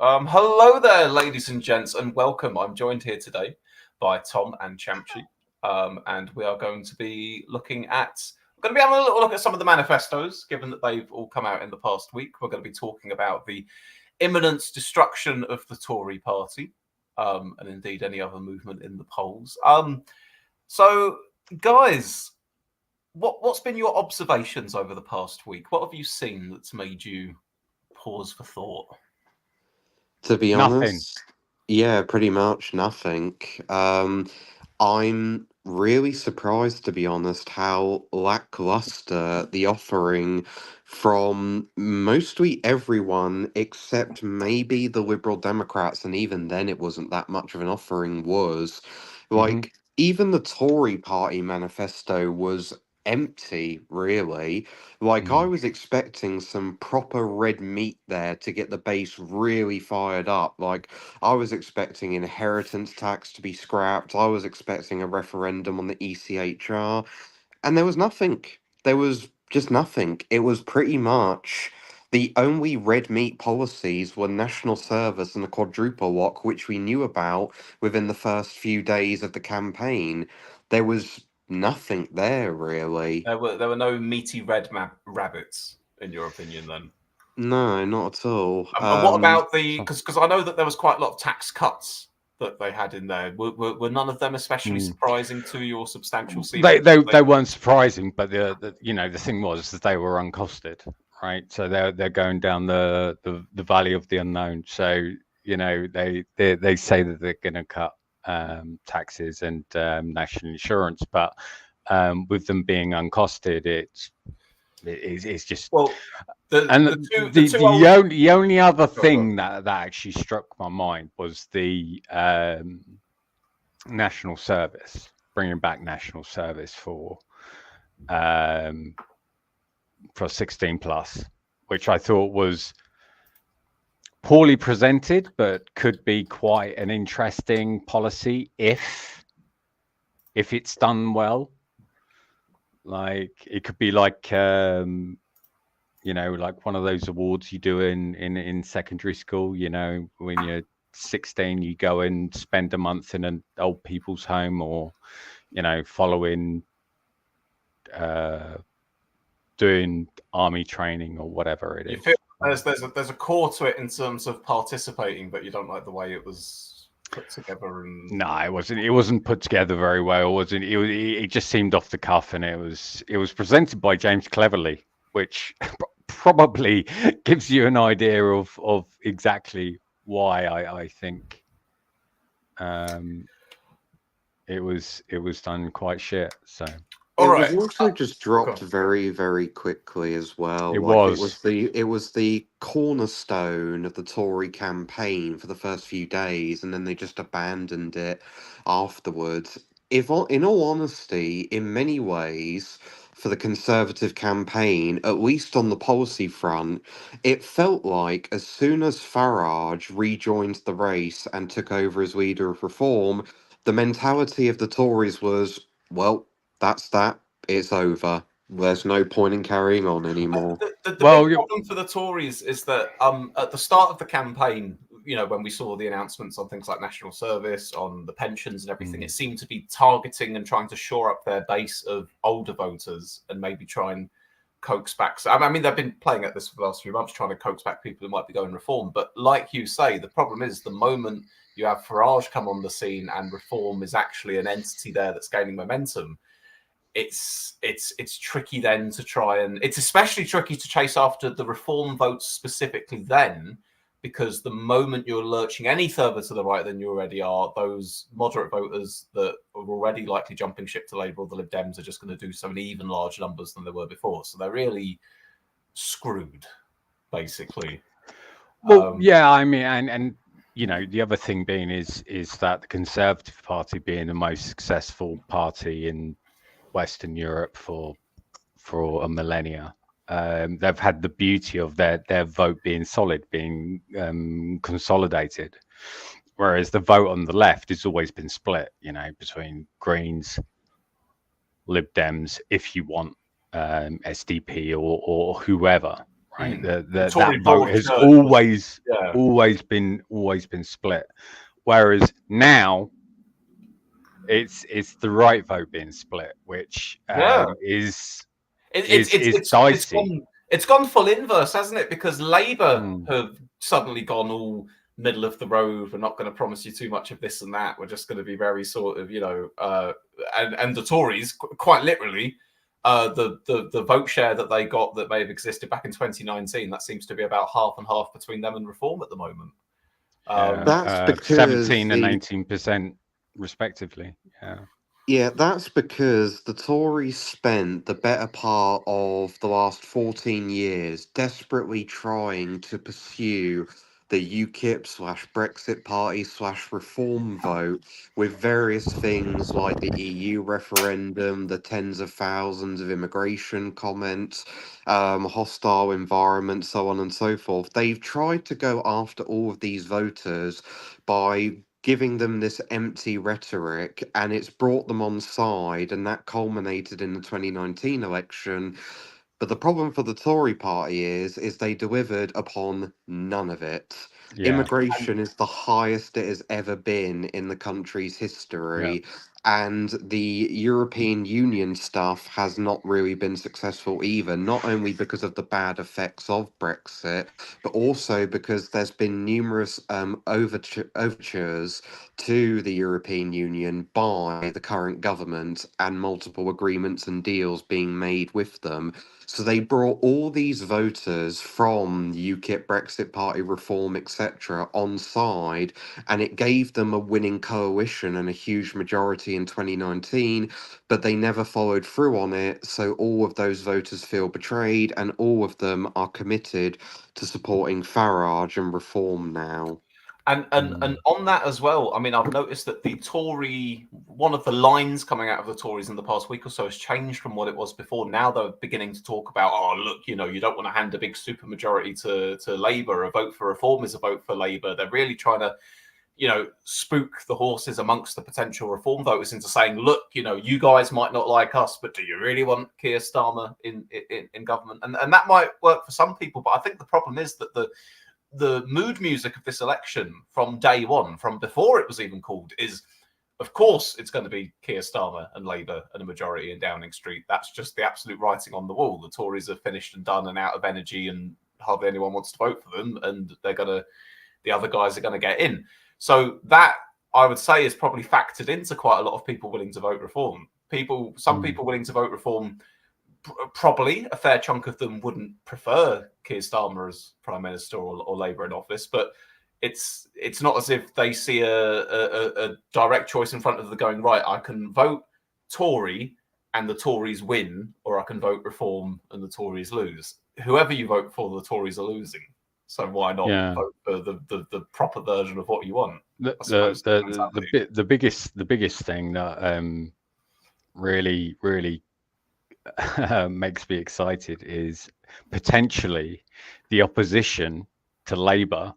Hello there, ladies and gents, and welcome. I'm joined here today by Tom and Champchi, and we are going to be having a little look at some of the manifestos, given that they've all come out in the past week. We're going to be talking about the imminent destruction of the Tory party, and indeed any other movement in the polls. So, guys, what's been your observations over the past week? What have you seen that's made you pause for thought? To be Nothing. honest, yeah, pretty much nothing. I'm really surprised, to be honest, how lackluster the offering from mostly everyone except maybe the Liberal Democrats, and even then it wasn't that much of an offering, was. Like, even the Tory party manifesto was empty, really. Like, I was expecting some proper red meat there to get the base really fired up. Like, I was expecting inheritance tax to be scrapped. I was expecting a referendum on the ECHR. And there was nothing. There was just nothing. It was pretty much the only red meat policies were national service and the quadruple lock, which we knew about within the first few days of the campaign. There was nothing there, really. There were no meaty red rabbits, in your opinion, then. No, not at all. And what about because I know that there was quite a lot of tax cuts that they had in there. Were none of them especially surprising to you or substantial? They weren't surprising, but the thing was that they were uncosted, right? So they're going down the valley of the unknown. So they say that they're going to cut taxes and national insurance, but with them being uncosted, it's just the only other thing that actually struck my mind was the national service, bringing back national service for 16 plus, which I thought was poorly presented, but could be quite an interesting policy if it's done well. Like, it could be like like one of those awards you do in secondary school. When you're 16, you go and spend a month in an old people's home, or following doing army training or whatever it is. You feel there's a core to it in terms of participating, but you don't like the way it was put together. No, it wasn't put together very well. It just seemed off the cuff, and it was presented by James Cleverly, which probably gives you an idea of exactly why I think it was done quite shit. So It was also just dropped very, very quickly as well. It was the cornerstone of the Tory campaign for the first few days, and then they just abandoned it afterwards. In all honesty, in many ways, for the Conservative campaign, at least on the policy front, it felt like as soon as Farage rejoined the race and took over as leader of Reform, the mentality of the Tories was, well, that's that. It's over. There's no point in carrying on anymore. The big problem for the Tories is that at the start of the campaign, when we saw the announcements on things like national service, on the pensions and everything, it seemed to be targeting and trying to shore up their base of older voters and maybe try and coax back. So, I mean, they've been playing at this for the last few months, trying to coax back people who might be going Reform. But like you say, the problem is the moment you have Farage come on the scene and Reform is actually an entity there that's gaining momentum, it's tricky then to try, and it's especially tricky to chase after the Reform votes specifically then, because the moment you're lurching any further to the right than you already are, those moderate voters that are already likely jumping ship to Labour or the Lib Dems are just going to do so in even larger numbers than they were before. So they're really screwed, basically. Well, yeah, I mean, and the other thing being is that the Conservative Party being the most successful party in Western Europe for a millennia, they've had the beauty of their vote being solid, being consolidated, whereas the vote on the left has always been split, between Greens, Lib Dems, if you want SDP or whoever, right? Tory That vote broad has church always been split, whereas now it's the right vote being split, which is dicey. It's gone full inverse, hasn't it? Because Labour have suddenly gone all middle of the road. We're not going to promise you too much of this and that. We're just going to be very sort of, and the Tories, quite literally, the vote share that they got that may have existed back in 2019, that seems to be about half and half between them and Reform at the moment. That's because 17 and 19% respectively. Yeah, that's because the Tories spent the better part of the last 14 years desperately trying to pursue the UKIP/Brexit party/reform vote with various things like the EU referendum, the tens of thousands of immigration comments, hostile environment, so on and so forth. They've tried to go after all of these voters by giving them this empty rhetoric, and it's brought them on side, and that culminated in the 2019 election. But the problem for the Tory party is they delivered upon none of it. Immigration is the highest it has ever been in the country's history. And the European Union stuff has not really been successful either, not only because of the bad effects of Brexit, but also because there's been numerous overtures to the European Union by the current government and multiple agreements and deals being made with them. So they brought all these voters from UKIP, Brexit Party, Reform, etc. on side, and it gave them a winning coalition and a huge majority in 2019, but they never followed through on it. So all of those voters feel betrayed, and all of them are committed to supporting Farage and Reform now. And on that as well, I mean, I've noticed that one of the lines coming out of the Tories in the past week or so has changed from what it was before. Now they're beginning to talk about, oh, look, you don't want to hand a big supermajority to Labour. A vote for Reform is a vote for Labour. They're really trying to, spook the horses amongst the potential Reform voters into saying, look, you guys might not like us, but do you really want Keir Starmer in government? And that might work for some people, but I think the problem is that the mood music of this election from day one, from before it was even called, is, of course, it's going to be Keir Starmer and Labour and a majority in Downing Street. That's just the absolute writing on the wall. The Tories are finished and done and out of energy, and hardly anyone wants to vote for them, and the other guys are going to get in. So that, I would say, is probably factored into quite a lot of people willing to vote Reform. Some people willing to vote Reform, probably a fair chunk of them wouldn't prefer Keir Starmer as Prime Minister or Labour in office, but it's not as if they see a direct choice in front of them going, right, I can vote Tory and the Tories win, or I can vote Reform and the Tories lose. Whoever you vote for, the Tories are losing. So why not vote for the proper version of what you want? The biggest thing that really makes me excited is potentially the opposition to Labour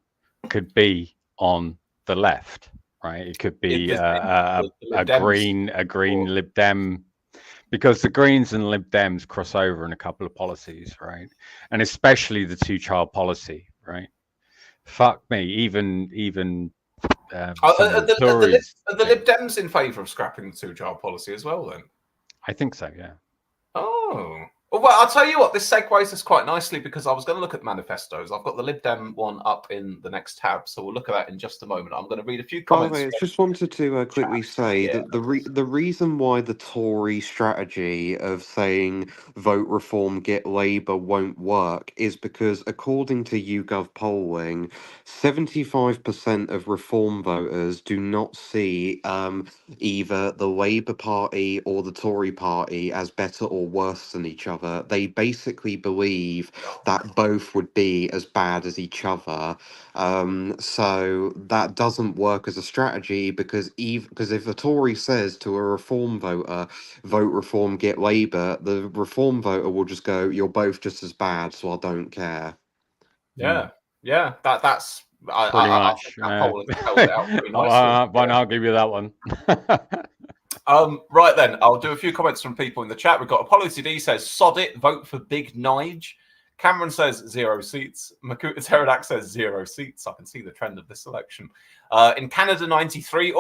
could be on the left, right? It could be a green Lib Dem, because the Greens and Lib Dems cross over in a couple of policies, right? And especially the two-child policy, right? Fuck me, even are the Lib Dems in favour of scrapping the two-child policy as well, then? I think so, yeah. Oh. Well, I'll tell you what, this segues us quite nicely, because I was going to look at the manifestos. I've got the Lib Dem one up in the next tab, so we'll look at that in just a moment. I'm going to read a few comments. By the way, I just wanted to quickly say that the reason why the Tory strategy of saying vote Reform, get Labour won't work is because, according to YouGov polling, 75% of Reform voters do not see either the Labour Party or the Tory Party as better or worse than each other. They basically believe that both would be as bad as each other. So that doesn't work as a strategy, because if a Tory says to a Reform voter, vote Reform, get Labour, the Reform voter will just go, you're both just as bad, so I don't care. Yeah, that's pretty much. That poll has held it out pretty nicely. I'll give you that one. Right then, I'll do a few comments from people in the chat. We've got Apollo CD says, sod it, vote for Big Nige. Cameron says 0 seats. Makuta Pterodax says 0 seats. I can see the trend of this election. In Canada 93,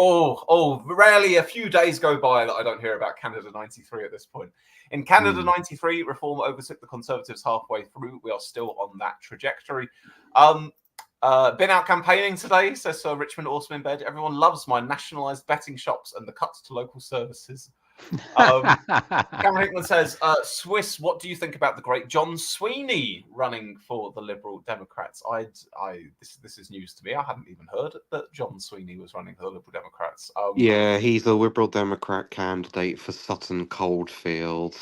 rarely a few days go by that I don't hear about Canada 93 at this point. In Canada 93, Reform overtook the Conservatives halfway through. We are still on that trajectory. Been out campaigning today, says Sir Richmond Awesome in Bed. Everyone loves my nationalised betting shops and the cuts to local services. Cameron Hickman says, Swiss, what do you think about the great John Sweeney running for the Liberal Democrats? This is news to me. I hadn't even heard that John Sweeney was running for the Liberal Democrats. Yeah, he's a Liberal Democrat candidate for Sutton Coldfield.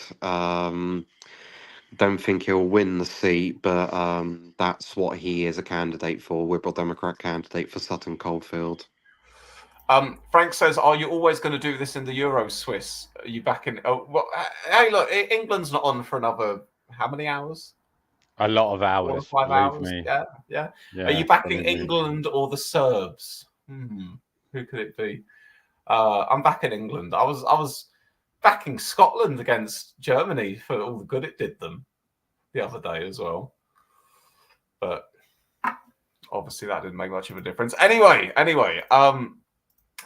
Don't think he'll win the seat, but that's what he is, a candidate for, Liberal Democrat candidate for Sutton Coldfield. Frank says, are you always going to do this in the Euro, Swiss? Are you back in? Oh, well, hey, look, England's not on for another, how many hours? A lot of hours. 4 or 5 hours. Me. Yeah. Are you backing England or the Serbs? Who could it be? I'm back in England. I was backing Scotland against Germany for all the good it did them the other day as well. But obviously that didn't make much of a difference. Anyway,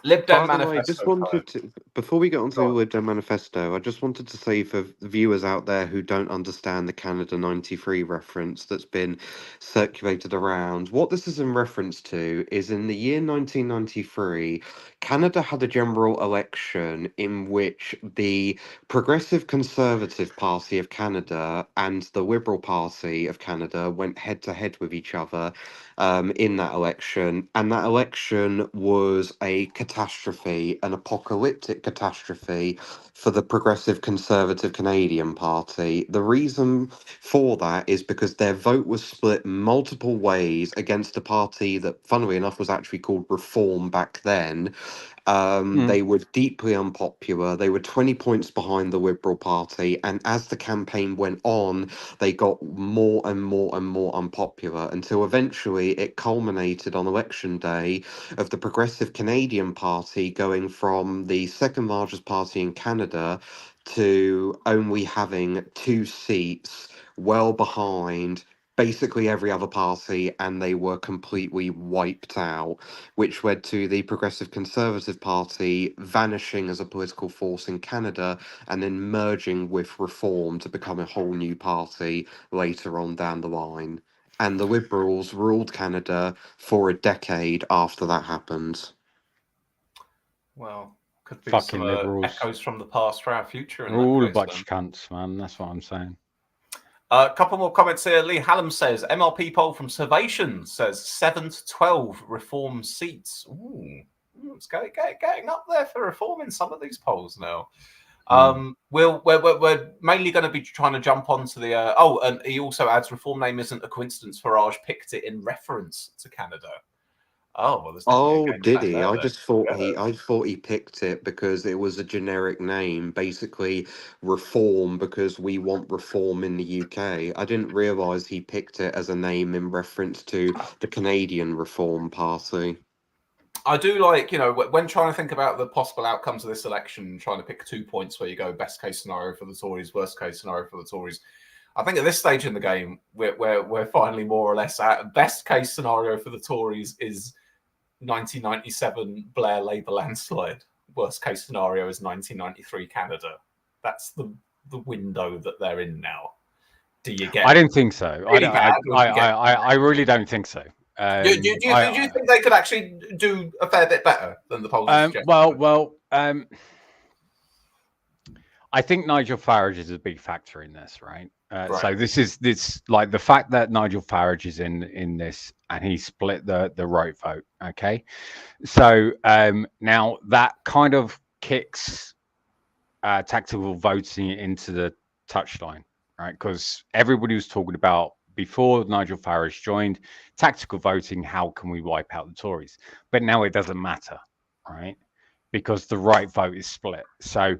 Lib Dem Manifesto. Just wanted to, before we get on to the Lib Dem Manifesto, I just wanted to say for the viewers out there who don't understand the Canada 93 reference that's been circulated around, what this is in reference to is in the year 1993, Canada had a general election in which the Progressive Conservative Party of Canada and the Liberal Party of Canada went head to head with each other in that election, and that election was a catastrophe, an apocalyptic catastrophe for the Progressive Conservative Canadian Party. The reason for that is because their vote was split multiple ways against a party that, funnily enough, was actually called Reform back then. They were deeply unpopular. They were 20 points behind the Liberal Party. And as the campaign went on, they got more and more and more unpopular until eventually it culminated on election day of the Progressive Canadian Party going from the second largest party in Canada to only having 2 seats, well behind basically every other party, and they were completely wiped out, which led to the Progressive Conservative Party vanishing as a political force in Canada and then merging with Reform to become a whole new party later on down the line. And the Liberals ruled Canada for a decade after that happened. Well, could be fucking some Liberals. Echoes from the past for our future. In all that a case, bunch of cunts, man. That's what I'm saying. A couple more comments here. Lee Hallam says, MLP poll from Servation says 7 to 12 Reform seats. Ooh, it's getting up there for Reform in some of these polls now. We're mainly going to be trying to jump onto the... and he also adds, Reform name isn't a coincidence. Farage picked it in reference to Canada. Oh, well, there's did he? I just thought I thought he picked it because it was a generic name, basically Reform, because we want reform in the UK. I didn't realise he picked it as a name in reference to the Canadian Reform Party. I do like, when trying to think about the possible outcomes of this election, trying to pick 2 points where you go best case scenario for the Tories, worst case scenario for the Tories. I think at this stage in the game, we're finally more or less at best case scenario for the Tories is 1997 Blair Labour landslide. Worst case scenario is 1993 Canada. That's the window that they're in now. Do you get? I don't think so. I really don't think so. Do you think they could actually do a fair bit better than the polls suggest? Well, I think Nigel Farage is a big factor in this, right? Right. So this like the fact that Nigel Farage is in this and he split the right vote. Okay, so now that kind of kicks tactical voting into the touchline, right? Because everybody was talking about before Nigel Farage joined tactical voting. How can we wipe out the Tories? But now it doesn't matter, right? Because the right vote is split. So.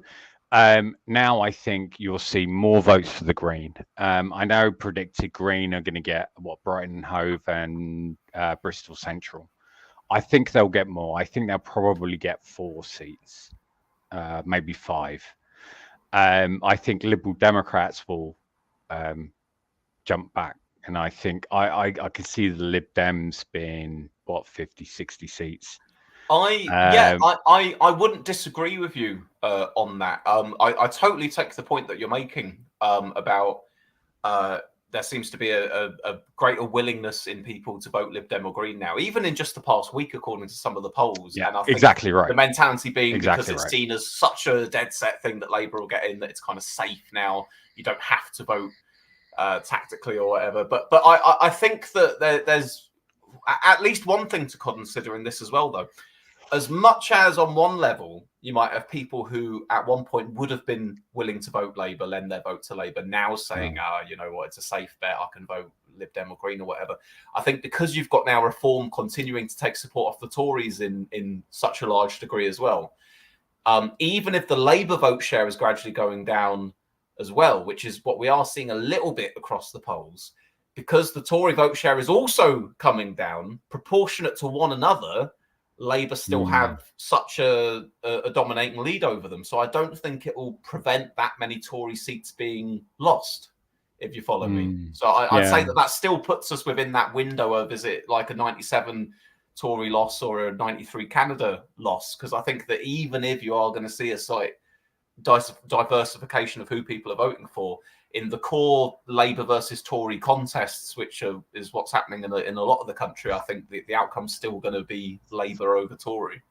Now I think you'll see more votes for the Green. I know predicted Green are going to get Brighton and Hove and Bristol Central. I think they'll get more. I think they'll probably get 4 seats, maybe 5. I think Liberal Democrats will jump back And I think I could see the Lib Dems being, what, 50, 60 seats. I wouldn't disagree with you on that. I totally take the point that you're making about there seems to be a greater willingness in people to vote Lib Dem or Green now, even in just the past week, according to some of the polls. Yeah, and I think exactly right. The mentality being Exactly because it's right. seen as such a dead set thing that Labour will get in, that it's kind of safe now. You don't have to vote tactically or whatever. But I think that there's at least one thing to consider in this as well, though. As much as on one level, you might have people who at one point would have been willing to vote Labour, lend their vote to Labour, now saying, you know what, it's a safe bet, I can vote Lib Dem or Green or whatever. I think because you've got now Reform continuing to take support off the Tories in such a large degree as well, even if the Labour vote share is gradually going down as well, which is what we are seeing a little bit across the polls, because the Tory vote share is also coming down, proportionate to one another, Labour still have such a dominating lead over them. So I don't think it will prevent that many Tory seats being lost, if you follow me. So I'd say that still puts us within that window of, is it like a 97 Tory loss or a 93 Canada loss? Because I think that even if you are going to see a slight diversification of who people are voting for, in the core Labour versus Tory contests, which is what's happening in a lot of the country, I think the outcome's still going to be Labour over Tory.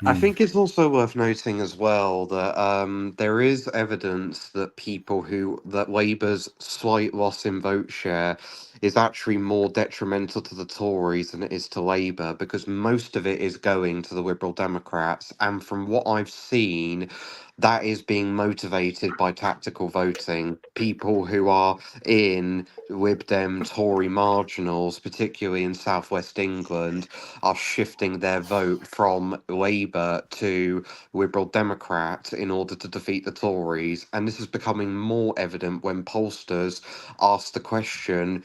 I think it's also worth noting as well that there is evidence that that Labour's slight loss in vote share is actually more detrimental to the Tories than it is to Labour, because most of it is going to the Liberal Democrats. And from what I've seen, that is being motivated by tactical voting. People who are in Lib Dem Tory marginals, particularly in southwest England, are shifting their vote from Labour to Liberal Democrat in order to defeat the Tories. And this is becoming more evident when pollsters ask the question,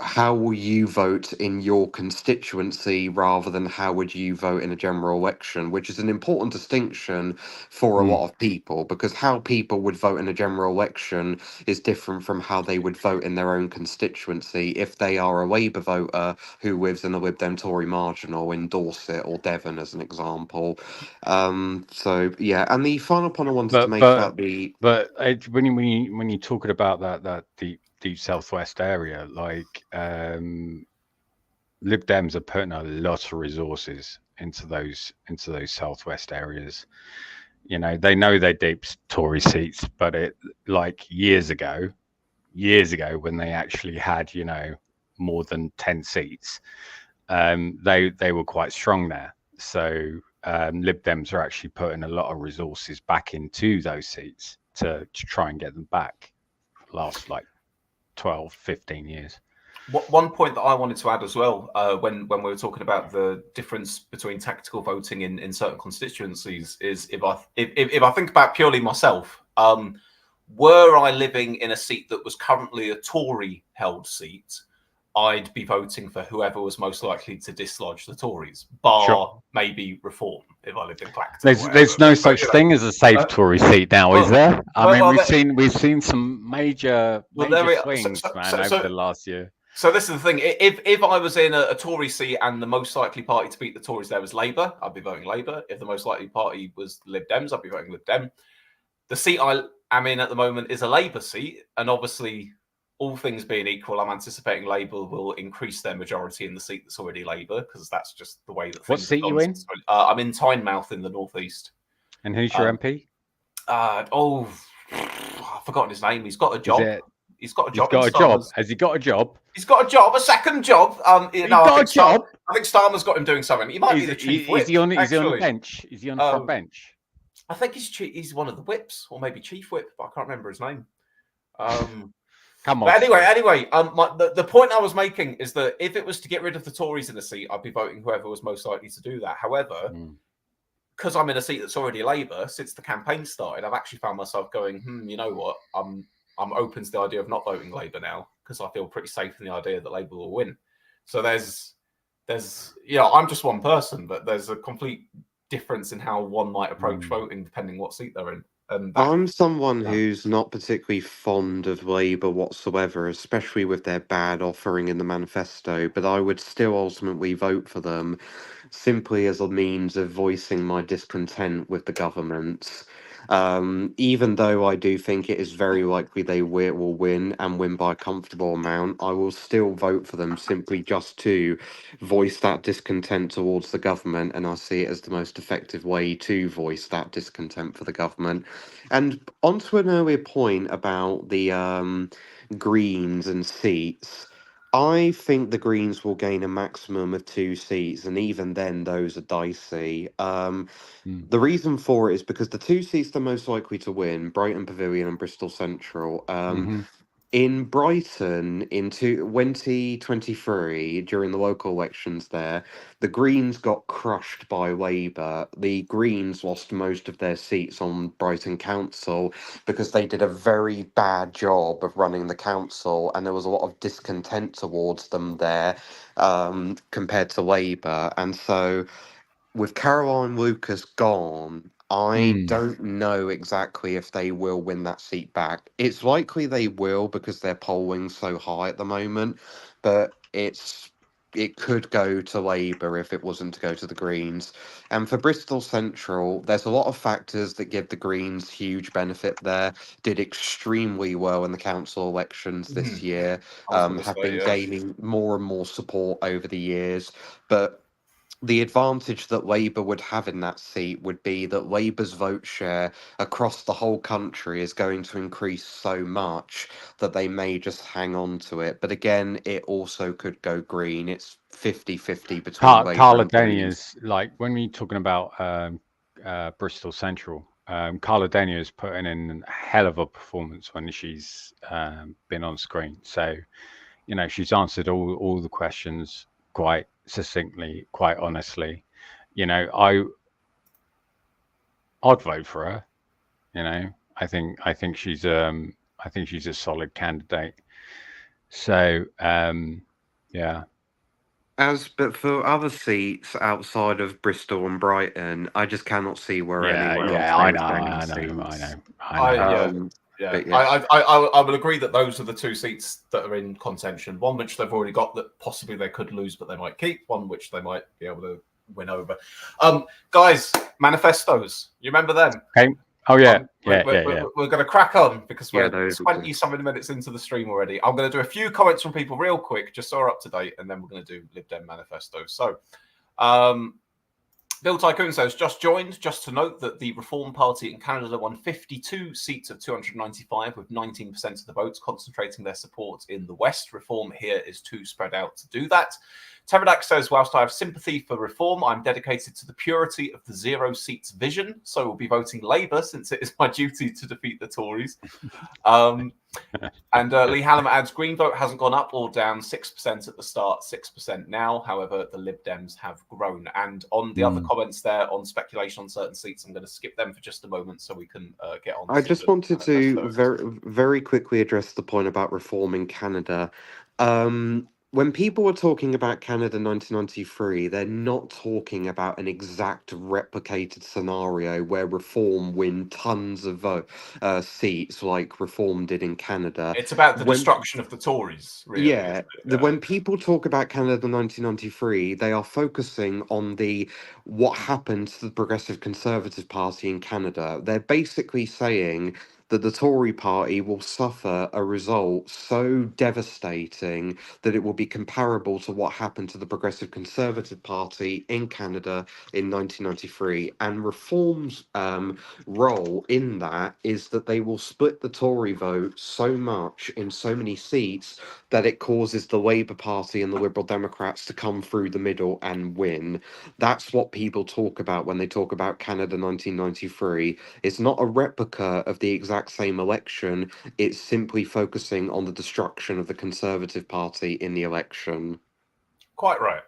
how will you vote in your constituency rather than how would you vote in a general election, which is an important distinction for a lot of people, because how people would vote in a general election is different from how they would vote in their own constituency if they are a Labour voter who lives in a Lib Dem Tory marginal in Dorset or Devon, as an example. So yeah, and the final point I wanted to make about the when you talking about that deep southwest area, like Lib Dems are putting a lot of resources into those southwest areas. You know, they know they're deep Tory seats, but it, like years ago when they actually had, you know, more than 10 seats, they were quite strong there. So Lib Dems are actually putting a lot of resources back into those seats to try and get them back for the last like 12, 15 years. One point that I wanted to add as well, when we were talking about the difference between tactical voting in certain constituencies, is if I think about purely myself, were I living in a seat that was currently a Tory held seat, I'd be voting for whoever was most likely to dislodge the Tories, bar maybe Reform if I lived in Clacton. There's no such thing as a safe Tory seat now, is there? I mean, we've seen some major swings, over the last year. So this is the thing. If I was in a Tory seat and the most likely party to beat the Tories there was Labour, I'd be voting Labour. If the most likely party was Lib Dems, I'd be voting Lib Dem. The seat I am in at the moment is a Labour seat, and obviously, all things being equal, I'm anticipating Labour will increase their majority in the seat that's already Labour, because that's just the way that things. What seat are you in? I'm in Tynemouth in the northeast. And who's your MP? I've forgotten his name. He's got a job. He's got a job. Has he got a job? He's got a job, a second job. I think Starmer's got him doing something. He might be the chief whip. Is he on the bench? Is he on the front bench? I think he's one of the whips, or maybe chief whip, but I can't remember his name. Come on. But anyway, the point I was making is that if it was to get rid of the Tories in a seat, I'd be voting whoever was most likely to do that. However, because I'm in a seat that's already Labour, since the campaign started, I've actually found myself going, you know what, I'm open to the idea of not voting Labour now, because I feel pretty safe in the idea that Labour will win. So there's I'm just one person, but there's a complete difference in how one might approach voting depending what seat they're in. And I'm someone who's not particularly fond of Labour whatsoever, especially with their bad offering in the manifesto, but I would still ultimately vote for them simply as a means of voicing my discontent with the government. Even though I do think it is very likely they will win and win by a comfortable amount, I will still vote for them simply just to voice that discontent towards the government, and I see it as the most effective way to voice that discontent for the government. And onto an earlier point about the Greens and seats. I think the Greens will gain a maximum of 2 seats, and even then, those are dicey. The reason for it is because the 2 seats they're most likely to win, Brighton Pavilion and Bristol Central, in Brighton in 2023, during the local elections there, the Greens got crushed by Labour. The Greens lost most of their seats on Brighton Council because they did a very bad job of running the council, and there was a lot of discontent towards them there compared to Labour. And so with Caroline Lucas gone, I don't know exactly if they will win that seat back. It's likely they will because they're polling so high at the moment, but it could go to Labour if it wasn't to go to the Greens. And for Bristol Central, there's a lot of factors that give the Greens huge benefit there. Did extremely well in the council elections this year, have been gaining more and more support over the years, but the advantage that Labour would have in that seat would be that Labour's vote share across the whole country is going to increase so much that they may just hang on to it. But again, it also could go Green. It's 50-50 between Labour Carla and Greens. Denny's, like when we're talking about Bristol Central, Carla Denny is putting in a hell of a performance when she's been on screen. So, you know, she's answered all the questions quite succinctly, quite honestly. You know, I'd vote for her. You know, I think she's a solid candidate. So yeah. But for other seats outside of Bristol and Brighton, I just cannot see where anyone else I is gaining know. I would agree that those are the 2 seats that are in contention. One which they've already got that possibly they could lose, but they might keep. One which they might be able to win over. Guys, manifestos. You remember them? Okay. Oh yeah, We're going to crack on because we're 20-something minutes into the stream already. I'm going to do a few comments from people real quick, just so we're up to date, and then we're going to do Lib Dem Manifesto. So, Bill Tycoon says, just joined. Just to note that the Reform Party in Canada won 52 seats of 295 with 19% of the votes, concentrating their support in the West. Reform here is too spread out to do that. Teradak says, whilst I have sympathy for reform, I'm dedicated to the purity of the 0 seats vision, so we'll be voting Labour since it is my duty to defeat the Tories. And Lee Hallam adds, Green vote hasn't gone up or down, 6% at the start, 6% now. However, the Lib Dems have grown. And on the other comments there on speculation on certain seats, I'm going to skip them for just a moment so we can get on. I just wanted to very quickly address the point about reform in Canada. When people are talking about Canada 1993, they're not talking about an exact replicated scenario where Reform win tons of seats like Reform did in Canada. It's about the destruction of the Tories, really. Yeah. When people talk about Canada 1993, they are focusing on what happened to the Progressive Conservative Party in Canada. They're basically saying that the Tory party will suffer a result so devastating that it will be comparable to what happened to the Progressive Conservative Party in Canada in 1993. And Reform's role in that is that they will split the Tory vote so much in so many seats that it causes the Labour Party and the Liberal Democrats to come through the middle and win. That's what people talk about when they talk about Canada 1993. It's not a replica of the exact same election. It's simply focusing on the destruction of the Conservative Party in the election. Quite right.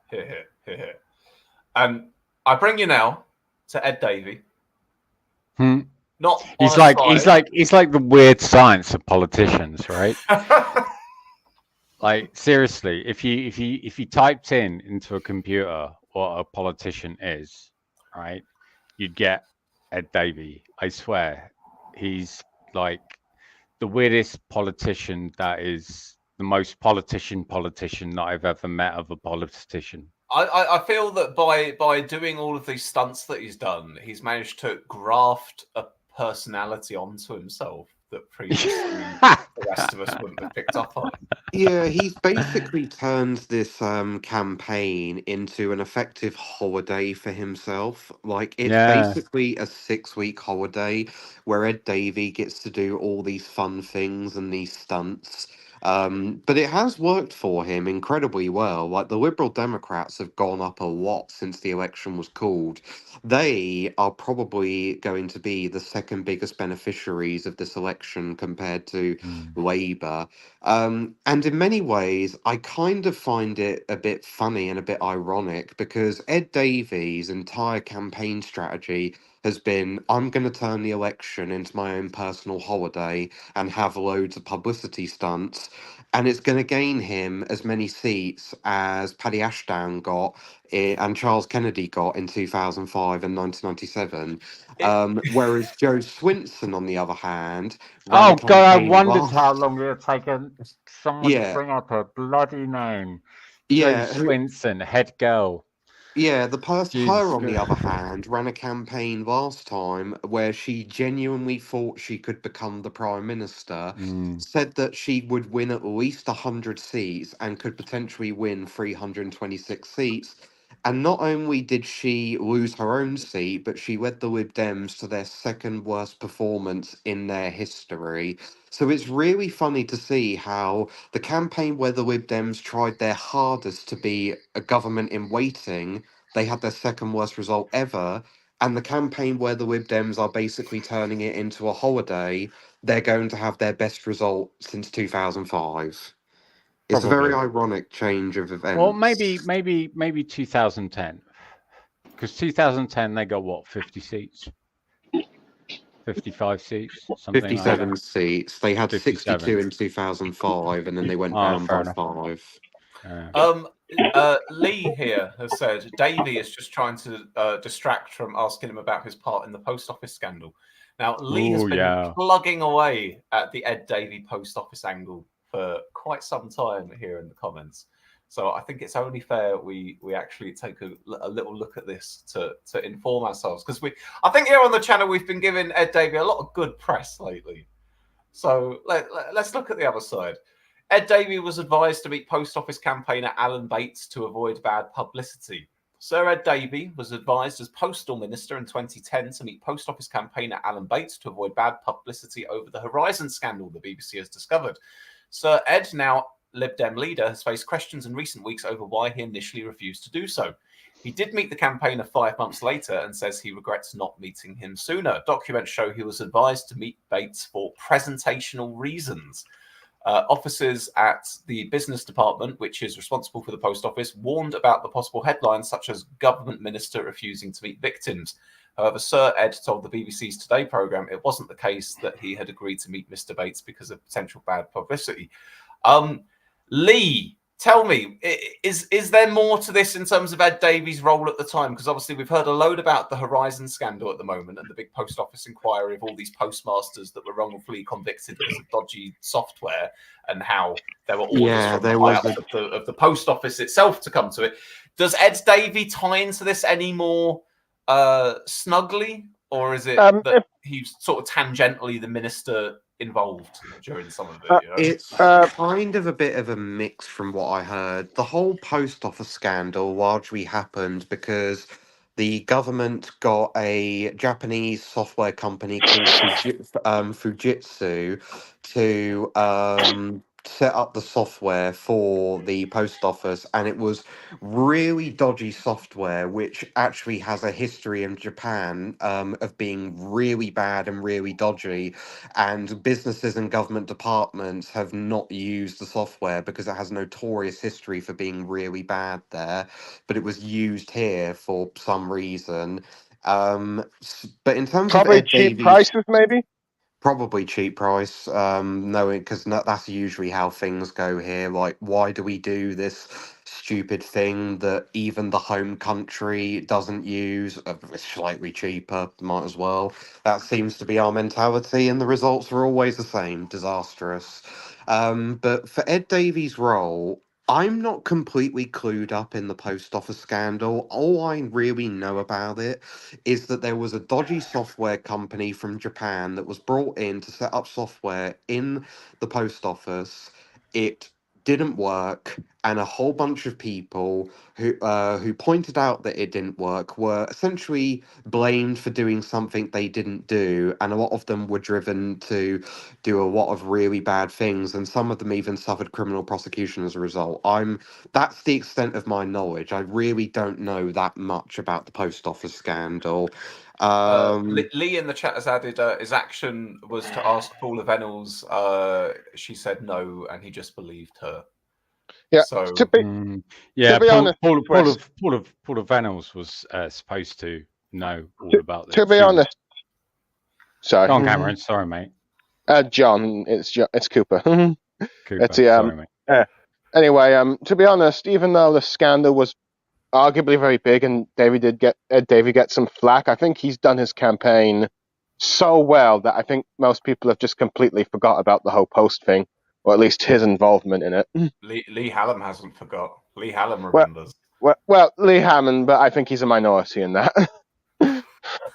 Here. And I bring you now to Ed Davey. Not he's like the weird science of politicians, right? Like seriously, if you typed into a computer what a politician is, right, you'd get Ed Davey. I swear, he's like the weirdest politician that is the most politician that I've ever met of a politician. I feel that by doing all of these stunts that he's done, he's managed to graft a personality onto himself that previously the rest of us wouldn't have picked up on. Yeah, he's basically turned this campaign into an effective holiday for himself. Like, it's basically a 6-week holiday where Ed Davey gets to do all these fun things and these stunts. But it has worked for him incredibly well. Like, the Liberal Democrats have gone up a lot since the election was called. They are probably going to be the second biggest beneficiaries of this election compared to Labour. And in many ways, I kind of find it a bit funny and a bit ironic because Ed Davey's entire campaign strategy has been, I'm going to turn the election into my own personal holiday and have loads of publicity stunts. And it's going to gain him as many seats as Paddy Ashdown got and Charles Kennedy got in 2005 and 1997. Whereas Joe Swinson, on the other hand, ran a Oh God, I campaign wondered last. how long it would take someone to Yeah, bring up her bloody name. yeah, Joe Swinson, head girl. yeah. The person, Jesus her on the other Christ. hand, ran a campaign last time where she genuinely thought she could become the prime minister. Said that she would win at least 100 seats and could potentially win 326 seats. And not only did she lose her own seat, but she led the Lib Dems to their second worst performance in their history. So it's really funny to see how the campaign where the Lib Dems tried their hardest to be a government in waiting, they had their second worst result ever. And the campaign where the Lib Dems are basically turning it into a holiday, they're going to have their best result since 2005. It's a very Probably. ironic change of Well, events. maybe 2010. Because 2010 they got what, 50 seats? 55 seats? Something like 57 that. seats. They had 62 57. in 2005, and then they went Oh, down fair by enough. 5. Lee here has said Davey is just trying to distract from asking him about his part in the post office scandal. Now, Lee has been plugging away at the Ed Davey post office angle for quite some time here in the comments. So I think it's only fair we actually take a little look at this to inform ourselves, because I think here on the channel we've been giving Ed Davey a lot of good press lately. So let's look at the other side. Ed Davey was advised to meet post office campaigner Alan Bates to avoid bad publicity. Sir Ed Davey was advised as Postal Minister in 2010 to meet post office campaigner Alan Bates to avoid bad publicity over the Horizon scandal, the BBC has discovered. Sir Ed, now Lib Dem leader, has faced questions in recent weeks over why he initially refused to do so. He did meet the campaigner 5 months later and says he regrets not meeting him sooner. Documents show he was advised to meet Bates for presentational reasons. Officers at the business department, which is responsible for the post office, warned about the possible headlines such as government minister refusing to meet victims. However, Sir Ed told the BBC's Today programme it wasn't the case that he had agreed to meet Mr. Bates because of potential bad publicity. Lee, tell me, is there more to this in terms of Ed Davey's role at the time? Because obviously we've heard a load about the Horizon scandal at the moment and the big post office inquiry of all these postmasters that were wrongfully convicted because of dodgy software, and how there were orders from the high ups of the post office itself to come to it. Does Ed Davey tie into this any more snugly, or is it that he's sort of tangentially the minister involved during some of it? You know? It's kind of a bit of a mix from what I heard. The whole post office scandal largely happened because the government got a Japanese software company called Fujitsu to set up the software for the post office, and it was really dodgy software, which actually has a history in Japan of being really bad and really dodgy. And businesses and government departments have not used the software because it has notorious history for being really bad there. But it was used here for some reason. But in terms probably of Ed cheap Davies, prices, maybe. Probably cheap price, knowing because that's usually how things go here. Like, why do we do this stupid thing that even the home country doesn't use? It's slightly cheaper, might as well. That seems to be our mentality, and the results are always the same: disastrous. But for Ed Davies' role, I'm not completely clued up in the post office scandal. All I really know about it is that there was a dodgy software company from Japan that was brought in to set up software in the post office. It didn't work, and a whole bunch of people who pointed out that it didn't work were essentially blamed for doing something they didn't do, and a lot of them were driven to do a lot of really bad things, and some of them even suffered criminal prosecution as a result. That's the extent of my knowledge. I really don't know that much about the post office scandal. Lee in the chat has added his action was to ask Paula Venables. She said no, and he just believed her. Yeah. So to be honest, Paula Venables was supposed to know all about this. To be honest, sorry, John Cameron. Sorry, mate. John, it's Cooper. Cooper. It's Sorry, mate. Anyway, to be honest, even though the scandal was arguably very big, and David get some flack, I think he's done his campaign so well that I think most people have just completely forgot about the whole post thing, or at least his involvement in it. Lee Hallam hasn't forgot. Lee Hallam remembers. Well, Lee Hammond, but I think he's a minority in that.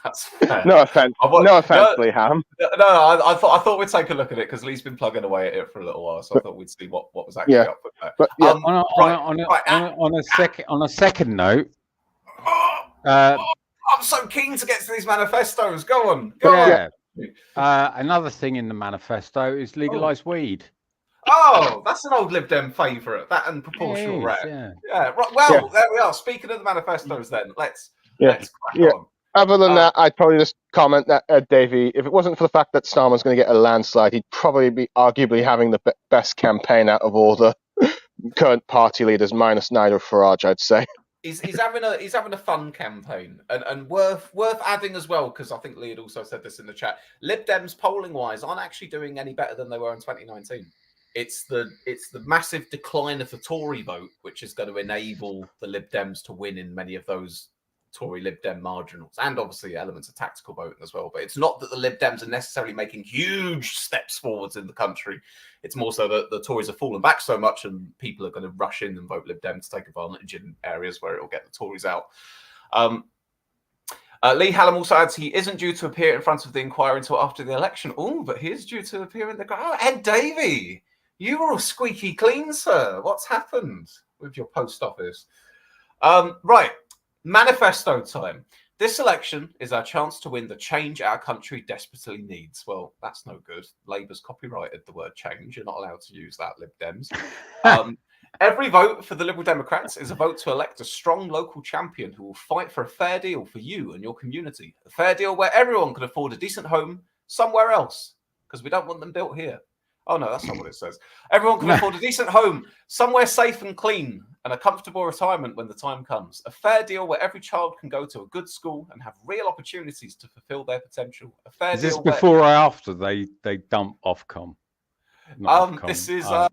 That's fair. No offense, Lee Hammond. No, I thought we'd take a look at it because Lee's been plugging away at it for a little while, so I thought we'd see what was actually up with that. But yeah, on a second note, I'm so keen to get to these manifestos. Go on. Another thing in the manifesto is legalize weed. Oh, that's an old Lib Dem favourite. That and proportional rate. Yeah. Right. Well, there we are. Speaking of the manifestos, then let's crack on. Other than that, I'd probably just comment that Ed Davey, if it wasn't for the fact that Starmer's going to get a landslide, he'd probably be arguably having the best campaign out of all the current party leaders, minus Nigel Farage, I'd say. He's having a fun campaign, and worth adding as well, because I think Lee had also said this in the chat. Lib Dems polling wise aren't actually doing any better than they were in 2019. It's the massive decline of the Tory vote which is going to enable the Lib Dems to win in many of those Tory Lib Dem marginals, and obviously elements of tactical voting as well. But it's not that the Lib Dems are necessarily making huge steps forwards in the country. It's more so that the Tories have fallen back so much and people are going to rush in and vote Lib Dem to take advantage in areas where it will get the Tories out. Lee Hallam also adds he isn't due to appear in front of the inquiry until after the election. Oh, but he is due to appear in the... Oh, Ed Davey, you were all squeaky clean, sir. What's happened with your post office? Right. Manifesto time. This election is our chance to win the change our country desperately needs. Well, that's no good. Labour's copyrighted the word change. You're not allowed to use that, Lib Dems. Every vote for the Liberal Democrats is a vote to elect a strong local champion who will fight for a fair deal for you and your community. A fair deal where everyone can afford a decent home somewhere else, because we don't want them built here. Oh, no, that's not what it says. Everyone can afford a decent home somewhere safe and clean and a comfortable retirement when the time comes. A fair deal where every child can go to a good school and have real opportunities to fulfill their potential. A fair is deal this before or after they dump Ofcom? This is a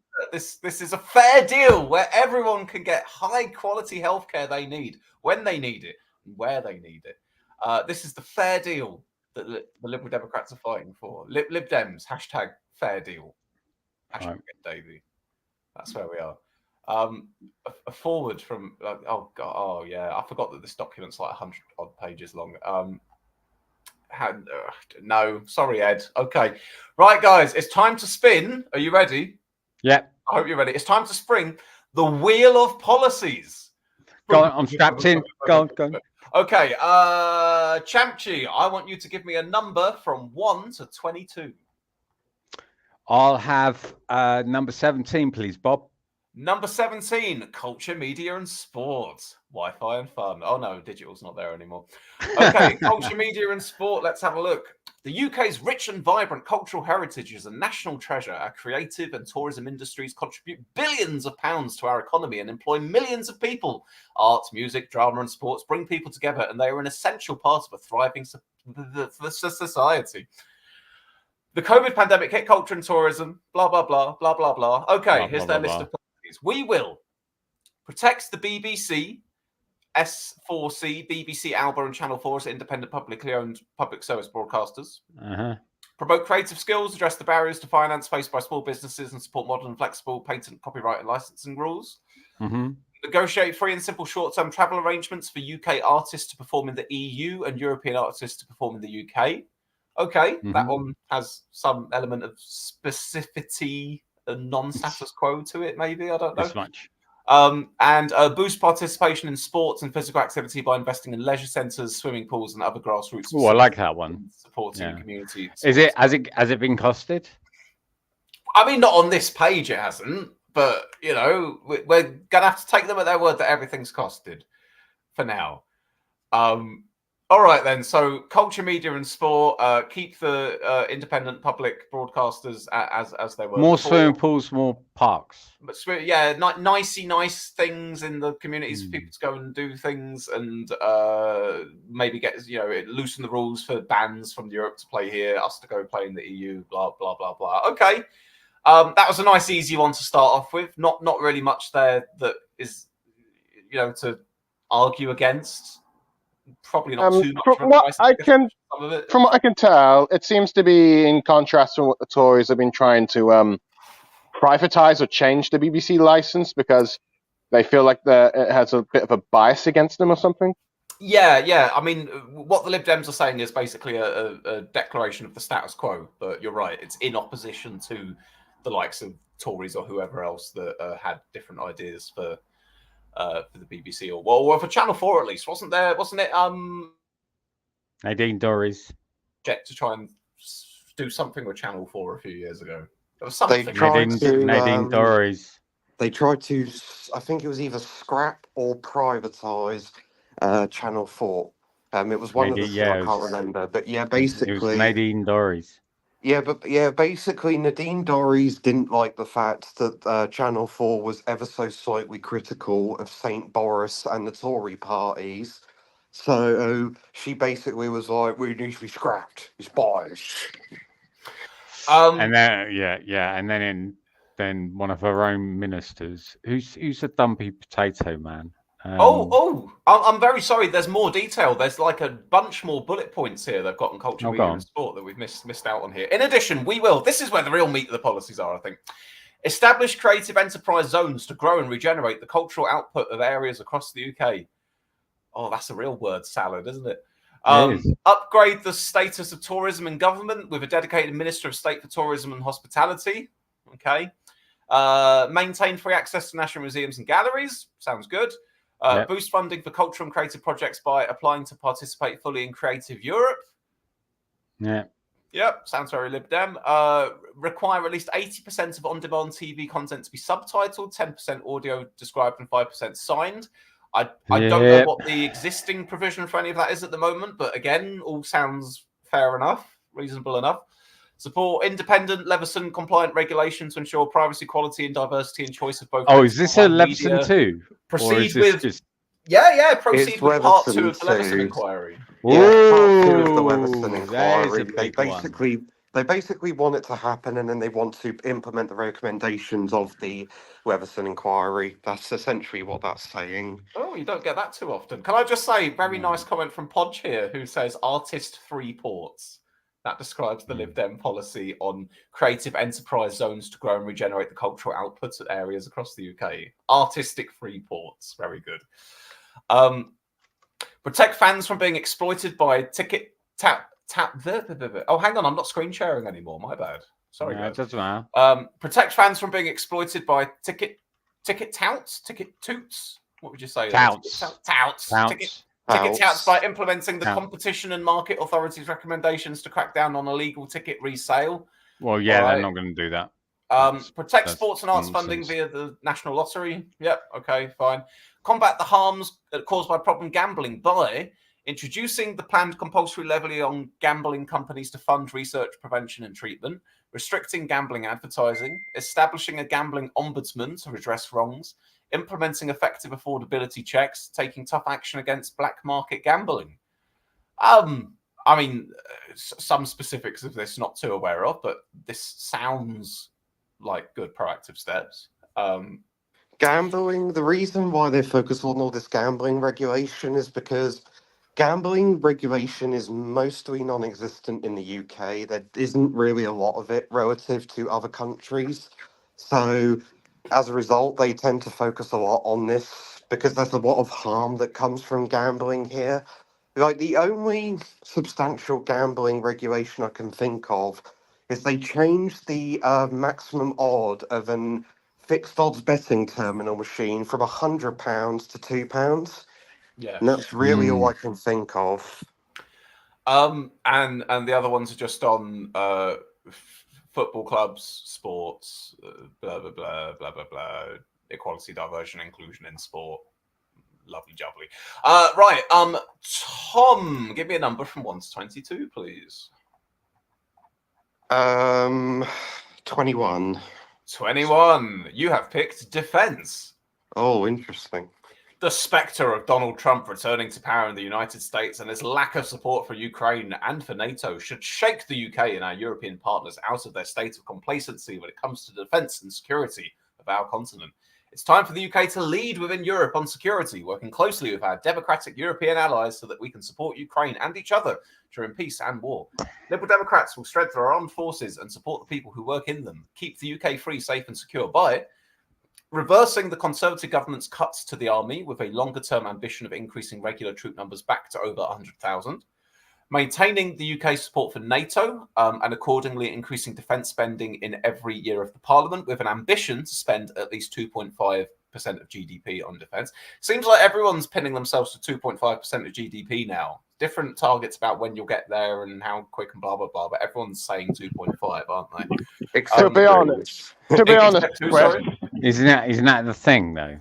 fair deal where everyone can get high quality healthcare they need when they need it and where they need it. This is the fair deal that the Liberal Democrats are fighting for. Lib Dems, hashtag fair deal. Hashtag Davey. That's where we are. A forward from I forgot that this document's like 100 odd pages long. No, sorry, Ed. Okay, right, guys, it's time to spin. Are you ready? Yeah. I hope you're ready. It's time to spring the wheel of policies. Go on, I'm strapped in. Go on. Okay, Champchi, I want you to give me a number from 1 to 22. I'll have number 17, please, Bob. Number 17, culture, media, and sport. Wi-Fi and fun. Oh, no, digital's not there anymore. Okay, culture, media, and sport. Let's have a look. The UK's rich and vibrant cultural heritage is a national treasure. Our creative and tourism industries contribute billions of pounds to our economy and employ millions of people. Arts, music, drama, and sports bring people together, and they are an essential part of a thriving society. The COVID pandemic hit culture and tourism, blah, blah, blah, blah, blah, blah. Okay, Blah, here's blah, their blah, list blah. of policies. We will protect the BBC, S4C, BBC, Alba, and Channel 4 as independent, publicly owned public service broadcasters. Uh-huh. Promote creative skills, address the barriers to finance faced by small businesses, and support modern and flexible patent, copyright, and licensing rules. Mm-hmm. Negotiate free and simple short-term travel arrangements for UK artists to perform in the EU and European artists to perform in the UK. Okay, that one has some element of specificity and non-status quo to it, maybe. I don't know. This much. And boost participation in sports and physical activity by investing in leisure centres, swimming pools, and other grassroots. Oh, I like that one. Supporting community. Is it has it been costed? I mean, not on this page, it hasn't. But you know, we're gonna have to take them at their word that everything's costed for now. All right then. So, culture, media, and sport. Keep the independent public broadcasters as they were. More before. swimming pools, more parks. But yeah, nice things in the communities for people to go and do things, and maybe get loosen the rules for bands from Europe to play here, us to go play in the EU. Blah blah blah blah. Okay, that was a nice, easy one to start off with. Not really much there that is to argue against. Probably not too much. From what I can tell, it seems to be in contrast to what the Tories have been trying to privatize or change the BBC license they feel like it has a bit of a bias against them or something. Yeah. I mean, what the Lib Dems are saying is basically a declaration of the status quo. But you're right; it's in opposition to the likes of Tories or whoever else that had different ideas for the BBC or for Channel 4 at least, wasn't it? Nadine Dorries to try and do something with Channel 4 a few years ago. There was something. Nadine Dorries. They tried to, I think it was either scrap or privatise Channel 4. It was one of the two, I can't remember. But yeah, basically... It was Nadine Dorries. Yeah, basically Nadine Dorries didn't like the fact that Channel 4 was ever so slightly critical of St. Boris and the Tory parties. So she basically was like, we need to be scrapped. It's biased. And then, and then one of her own ministers, who's a dumpy potato man. I'm very sorry. There's more detail. There's like a bunch more bullet points here they've got on culture, media, and sport that we've missed out on here. In addition, we will. This is where the real meat of the policies are, I think. Establish creative enterprise zones to grow and regenerate the cultural output of areas across the UK. Oh, that's a real word salad, isn't it? Upgrade the status of tourism in government with a dedicated Minister of State for Tourism and Hospitality. Okay. Maintain free access to national museums and galleries. Sounds good. Boost funding for cultural and creative projects by applying to participate fully in Creative Europe. Yeah. Yep, sounds very Lib Dem. Require at least 80% of on-demand TV content to be subtitled, 10% audio described, and 5% signed. I don't know what the existing provision for any of that is at the moment, but again, all sounds fair enough, reasonable enough. Support independent Leveson compliant regulation to ensure privacy, quality, and diversity and choice of both. Oh, is this a Leveson 2? Proceed with proceed with part 2 of the Leveson inquiry. Yeah, part 2 of the Leveson inquiry. They basically want it to happen, and then they want to implement the recommendations of the Leveson inquiry. That's essentially what that's saying. Oh, you don't get that too often. Can I just say, very nice comment from Podge here, who says artist free ports. That describes the Lib Dem policy on creative enterprise zones to grow and regenerate the cultural outputs at areas across the UK. Artistic free ports. Very good. Protect fans from being exploited by ticket tap. Oh, hang on. I'm not screen sharing anymore. My bad. Sorry, guys. It doesn't matter. Protect fans from being exploited by ticket toots. What would you say? Touts. Ticket touts by implementing the Competition and Market Authority's recommendations to crack down on illegal ticket resale. Well, yeah, they're not going to do that. Protect sports and arts funding via the National Lottery. Yep, okay, fine. Combat the harms caused by problem gambling by introducing the planned compulsory levy on gambling companies to fund research, prevention and treatment, restricting gambling advertising, establishing a gambling ombudsman to redress wrongs, implementing effective affordability checks, taking tough action against black market gambling. I mean, some specifics of this not too aware of, but this sounds like good proactive steps. Gambling, the reason why they focus on all this gambling regulation is because gambling regulation is mostly non-existent in the UK. There isn't really a lot of it relative to other countries. So as a result, they tend to focus a lot on this because there's a lot of harm that comes from gambling here. Like the only substantial gambling regulation I can think of is they changed the maximum odd of an fixed odds betting terminal machine from £100 to £2. Yeah, And that's really all I can think of. And the other ones are just on football clubs, sports, blah blah blah blah blah blah, equality, diversion, inclusion in sport. Lovely jubbly. Right. Tom, give me a number from 1 to 22, please. 21. 21. You have picked defense. Oh, interesting. The spectre of Donald Trump returning to power in the United States and his lack of support for Ukraine and for NATO should shake the UK and our European partners out of their state of complacency when it comes to defense and security of our continent. It's time for the UK to lead within Europe on security, working closely with our democratic European allies so that we can support Ukraine and each other during peace and war. Liberal Democrats will strengthen our armed forces and support the people who work in them, keep the UK free, safe and secure by reversing the Conservative government's cuts to the army with a longer-term ambition of increasing regular troop numbers back to over 100,000, maintaining the UK support for NATO and accordingly increasing defence spending in every year of the Parliament with an ambition to spend at least 2.5% of GDP on defence. Seems like everyone's pinning themselves to 2.5% of GDP now. Different targets about when you'll get there and how quick and blah, blah, blah, but everyone's saying 2.5, aren't they? To be honest, isn't that the thing though?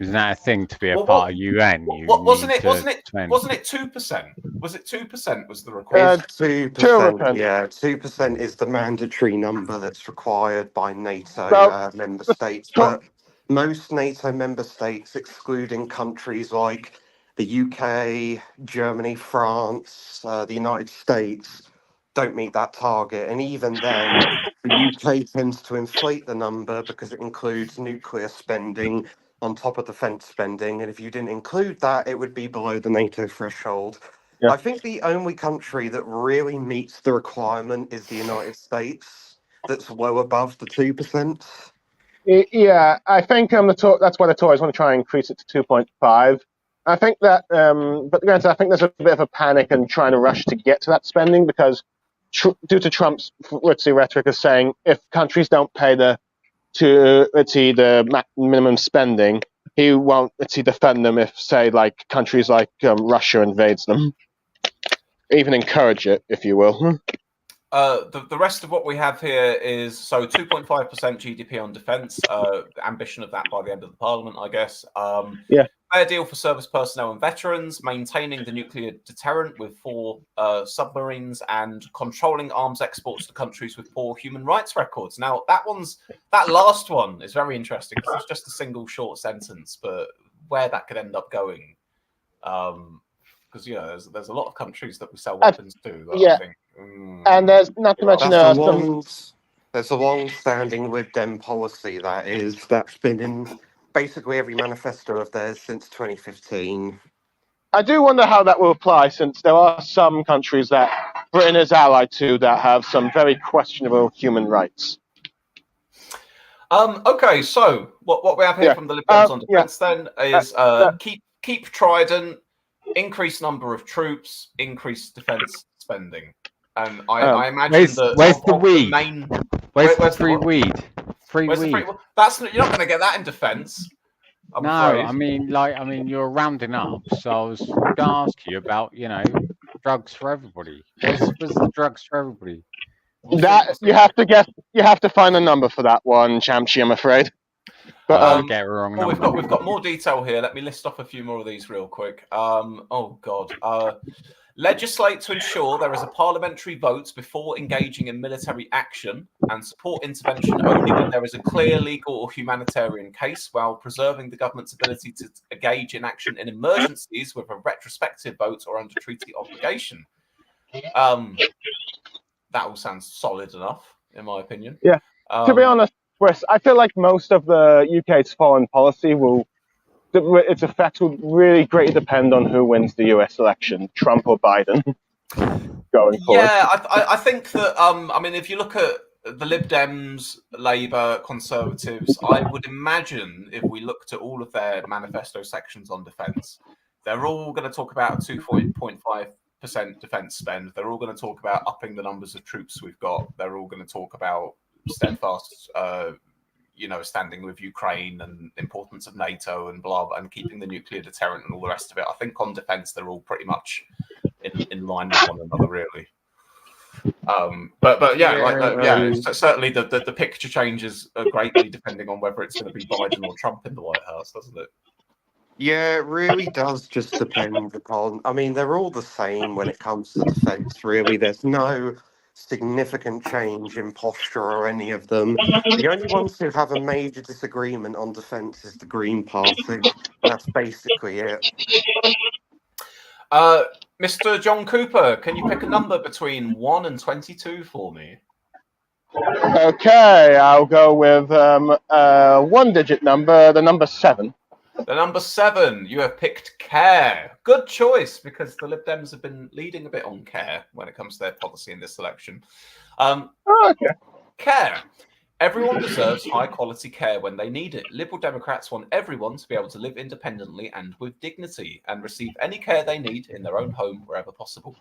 Isn't that a thing to be a part of UN? Wasn't it 2%? Was it 2% was the requirement? 2%, yeah. 2% is the mandatory number that's required by NATO member states. But most NATO member states, excluding countries like the UK, Germany, France, the United States, don't meet that target. And even then, the UK tends to inflate the number because it includes nuclear spending on top of defence spending. And if you didn't include that, it would be below the NATO threshold. Yeah. I think the only country that really meets the requirement is the United States, that's well above the 2%. Yeah, I think that's why the Tories want to try and increase it to 2.5. I think that, but granted, I think there's a bit of a panic and trying to rush to get to that spending because due to Trump's rhetoric of saying if countries don't pay the minimum spending, he won't defend them if, say, like countries like Russia invades them. Even encourage it, if you will. The rest of what we have here is 2.5% GDP on defence, ambition of that by the end of the Parliament, I guess. Yeah. Fair deal for service personnel and veterans, maintaining the nuclear deterrent with 4 submarines, and controlling arms exports to countries with poor human rights records. Now, that last one is very interesting because it's just a single short sentence, but where that could end up going, because there's a lot of countries that we sell weapons to. Yeah, I think. And there's not to mention there's a long-standing Lib Dem policy that's been in basically every manifesto of theirs since 2015. I do wonder how that will apply, since there are some countries that Britain is allied to that have some very questionable human rights. Okay, so what we have here from the Lib Dems on defence then is keep Trident, increase number of troops, increase defence spending. And I imagine where's the weed? Where's the free weed? Free weed. You're not going to get that in defence. No, I mean, you're rounding up. So I was going to ask you about, drugs for everybody. Where's the drugs for everybody? You have to find a number for that one, Chamchi, I'm afraid. But get it wrong. We've got more detail here. Let me list off a few more of these real quick. Oh God. Legislate to ensure there is a parliamentary vote before engaging in military action and support intervention only when there is a clear legal or humanitarian case, while preserving the government's ability to engage in action in emergencies with a retrospective vote or under treaty obligation. That all sounds solid enough, in my opinion. Yeah. To be honest, Chris, I feel like most of the UK's foreign policy its effects will really greatly depend on who wins the US election, Trump or Biden, going forward. Yeah, I think that, I mean, if you look at the Lib Dems, Labour, Conservatives, I would imagine if we looked at all of their manifesto sections on defence, they're all going to talk about 2.5% defence spend. They're all going to talk about upping the numbers of troops we've got. They're all going to talk about steadfast, standing with Ukraine and importance of NATO and blah, and keeping the nuclear deterrent and all the rest of it. I think on defence, they're all pretty much in line with one another, really. So certainly the picture changes greatly depending on whether it's going to be Biden or Trump in the White House, doesn't it? Yeah, it really does just depend upon. I mean, they're all the same when it comes to defence, really. There's no significant change in posture or any of them. The only ones who have a major disagreement on defence is the Green Party. That's basically it. Mr. John Cooper, can you pick a number between 1 and 22 for me? Okay, I'll go with one-digit number, the number 7. The number 7, you have picked care. Good choice, because the Lib Dems have been leading a bit on care when it comes to their policy in this election. Okay. Care. Everyone deserves high-quality care when they need it. Liberal Democrats want everyone to be able to live independently and with dignity and receive any care they need in their own home wherever possible.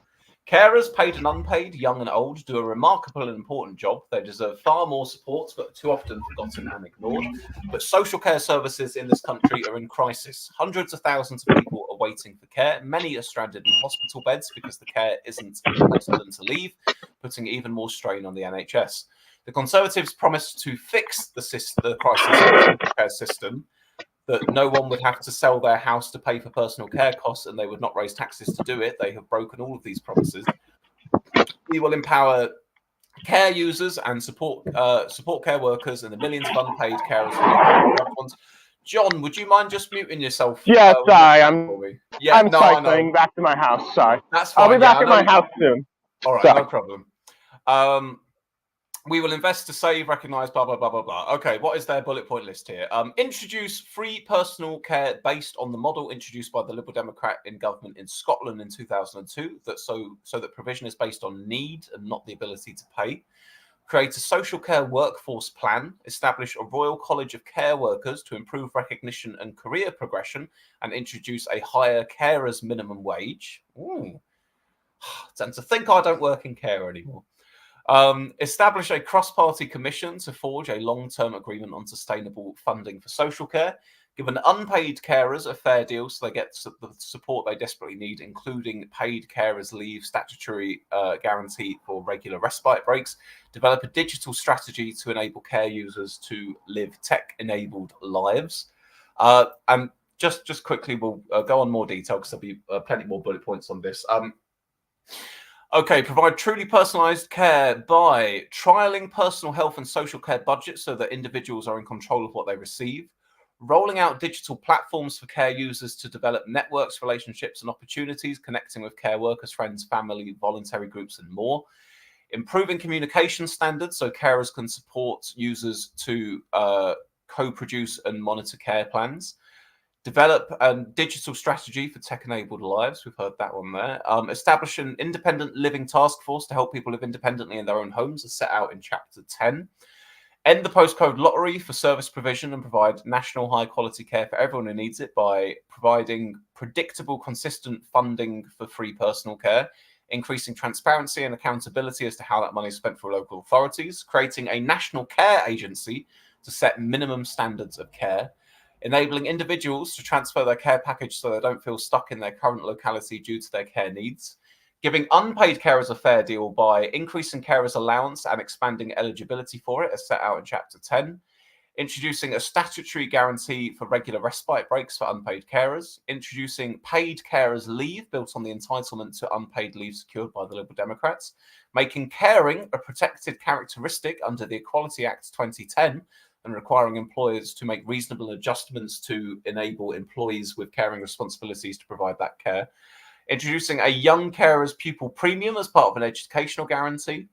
Carers, paid and unpaid, young and old, do a remarkable and important job. They deserve far more support, but too often forgotten and ignored. But social care services in this country are in crisis. Hundreds of thousands of people are waiting for care. Many are stranded in hospital beds because the care isn't enough for them to leave, putting even more strain on the NHS. The Conservatives promised to fix the crisis in the social care system, that no one would have to sell their house to pay for personal care costs and they would not raise taxes to do it. They have broken all of these promises. We will empower care users and support care workers and the millions of unpaid carers who look loved ones. John, would you mind just muting yourself? Yes, sorry, I'm cycling back to my house. Sorry. That's fine. I'll be back at my house soon. All right, no problem. We will invest to save, recognise, blah, blah, blah, blah, blah. Okay, what is their bullet point list here? Introduce free personal care based on the model introduced by the Liberal Democrat in government in Scotland in 2002, so that provision is based on need and not the ability to pay. Create a social care workforce plan. Establish a Royal College of Care Workers to improve recognition and career progression and introduce a higher carers minimum wage. Ooh. And to think I don't work in care anymore. Establish a cross-party commission to forge a long-term agreement on sustainable funding for social care. Give unpaid carers a fair deal so they get the support they desperately need, including paid carers leave, statutory guarantee for regular respite breaks. Develop a digital strategy to enable care users to live tech-enabled lives. And just quickly, we'll go on more detail because there'll be plenty more bullet points on this. Okay, provide truly personalised care by trialling personal health and social care budgets so that individuals are in control of what they receive, rolling out digital platforms for care users to develop networks, relationships and opportunities, connecting with care workers, friends, family, voluntary groups and more, improving communication standards so carers can support users to co-produce and monitor care plans, develop a digital strategy for tech-enabled lives. We've heard that one there. Establish an independent living task force to help people live independently in their own homes, as set out in Chapter 10. End the postcode lottery for service provision and provide national high-quality care for everyone who needs it by providing predictable, consistent funding for free personal care, increasing transparency and accountability as to how that money is spent for local authorities, creating a national care agency to set minimum standards of care, enabling individuals to transfer their care package so they don't feel stuck in their current locality due to their care needs, giving unpaid carers a fair deal by increasing carers' allowance and expanding eligibility for it, as set out in Chapter 10, introducing a statutory guarantee for regular respite breaks for unpaid carers, introducing paid carers leave built on the entitlement to unpaid leave secured by the Liberal Democrats, making caring a protected characteristic under the Equality Act 2010, and requiring employers to make reasonable adjustments to enable employees with caring responsibilities to provide that care. introducing a young carers pupil premium as part of an educational guarantee.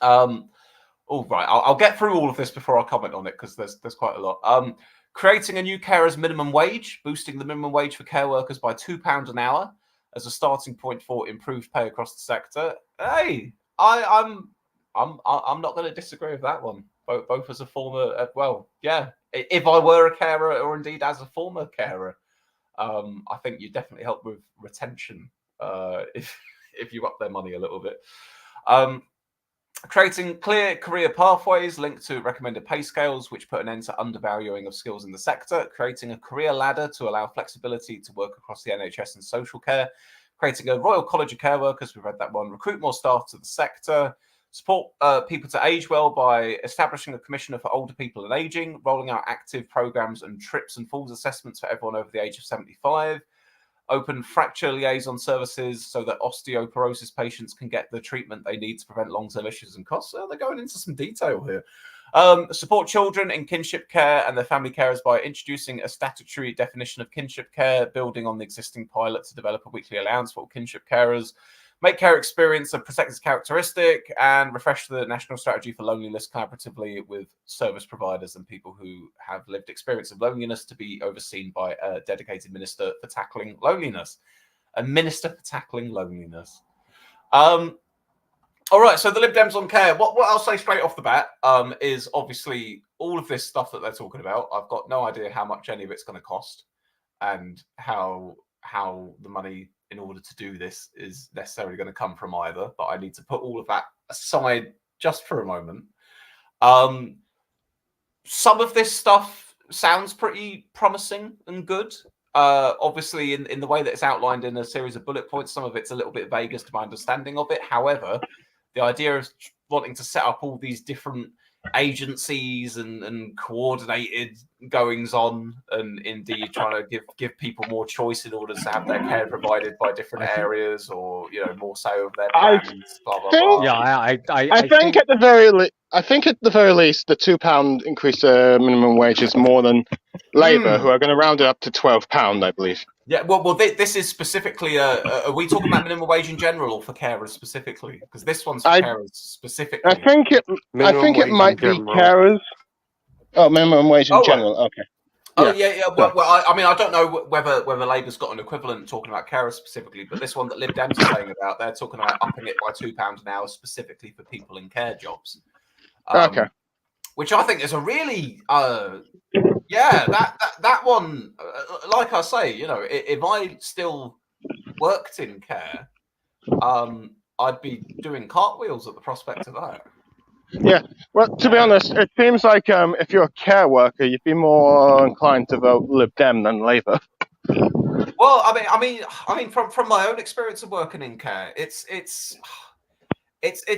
All right, I'll get through all of this before I comment on it because there's quite a lot. Creating a new carers minimum wage, boosting the minimum wage for care workers by £2 an hour as a starting point for improved pay across the sector. Hey, I'm not going to disagree with that one. Both as a former, if I were a carer or indeed as a former carer, I think you definitely help with retention if you up their money a little bit. Creating clear career pathways linked to recommended pay scales, which put an end to undervaluing of skills in the sector. Creating a career ladder to allow flexibility to work across the NHS and social care. Creating a Royal College of Care Workers, we've read that one. Recruit more staff to the sector. Support people to age well by establishing a commissioner for older people and ageing. Rolling out active programs and trips and falls assessments for everyone over the age of 75. Open fracture liaison services so that osteoporosis patients can get the treatment they need to prevent long-term issues and costs. So they're going into some detail here. Support children in kinship care and their family carers by introducing a statutory definition of kinship care, building on the existing pilot to develop a weekly allowance for kinship carers. Make care experience a protected characteristic and refresh the national strategy for loneliness collaboratively with service providers and people who have lived experience of loneliness to be overseen by a dedicated minister for tackling loneliness. A minister for tackling loneliness. All right, so the Lib Dems on care. What I'll say straight off the bat is obviously all of this stuff that they're talking about. I've got no idea how much any of it's going to cost and how the money in order to do this is necessarily going to come from either, but I need to put all of that aside just for a moment. Some of this stuff sounds pretty promising and good. Obviously, in the way that it's outlined in a series of bullet points, some of it's a little bit vague as to my understanding of it. However, the idea of wanting to set up all these different agencies and coordinated goings on, and indeed trying to give people more choice in order to have their care provided by different areas, or more say of their plans. Blah blah blah. Yeah, I think at the very least, the £2 increase to minimum wage is more than Labour, who are going to round it up to £12, I believe. Yeah, well, this is specifically. Are we talking about minimum wage in general or for carers specifically? Because this one's for carers specifically. I think it might be carers. Oh, minimum wage in general. Right. Okay. Oh yeah. Well, I mean, I don't know whether Labour's got an equivalent talking about carers specifically, but this one that Lib Dems are saying about, they're talking about upping it by £2 an hour specifically for people in care jobs. Okay. Which I think is a really, that one. Like I say, if I still worked in care, I'd be doing cartwheels at the prospect of that. Yeah, well, to be honest, it seems like if you're a care worker, you'd be more inclined to vote Lib Dem than Labour. Well, I mean, from my own experience of working in care, it's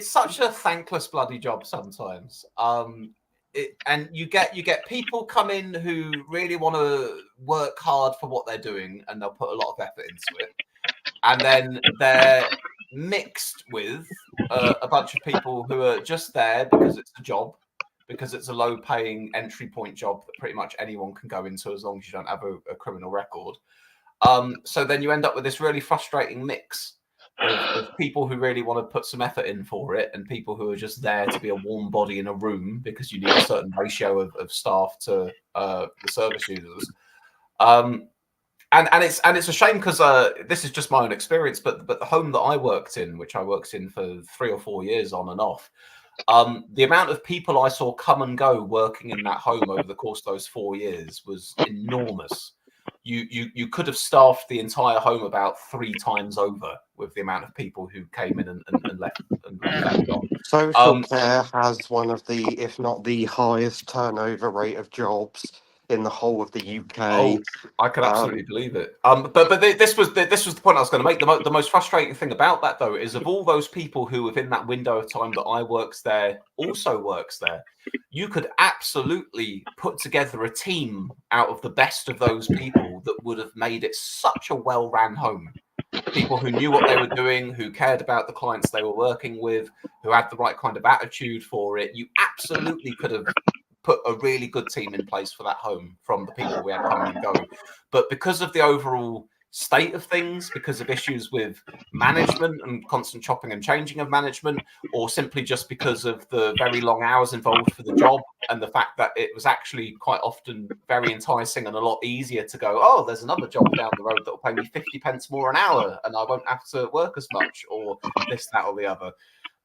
such a thankless bloody job sometimes. And you get people come in who really want to work hard for what they're doing, and they'll put a lot of effort into it, and then they're mixed with a bunch of people who are just there because it's a job, because it's a low-paying entry point job that pretty much anyone can go into as long as you don't have a criminal record. So then you end up with this really frustrating mix of people who really want to put some effort in for it, and people who are just there to be a warm body in a room because you need a certain ratio of staff to the service users. And it's a shame because this is just my own experience, but the home that I worked in, which I worked in for 3 or 4 years on and off, the amount of people I saw come and go working in that home over the course of those 4 years was enormous. You could have staffed the entire home about 3 times over with the amount of people who came in and left that job. Social care has one of the, if not the highest turnover rate of jobs in the whole of the UK. Oh, I can absolutely believe it. But this was the point I was going to make. The most frustrating thing about that, though, is of all those people who within that window of time that I works there also works there, you could absolutely put together a team out of the best of those people that would have made it such a well-ran home. People who knew what they were doing, who cared about the clients they were working with, who had the right kind of attitude for it. You absolutely could have put a really good team in place for that home from the people we had coming and going. But because of the overall state of things because of issues with management and constant chopping and changing of management, or simply just because of the very long hours involved for the job and the fact that it was actually quite often very enticing and a lot easier to go, oh, there's another job down the road that will pay me 50 pence more an hour and I won't have to work as much, or this, that, or the other.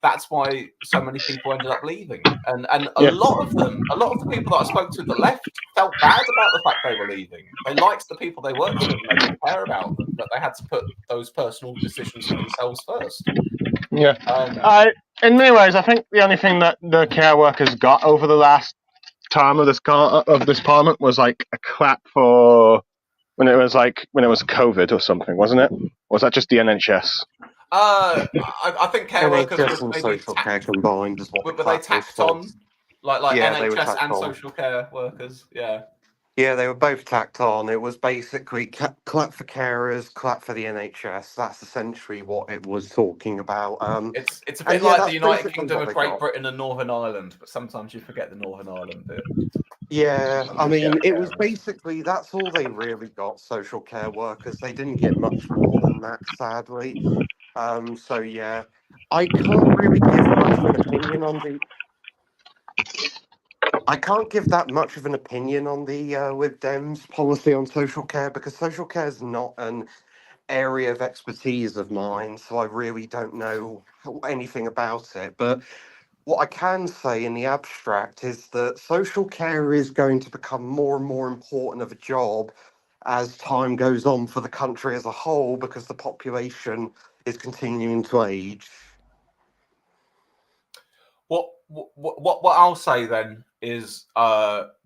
That's why so many people ended up leaving. And a lot of the people that I spoke to that left felt bad about the fact they were leaving. They liked the people they worked with and they didn't care about them, but they had to put those personal decisions for themselves first. Yeah. In many ways, I think the only thing that the care workers got over the last term of this parliament was like a clap for when it was COVID or something, wasn't it? Or was that just the NHS? I think care workers NHS were and social care combined is what were they tacked on, like NHS and social care workers. Yeah, they were both tacked on. It was basically clap for carers, clap for the NHS. That's essentially what it was talking about. It's a bit like the United Kingdom of Great Britain and Northern Ireland, but sometimes you forget the Northern Ireland bit. Yeah, I mean, it was basically, that's all they really got, social care workers. They didn't get much more than that, sadly. So yeah, I can't really give much of an opinion on the. I can't give that much of an opinion on the Lib Dems policy on social care because social care is not an area of expertise of mine, so I really don't know anything about it. But what I can say in the abstract is that social care is going to become more and more important of a job as time goes on for the country as a whole because the population is continuing to age. What I'll say then is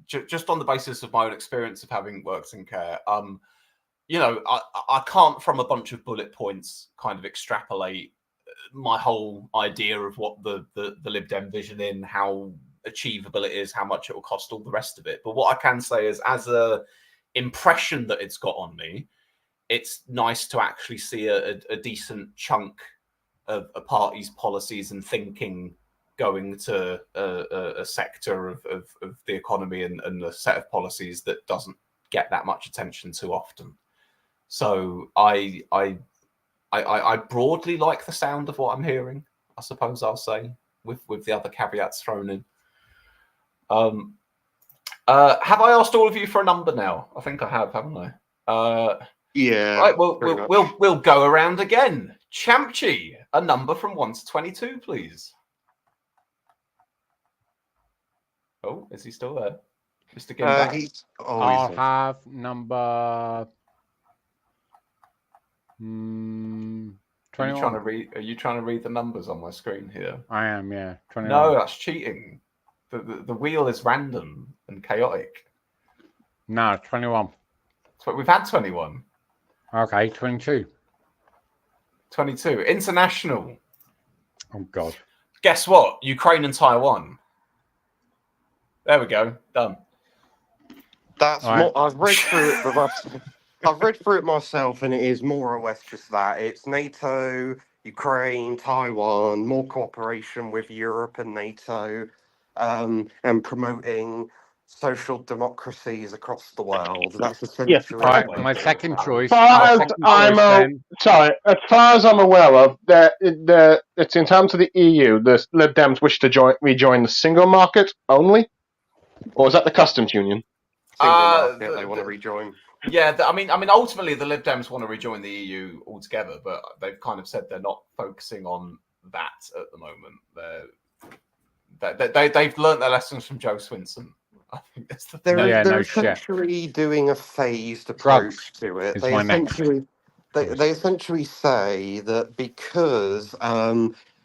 just on the basis of my own experience of having worked in care, I can't from a bunch of bullet points kind of extrapolate my whole idea of what the Lib Dem vision in, how achievable it is, how much it will cost, all the rest of it. But what I can say is, as a impression that it's got on me, it's nice to actually see a decent chunk of a party's policies and thinking going to a sector of the economy and a set of policies that doesn't get that much attention too often. So I broadly like the sound of what I'm hearing, I suppose I'll say, with the other caveats thrown in. Have I asked all of you for a number now? I think I have, haven't I? Yeah. Right, we'll go around again. Champchi, a number from 1 to 22, please. Oh, is he still there? Mr. Gimbat? I'll have number 21. Are you trying to read the numbers on my screen here? I am, yeah. 21. No, that's cheating. The wheel is random and chaotic. No, 21. So we've had 21. Okay, 22. 22. International. Oh, God. Guess what? Ukraine and Taiwan. There we go. Done. That's right. I've read through it, but I've read through it myself, and it is more or less just that. It's NATO, Ukraine, Taiwan, more cooperation with Europe and NATO, and promoting social democracies across the world. That's essentially my second choice. As far as I'm aware of, it's in terms of the EU. The Lib Dems wish to rejoin the single market only, or is that the customs union? Single market they want to rejoin. Yeah, I mean, ultimately the Lib Dems want to rejoin the EU altogether, but they've kind of said they're not focusing on that at the moment. They've learnt their lessons from Joe Swinson. I think that's the thing. They're essentially doing a phased approach to it. They essentially say that because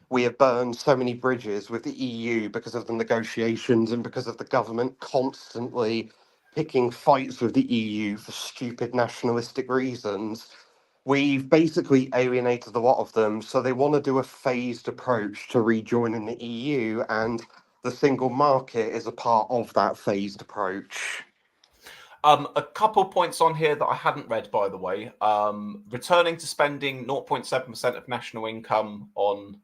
we have burned so many bridges with the EU because of the negotiations and because of the government constantly picking fights with the EU for stupid nationalistic reasons, we've basically alienated a lot of them. So they want to do a phased approach to rejoining the EU, and the single market is a part of that phased approach. A couple points on here that I hadn't read, by the way. Returning to spending 0.7% of national income on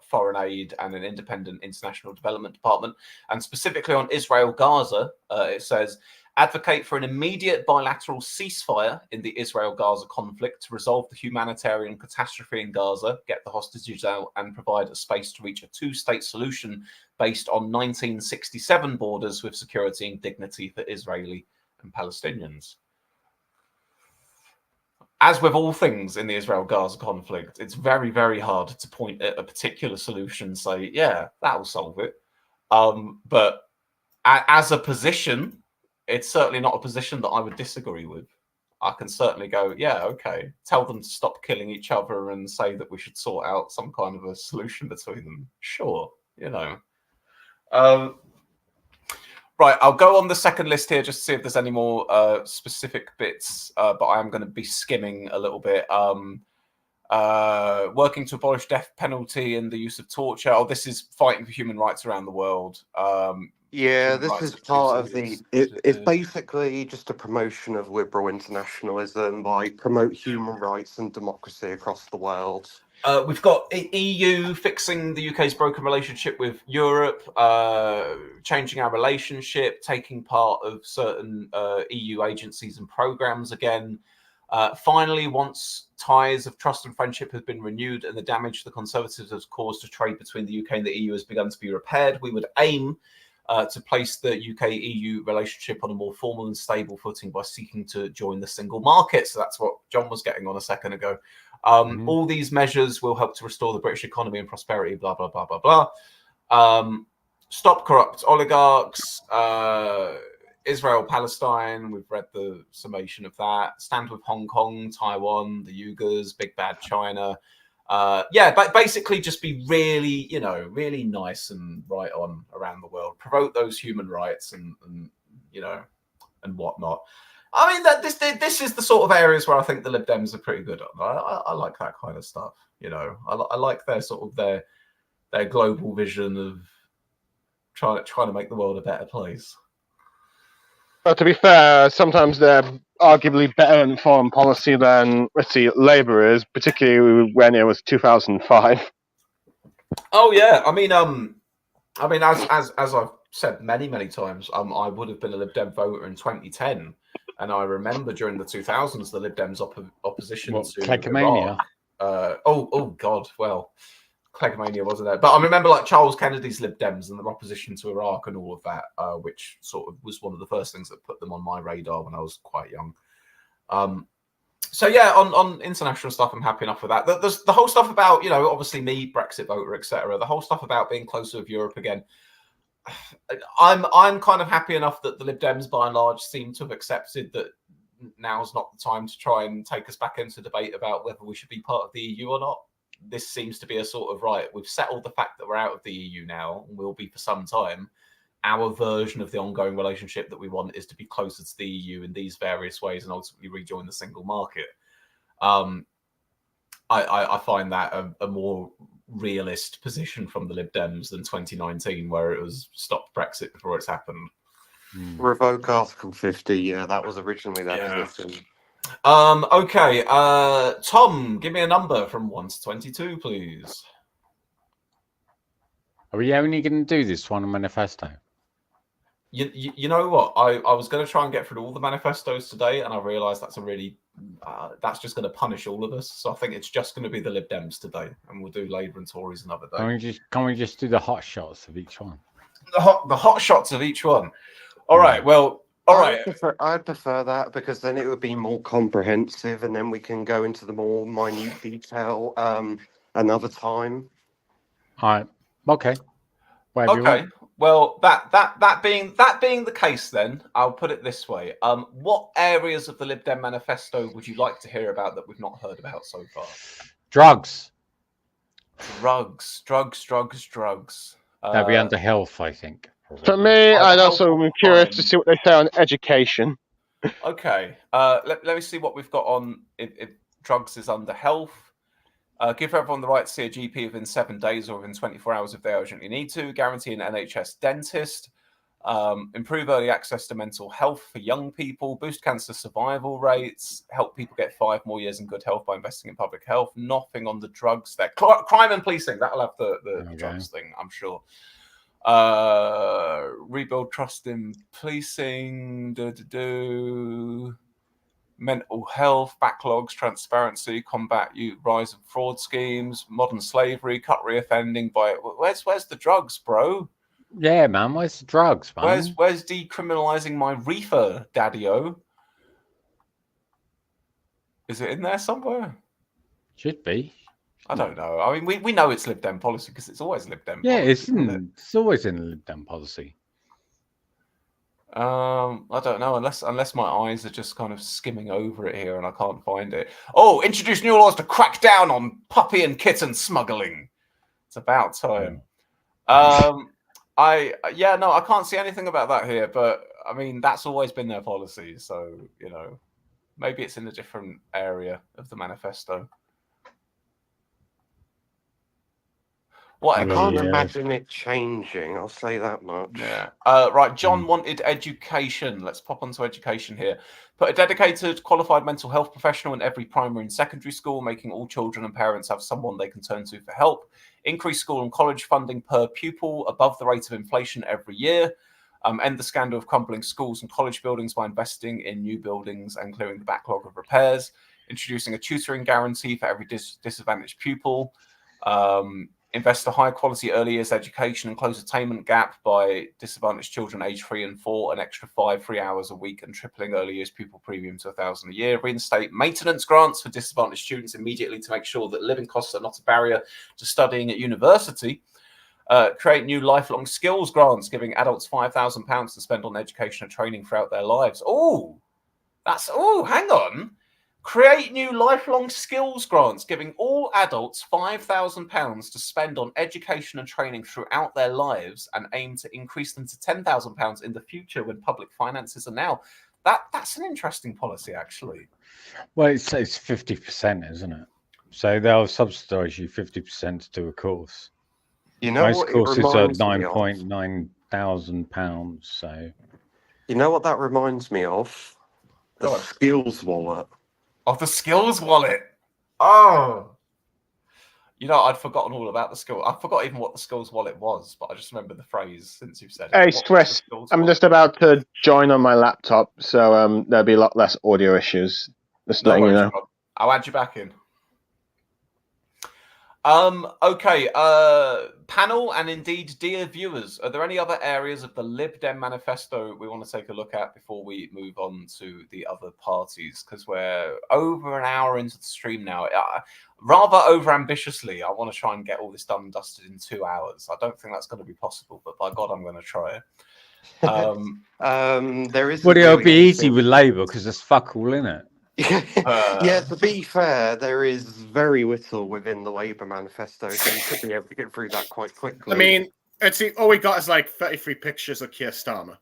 foreign aid and an independent international development department, and specifically on Israel Gaza, it says, advocate for an immediate bilateral ceasefire in the Israel-Gaza conflict to resolve the humanitarian catastrophe in Gaza, get the hostages out, and provide a space to reach a two-state solution based on 1967 borders with security and dignity for Israeli and Palestinians. As with all things in the Israel-Gaza conflict, it's very, very hard to point at a particular solution and say, yeah, that'll solve it. But as a position, it's certainly not a position that I would disagree with. I can certainly go, yeah, okay, tell them to stop killing each other and say that we should sort out some kind of a solution between them. Sure, you know. Right, I'll go on the second list here just to see if there's any more specific bits, but I am going to be skimming a little bit. Working to abolish death penalty and the use of torture. Oh, this is fighting for human rights around the world. Yeah, this is part of the. It's basically just a promotion of liberal internationalism, like promote human rights and democracy across the world. We've got EU fixing the UK's broken relationship with Europe, changing our relationship, taking part of certain EU agencies and programs again. Finally, once ties of trust and friendship have been renewed and the damage the Conservatives have caused to trade between the UK and the EU has begun to be repaired, we would aim to place the UK-EU relationship on a more formal and stable footing by seeking to join the single market. So that's what John was getting on a second ago. All these measures will help to restore the British economy and prosperity, blah, blah, blah, blah, blah. Stop corrupt oligarchs, Israel, Palestine, we've read the summation of that. Stand with Hong Kong, Taiwan, the Uyghurs, big bad China. Yeah, but basically just be really, you know, really nice and right on around the world. Promote those human rights and you know, and whatnot. I mean, this is the sort of areas where I think the Lib Dems are pretty good on. I like that kind of stuff. You know, I like their sort of their global vision of trying to make the world a better place. But to be fair, sometimes they're arguably better in foreign policy than, let's see, Labour is, particularly when it was 2005. Oh yeah, I mean, as I've said many times, I would have been a Lib Dem voter in 2010, and I remember during the 2000s the Lib Dems opposition to Clegomania. Iraq. Oh God, well, Clegomania wasn't there, but I remember like Charles Kennedy's Lib Dems and their opposition to Iraq and all of that, which sort of was one of the first things that put them on my radar when I was quite young. So yeah, on international stuff, I'm happy enough with that. There's the whole stuff about, you know, obviously me, Brexit voter, etc. The whole stuff about being closer with Europe again. I'm kind of happy enough that the Lib Dems, by and large, seem to have accepted that now's not the time to try and take us back into debate about whether we should be part of the EU or not. This seems to be a sort of, right, we've settled the fact that we're out of the EU now, and will be for some time. Our version of the ongoing relationship that we want is to be closer to the EU in these various ways and ultimately rejoin the single market. I find that a more realist position from the Lib Dems than 2019, where it was stop Brexit before it's happened. Revoke Article 50, yeah, that was originally their position. Okay, Tom, give me a number from 1 to 22, please. Are we only going to do this one manifesto? You know what? I was going to try and get through all the manifestos today, and I realised that's a really that's just going to punish all of us. So I think it's just going to be the Lib Dems today, and we'll do Labour and Tories another day. Can we just do the hot shots of each one? The hot shots of each one. All right. Well. All right. I'd prefer that, because then it would be more comprehensive, and then we can go into the more minute detail another time. All right. Okay. Okay. Well, that being the case, then I'll put it this way: what areas of the Lib Dem Manifesto would you like to hear about that we've not heard about so far? Drugs. That'd be under health, I think. For me, I'd also be curious to see what they say on education. Okay. Let me see what we've got on if drugs is under health. Give everyone the right to see a GP within 7 days or within 24 hours if they urgently need to. Guarantee an NHS dentist. Improve early access to mental health for young people. Boost cancer survival rates. Help people get 5 more years in good health by investing in public health. Nothing on the drugs there. Crime and policing. That'll have the drugs thing, I'm sure. Rebuild trust in policing. Mental health, backlogs, transparency, combat rise of fraud schemes, modern slavery, cut reoffending. Where's the drugs, bro? Yeah, man. Where's the drugs, man? Where's decriminalizing my reefer, daddy-o? Is it in there somewhere? Should be. I don't know. I mean, we know it's Lib Dem policy because it's always Lib Dem Yeah, policy. it's always in the Lib Dem policy. I don't know, unless my eyes are just kind of skimming over it here and I can't find it. Oh, introduce new laws to crack down on puppy and kitten smuggling. It's about time. I can't see anything about that here, but I mean that's always been their policy, so you know, maybe it's in a different area of the manifesto. I can't imagine it changing. I'll say that much. Yeah. Right. John wanted education. Let's pop onto education here. Put a dedicated, qualified mental health professional in every primary and secondary school, making all children and parents have someone they can turn to for help. Increase school and college funding per pupil above the rate of inflation every year. End the scandal of crumbling schools and college buildings by investing in new buildings and clearing the backlog of repairs. Introducing a tutoring guarantee for every disadvantaged pupil. Invest a high quality early years education and close attainment gap by disadvantaged children aged 3 and 4, an extra 5 free hours a week and tripling early years pupil premium to $1,000 a year. Reinstate maintenance grants for disadvantaged students immediately to make sure that living costs are not a barrier to studying at university. Create new lifelong skills grants, giving adults £5,000 to spend on education and training throughout their lives. Hang on. Create new lifelong skills grants, giving all adults £5,000 to spend on education and training throughout their lives, and aim to increase them to £10,000 in the future when public finances are now. That's an interesting policy, actually. Well, it's 50%, isn't it? So they'll subsidise you 50% to do a course. You know, most courses are £9,900. So, you know what that reminds me of? The skills wallet. Of the skills wallet. Oh, you know, I'd forgotten all about the skill. I forgot even what the skills wallet was, but I just remember the phrase since you've said it. Hey, Swiss, I'm just about to join on my laptop, so there'll be a lot less audio issues. Just letting you know. I'll add you back in. Okay, panel and indeed dear viewers, are there any other areas of the Lib Dem Manifesto we want to take a look at before we move on to the other parties? Because we're over an hour into the stream now. Rather over ambitiously, I want to try and get all this done and dusted in 2 hours. I don't think that's going to be possible, but by God, I'm going to try it. There is. Well, it'll be easy with Labour because there's fuck all in it. Yeah, to be fair, there is very little within the Labour manifesto, so you should be able to get through that quite quickly. I mean, all we got is like 33 pictures of Keir Starmer.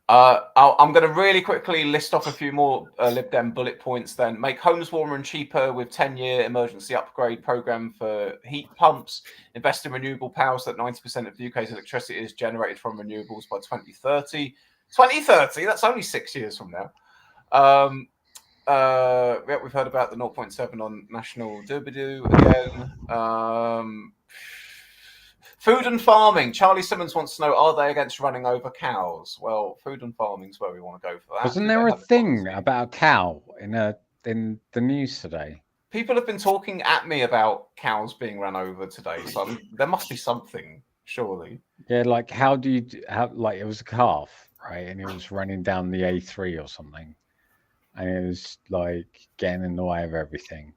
I'm going to really quickly list off a few more Lib Dem bullet points then. Make homes warmer and cheaper with 10-year emergency upgrade programme for heat pumps. Invest in renewable power so that 90% of the UK's electricity is generated from renewables by 2030. 2030? That's only 6 years from now. We've heard about the 0.7 on national doobie-doo again. Food and farming. Charlie Simmons wants to know, are they against running over cows? Well, food and farming is where we want to go for that. Wasn't there a thing about a cow in the news today? People have been talking at me about cows being run over today, so there must be something, surely. Yeah, like how do you like it was a calf, right? And it was running down the A3 or something. And it was like getting in the way of everything.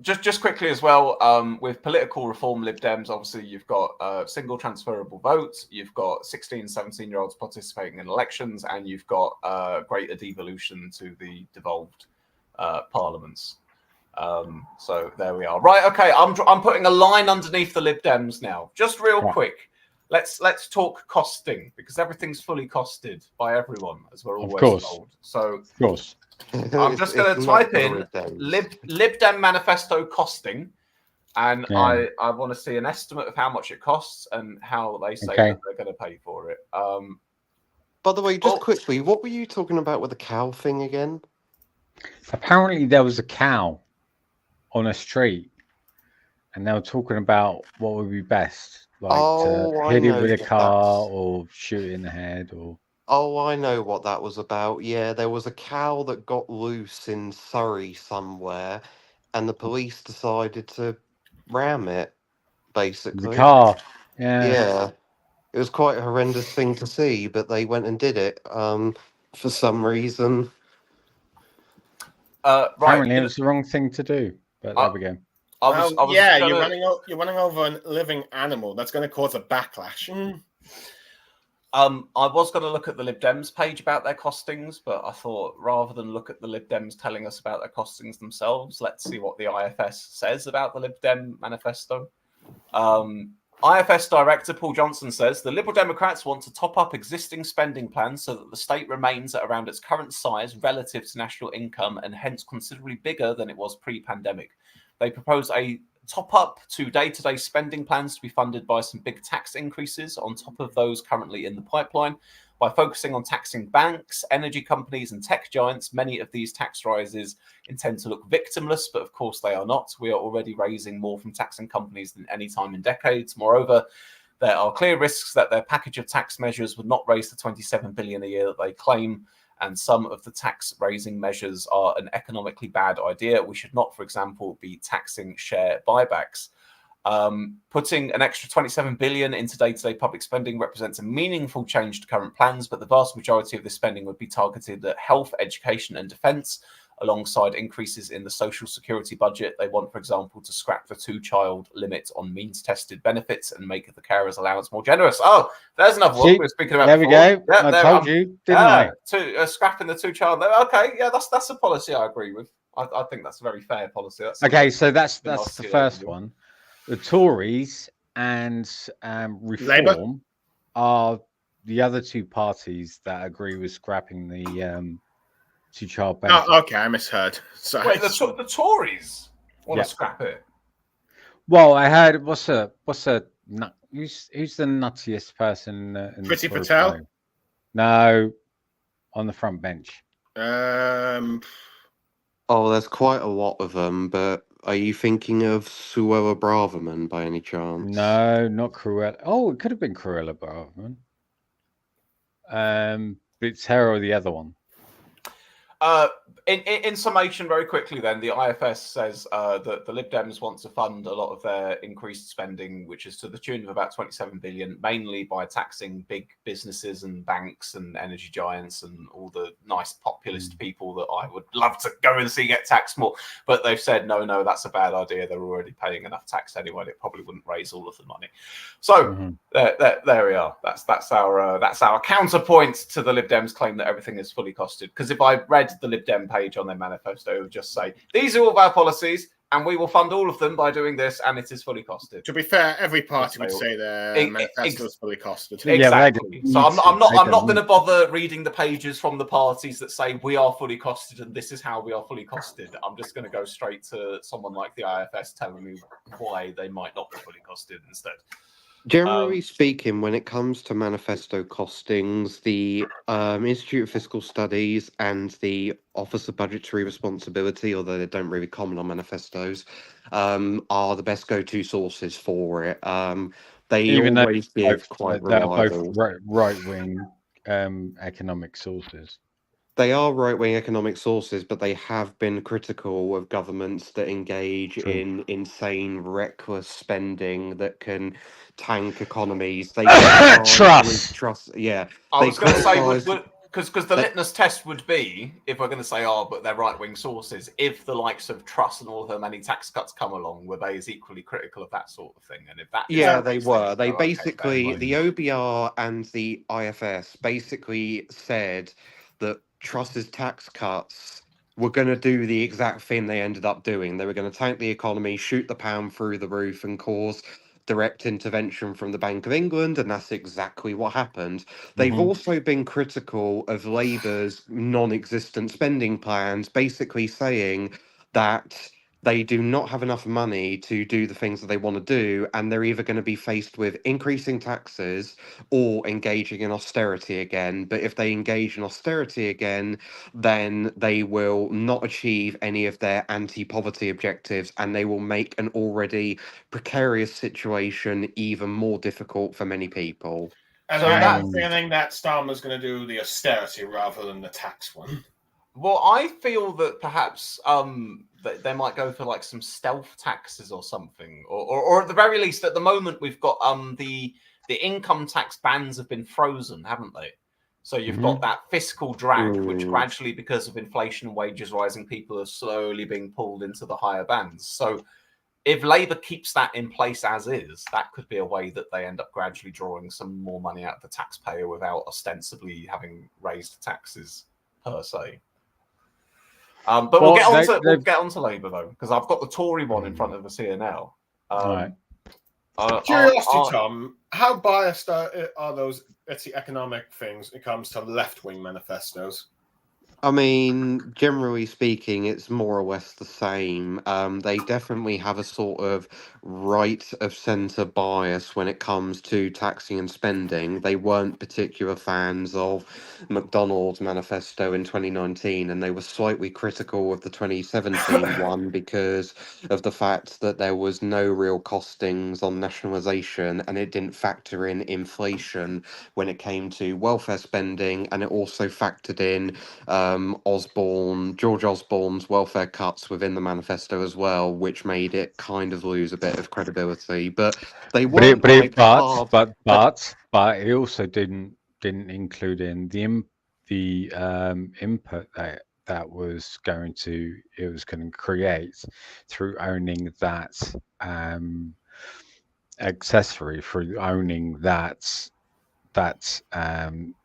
Just quickly as well, with political reform, Lib Dems, obviously you've got single transferable votes, you've got 16, 17-year-olds participating in elections, and you've got greater devolution to the devolved parliaments. So there we are. Right, okay, I'm putting a line underneath the Lib Dems now. Just real quick. Let's talk costing, because everything's fully costed by everyone, as we're always told. So of course. I'm just going to type in Lib Dem Manifesto costing, and I want to see an estimate of how much it costs and how they say that they're going to pay for it. By the way, just quickly, what were you talking about with the cow thing again? Apparently there was a cow on a street, and they were talking about what would be best. like I hit it know with a what car that's. or shoot it in the head or. Oh, I know what that was about. Yeah, there was a cow that got loose in Surrey somewhere, and the police decided to ram it, The basically. car, yeah. Yeah, it was quite a horrendous thing to see, but they went and did it, for some reason. Right. Apparently, it was the wrong thing to do. But there we go. I was yeah, gonna, you're running over a living animal. That's going to cause a backlash. I was going to look at the Lib Dems page about their costings, but I thought rather than look at the Lib Dems telling us about their costings themselves, let's see what the IFS says about the Lib Dem Manifesto. IFS Director Paul Johnson says the Liberal Democrats want to top up existing spending plans so that the state remains at around its current size relative to national income and hence considerably bigger than it was pre-pandemic. They propose a top up to day-to-day spending plans to be funded by some big tax increases on top of those currently in the pipeline. By focusing on taxing banks, energy companies, and tech giants, many of these tax rises intend to look victimless, but of course they are not. We are already raising more from taxing companies than any time in decades. Moreover, there are clear risks that their package of tax measures would not raise the 27 billion a year that they claim, and some of the tax-raising measures are an economically bad idea. We should not, for example, be taxing share buybacks. Putting an extra 27 billion into day-to-day public spending represents a meaningful change to current plans, but the vast majority of this spending would be targeted at health, education, and defence, alongside increases in the social security budget. They want, for example, to scrap the 2-child limit on means-tested benefits and make the carers allowance more generous. Oh, there's another one we were speaking about. There before. we go. Yeah, I told you, didn't I? Scrapping the 2-child. Okay, yeah, that's a policy I agree with. I think that's a very fair policy. Okay, so that's the first one. The Tories and Reform Labour are the other two parties that agree with scrapping the 2-child benefit. Oh, okay, I misheard. Sorry. Wait, the Tories want to scrap it? Well, I heard who's the nuttiest person in Priti the Tory Patel? party? No, on the front bench. Oh, there's quite a lot of them, but are you thinking of Suella Braverman by any chance? No, not Cruella. Oh, it could have been Cruella Braverman. But it's her or the other one. In summation, very quickly, then the IFS says that the Lib Dems want to fund a lot of their increased spending, which is to the tune of about 27 billion, mainly by taxing big businesses and banks and energy giants and all the nice populist people that I would love to go and see get taxed more. But they've said no, that's a bad idea. They're already paying enough tax anyway. It probably wouldn't raise all of the money. So there we are. That's our counterpoint to the Lib Dems' claim that everything is fully costed. Because if I read the Lib Dem page on their manifesto, it would just say these are all of our policies and we will fund all of them by doing this, and it is fully costed. To be fair, every party would say their manifesto is fully costed. Exactly. So I'm not going to bother reading the pages from the parties that say we are fully costed and this is how we are fully costed. I'm just going to go straight to someone like the IFS telling me why they might not be fully costed instead. Generally speaking, when it comes to manifesto costings, the Institute of Fiscal Studies and the Office of Budgetary Responsibility, although they don't really comment on manifestos, are the best go-to sources for it. They Even always give quite reliable. Both right-wing economic sources. They are right-wing economic sources, but they have been critical of governments that engage in insane, reckless spending that can tank economies. They trust. Yeah, I was going to say because the litmus test would be, if we're going to say, but they're right-wing sources, if the likes of Truss and all of her many tax cuts come along, were they as equally critical of that sort of thing? And if that, they were. They basically, the OBR and the IFS basically said that Truss's tax cuts were going to do the exact thing they ended up doing. They were going to tank the economy, shoot the pound through the roof, and cause direct intervention from the Bank of England, and that's exactly what happened. They've also been critical of Labour's non-existent spending plans, basically saying that they do not have enough money to do the things that they want to do, and they're either going to be faced with increasing taxes or engaging in austerity again. But if they engage in austerity again, then they will not achieve any of their anti-poverty objectives, and they will make an already precarious situation even more difficult for many people. And So I have a that- feeling that Starmer's going to do the austerity rather than the tax one. Well, I feel that perhaps they might go for like some stealth taxes or something, or at the very least, at the moment we've got the income tax bans have been frozen, haven't they? So you've got that fiscal drag, which gradually, because of inflation and wages rising, people are slowly being pulled into the higher bands. So if Labour keeps that in place as is, that could be a way that they end up gradually drawing some more money out of the taxpayer without ostensibly having raised taxes per se. But we'll get onto Labour though, because I've got the Tory one in front of us here now. Right. Curiosity, Tom, how biased are those economic things when it comes to left-wing manifestos? I mean, generally speaking, it's more or less the same. They definitely have a sort of right of centre bias when it comes to taxing and spending. They weren't particular fans of McDonald's manifesto in 2019, and they were slightly critical of the 2017 one because of the fact that there was no real costings on nationalisation, and it didn't factor in inflation when it came to welfare spending, and it also factored in George Osborne's welfare cuts within the manifesto as well, which made it kind of lose a bit of credibility. But they weren't But it also didn't include in the input that was going to create through owning that accessory, through owning that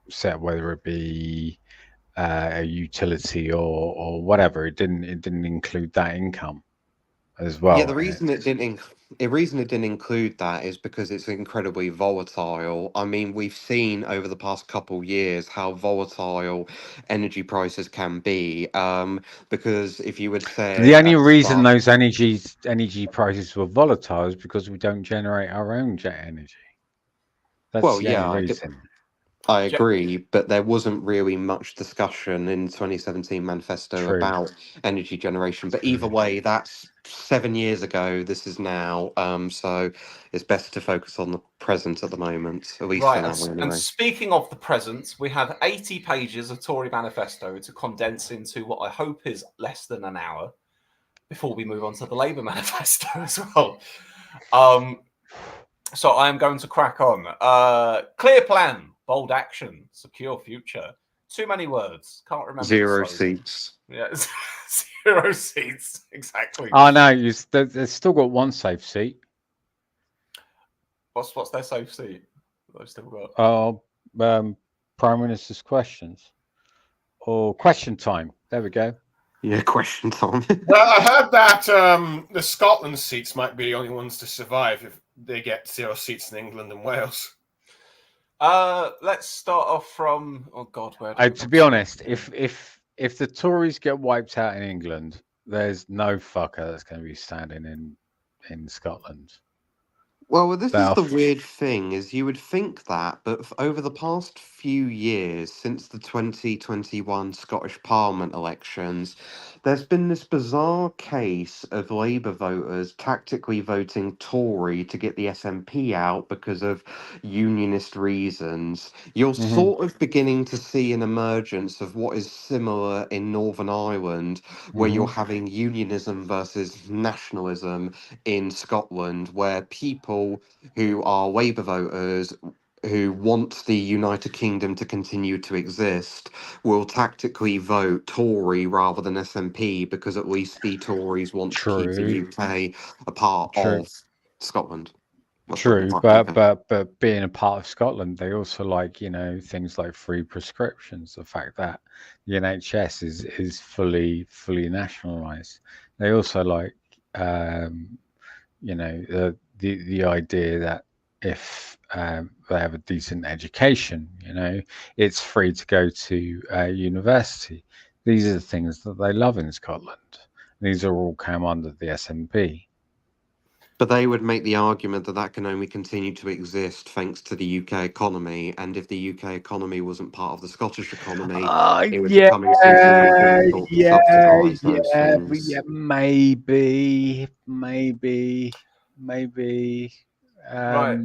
set, whether it be a utility or whatever. It didn't include that income as well. Yeah, the reason it didn't include that is because it's incredibly volatile. I mean, we've seen over the past couple years how volatile energy prices can be. Because if you would say the only reason those energy prices were volatile is because we don't generate our own jet energy. That's the only reason. I agree, but there wasn't really much discussion in 2017 manifesto about energy generation. But either way, that's 7 years ago. This is now, so it's best to focus on the present at the moment, at least for now. Anyway. And speaking of the present, we have 80 pages of Tory manifesto to condense into what I hope is less than an hour before we move on to the Labour manifesto as well. So I am going to crack on. Clear plan. Bold action, secure future. Too many words. Can't remember. 0 seats. Yeah, 0 seats. Exactly. Oh no, they've still got one safe seat. What's their safe seat? They've still got. Oh, Prime Minister's questions or question time. There we go. Yeah, question time. Well, I heard that the Scotland seats might be the only ones to survive if they get 0 seats in England and Wales. Let's start off from. Oh God, where? To be honest, if the Tories get wiped out in England, there's no fucker that's going to be standing in Scotland. Well, this is the weird thing, is you would think that, but over the past few years, since the 2021 Scottish Parliament elections, there's been this bizarre case of Labour voters tactically voting Tory to get the SNP out because of unionist reasons. You're sort of beginning to see an emergence of what is similar in Northern Ireland, where you're having unionism versus nationalism in Scotland, where people who are Labour voters who want the United Kingdom to continue to exist will tactically vote Tory rather than SNP because at least the Tories want to keep the UK a part of Scotland. But being a part of Scotland, they also like, things like free prescriptions, the fact that the NHS is fully nationalised. They also like the idea that if they have a decent education, it's free to go to university. These are the things that they love in Scotland. These are all come under the SNP. But they would make the argument that that can only continue to exist thanks to the UK economy, and if the UK economy wasn't part of the Scottish economy, it would become increasingly difficult to subsidise those things. Maybe. Right,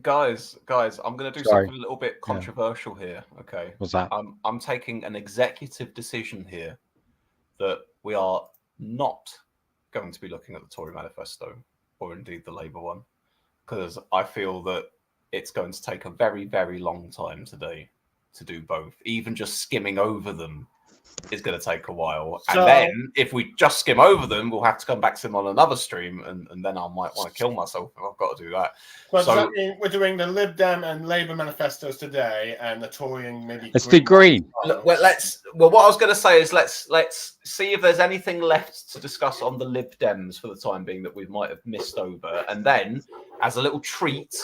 guys, I'm going to do something a little bit controversial here. Okay, what's that? I'm taking an executive decision here that we are not going to be looking at the Tory manifesto, or indeed the Labour one, because I feel that it's going to take a very, very long time today to do both. Even just skimming over them is going to take a while. And then if we just skim over them, we'll have to come back to them on another stream, and then I might want to kill myself if I've got to do that. Well, so, does that mean we're doing the Lib Dem and Labour manifestos today, and the Tory and maybe... Let's do green. Well, what I was going to say is let's see if there's anything left to discuss on the Lib Dems for the time being that we might have missed over. And then, as a little treat,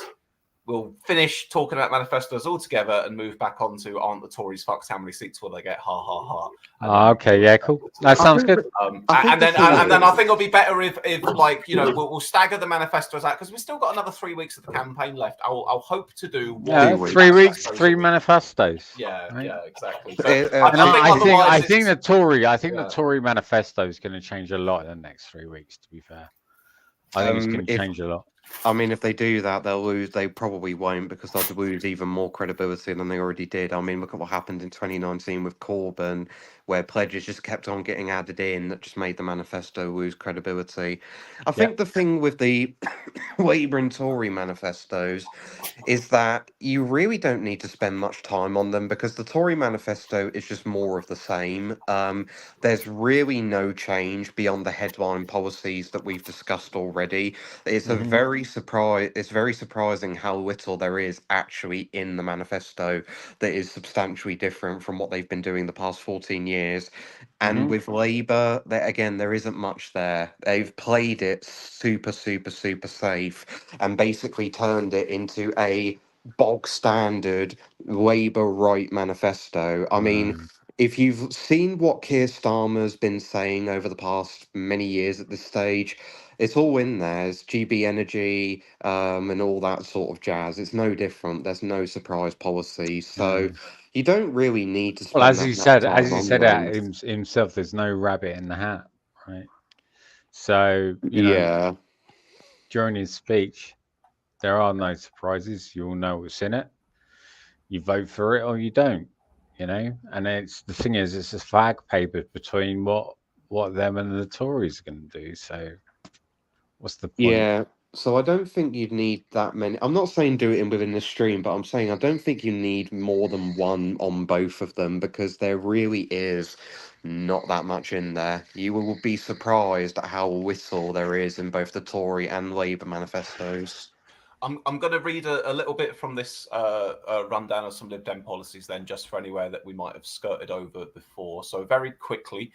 we'll finish talking about manifestos altogether and move back on to aren't the Tories fucked? How many seats will they get? Ha ha ha. Okay, yeah, cool. That sounds good. And then I think it'll be better if like, you know, we'll stagger the manifestos out, because we've still got another 3 weeks of the campaign left. I'll hope to do 3 weeks, 3 manifestos. Yeah, right? Yeah, exactly. So, I think the Tory manifesto is going to change a lot in the next 3 weeks. To be fair, I think it's going to change a lot. I mean, if they do that, they'll lose. They probably won't, because they'll lose even more credibility than they already did. I mean, look at what happened in 2019 with Corbyn, where pledges just kept on getting added in that just made the manifesto lose credibility. I think the thing with the Labour and Tory manifestos is that you really don't need to spend much time on them, because the Tory manifesto is just more of the same. There's really no change beyond the headline policies that we've discussed already. It's it's very surprising how little there is actually in the manifesto that is substantially different from what they've been doing the past 14 years. And with Labour, there isn't much there. They've played it super safe and basically turned it into a bog standard Labour right manifesto. I mean, if you've seen what Keir Starmer's been saying over the past many years at this stage, it's all in there. It's GB Energy and all that sort of jazz. It's no different. There's no surprise policy. So you don't really need to spend as he said himself, there's no rabbit in the hat, right? So, you know, during his speech, there are no surprises. You all know what's in it. You vote for it or you don't, you know? And it's the thing is, it's a flag paper between what them and the Tories are going to do. So what's the point? Yeah, so I don't think you'd need that many. I'm not saying do it within the stream, but I'm saying I don't think you need more than one on both of them, because there really is not that much in there. You will be surprised at how little there is in both the Tory and Labour manifestos. I'm going to read a little bit from this rundown of some Lib Dem policies then, just for anywhere that we might have skirted over before. So very quickly,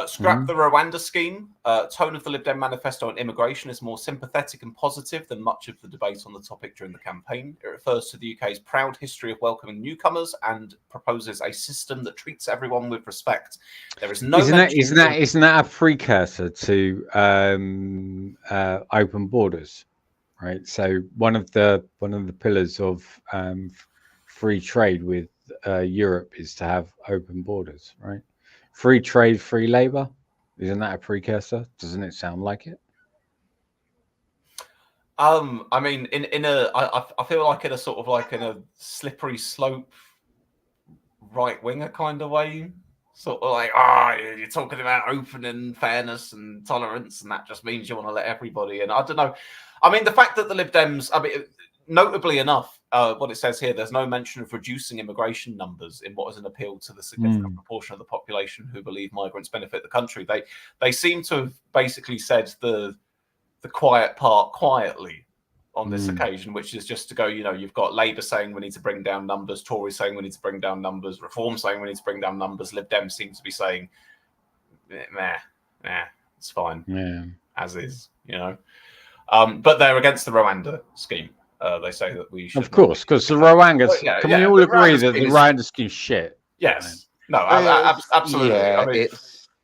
scrap the Rwanda scheme. Tone of the Lib Dem manifesto on immigration is more sympathetic and positive than much of the debate on the topic during the campaign. It refers to the UK's proud history of welcoming newcomers and proposes a system that treats everyone with respect. There is no isn't that a precursor to open borders? Right, so one of the pillars of free trade with Europe is to have open borders, right? Free trade, free labor. Isn't that a precursor? Doesn't it sound like it? I mean, I feel like in a sort of like in a slippery slope, right winger kind of way. Sort of like, you're talking about open and fairness and tolerance, and that just means you want to let everybody in. I don't know. I mean, the fact that the Lib Dems, I mean, notably enough, what it says here, there's no mention of reducing immigration numbers in what is an appeal to the significant proportion of the population who believe migrants benefit the country. They seem to have basically said the quiet part quietly on this occasion, which is just to go, you know, you've got Labour saying we need to bring down numbers, Tories saying we need to bring down numbers, Reform saying we need to bring down numbers, Lib Dem seem to be saying, it's fine, as is, you know. But they're against the Rwanda scheme. They say that we should. Of course, because the Rwanda. Can we all agree that the Rwanda scheme is shit? Yes. No, absolutely. Yeah, I mean,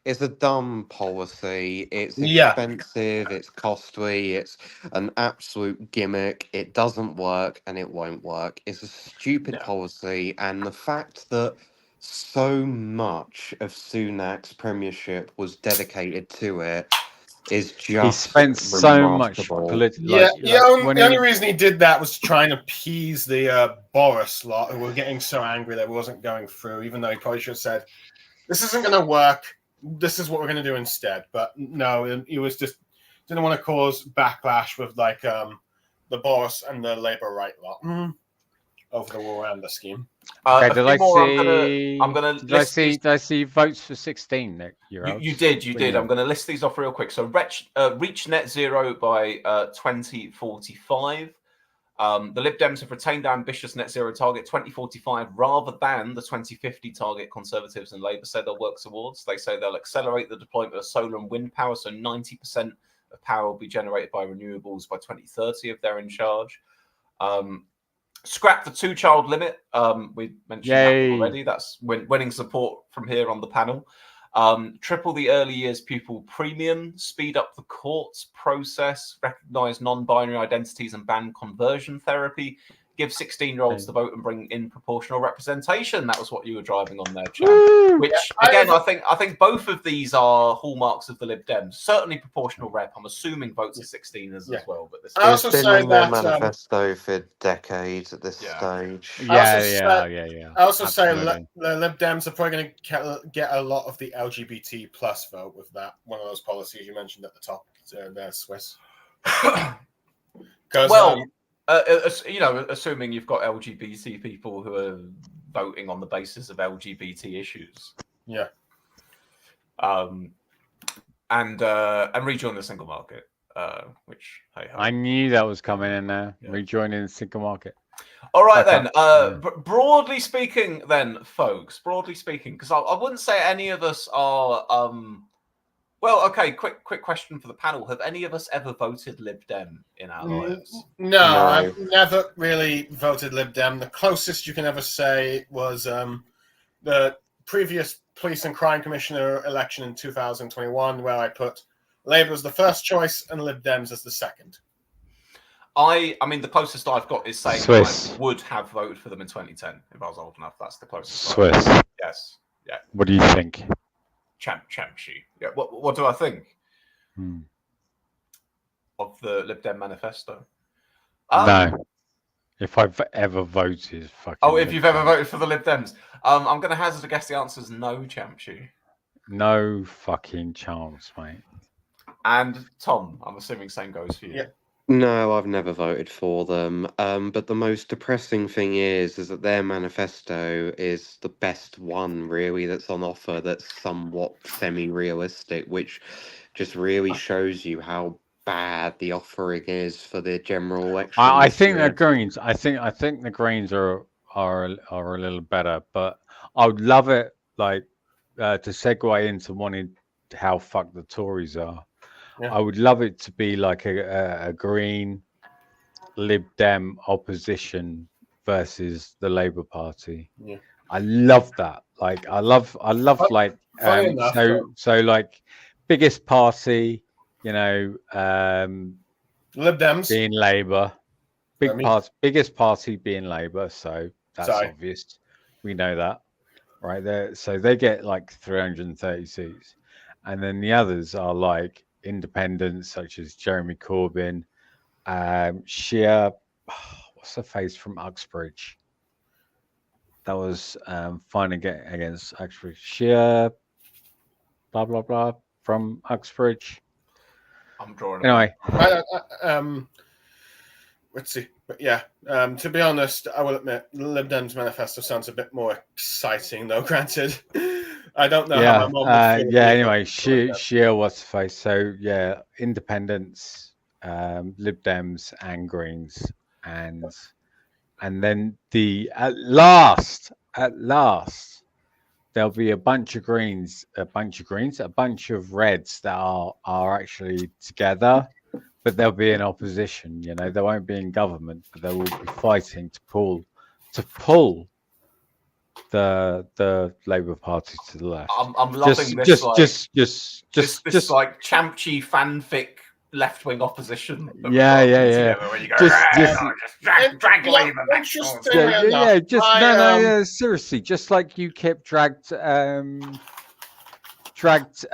It's a dumb policy. It's Yeah. expensive. It's costly. It's an absolute gimmick. It doesn't work and it won't work. It's a stupid Yeah. policy. And the fact that so much of Sunak's premiership was dedicated to it is just He spent so much remarkable. political. Yeah, the only reason he did that was to try and appease the Boris lot, who were getting so angry that it wasn't going through, even though he probably should have said, this isn't going to work. This is what we're going to do instead. But no, he was just didn't want to cause backlash with like the Boris and the Labour right lot over the Rwanda scheme. Okay, did I see? Did I see votes for 16 euros? You did. I'm going to list these off real quick. So, reach net zero by 2045. The Lib Dems have retained their ambitious net zero target 2045 rather than the 2050 target Conservatives and Labour said they'll work towards. They say they'll accelerate the deployment of solar and wind power, so 90% of power will be generated by renewables by 2030 if they're in charge. Scrap the 2-child limit. We mentioned that already. That's winning support from here on the panel. Triple the early years pupil premium, speed up the courts process, recognise non-binary identities and ban conversion therapy, give 16-year-olds the vote and bring in proportional representation. That was what you were driving on there, Chad. Which, again, I think both of these are hallmarks of the Lib Dems. Certainly proportional rep. I'm assuming votes at 16 as well. But this it's been in their manifesto for decades at this stage. Yeah. I also say the Lib Dems are probably going to get a lot of the LGBT plus vote with that. One of those policies you mentioned at the top. They're Swiss. Assuming you've got LGBT people who are voting on the basis of LGBT issues. Yeah. And rejoin the single market, which I knew that was coming in there. Yeah. Rejoining the single market. All right, then. Broadly speaking, then, folks. Broadly speaking, because I wouldn't say any of us are. Well, okay. Quick question for the panel: have any of us ever voted Lib Dem in our lives? No, I've never really voted Lib Dem. The closest you can ever say was the previous Police and Crime Commissioner election in 2021, where I put Labour as the first choice and Lib Dems as the second. I mean, the closest I've got is saying I would have voted for them in 2010 if I was old enough. That's the closest. Swiss. Yes. Yeah. What do you think? Champshy. Yeah. What do I think of the Lib Dem Manifesto? No. If I've ever voted, fucking. Oh, if you've ever voted for the Lib Dems, I'm going to hazard a guess. The answer is no, Champshy. No fucking chance, mate. And Tom, I'm assuming same goes for you. Yeah. No, I've never voted for them. But the most depressing thing is that their manifesto is the best one, really, that's on offer. That's somewhat semi-realistic, which just really shows you how bad the offering is for the general election. I think the Greens. I think the Greens are a little better, but I would love it to segue into wanting how fucked the Tories are. Yeah. I would love it to be like a Green Lib Dem opposition versus the Labour Party. Yeah. I love that. I love biggest party, Lib Dems being Labour, biggest party being Labour. So that's obvious. We know that, right there. So they get 330 seats, and then the others are independents such as Jeremy Corbyn, Shia, what's the face from Uxbridge? That was fine against Uxbridge. Shia, blah blah blah from Uxbridge. I'm drawing. Anyway, let's see. But yeah, to be honest, I will admit Lib Dem's manifesto sounds a bit more exciting, though. Granted. I don't know how my mom would feel. Anyway, Shia what's the face? So yeah, independents, Lib Dems and Greens, and then at last there'll be a bunch of Greens, a bunch of Reds that are actually together, but they'll be in opposition. They won't be in government, but they will be fighting to pull the Labour Party to the left. I'm loving this Just like champchy fanfic left-wing opposition. That Yeah. together where you go, Just drag Labour back. Interesting yeah. Just enough, no. Seriously, just like UKIP dragged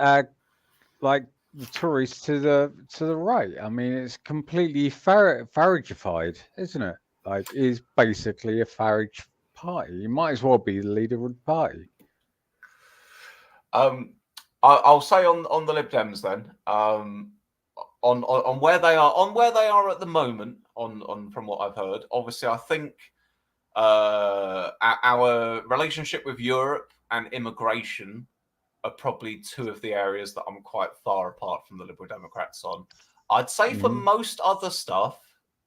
like the Tories to the right. I mean, it's completely Faragified, isn't it? Like, is basically a Farage party. You might as well be the leader of the party. I'll say on the Lib Dems then, on where they are at the moment, on from what I've heard. Obviously, I think our relationship with Europe and immigration are probably two of the areas that I'm quite far apart from the Liberal Democrats on. I'd say for most other stuff,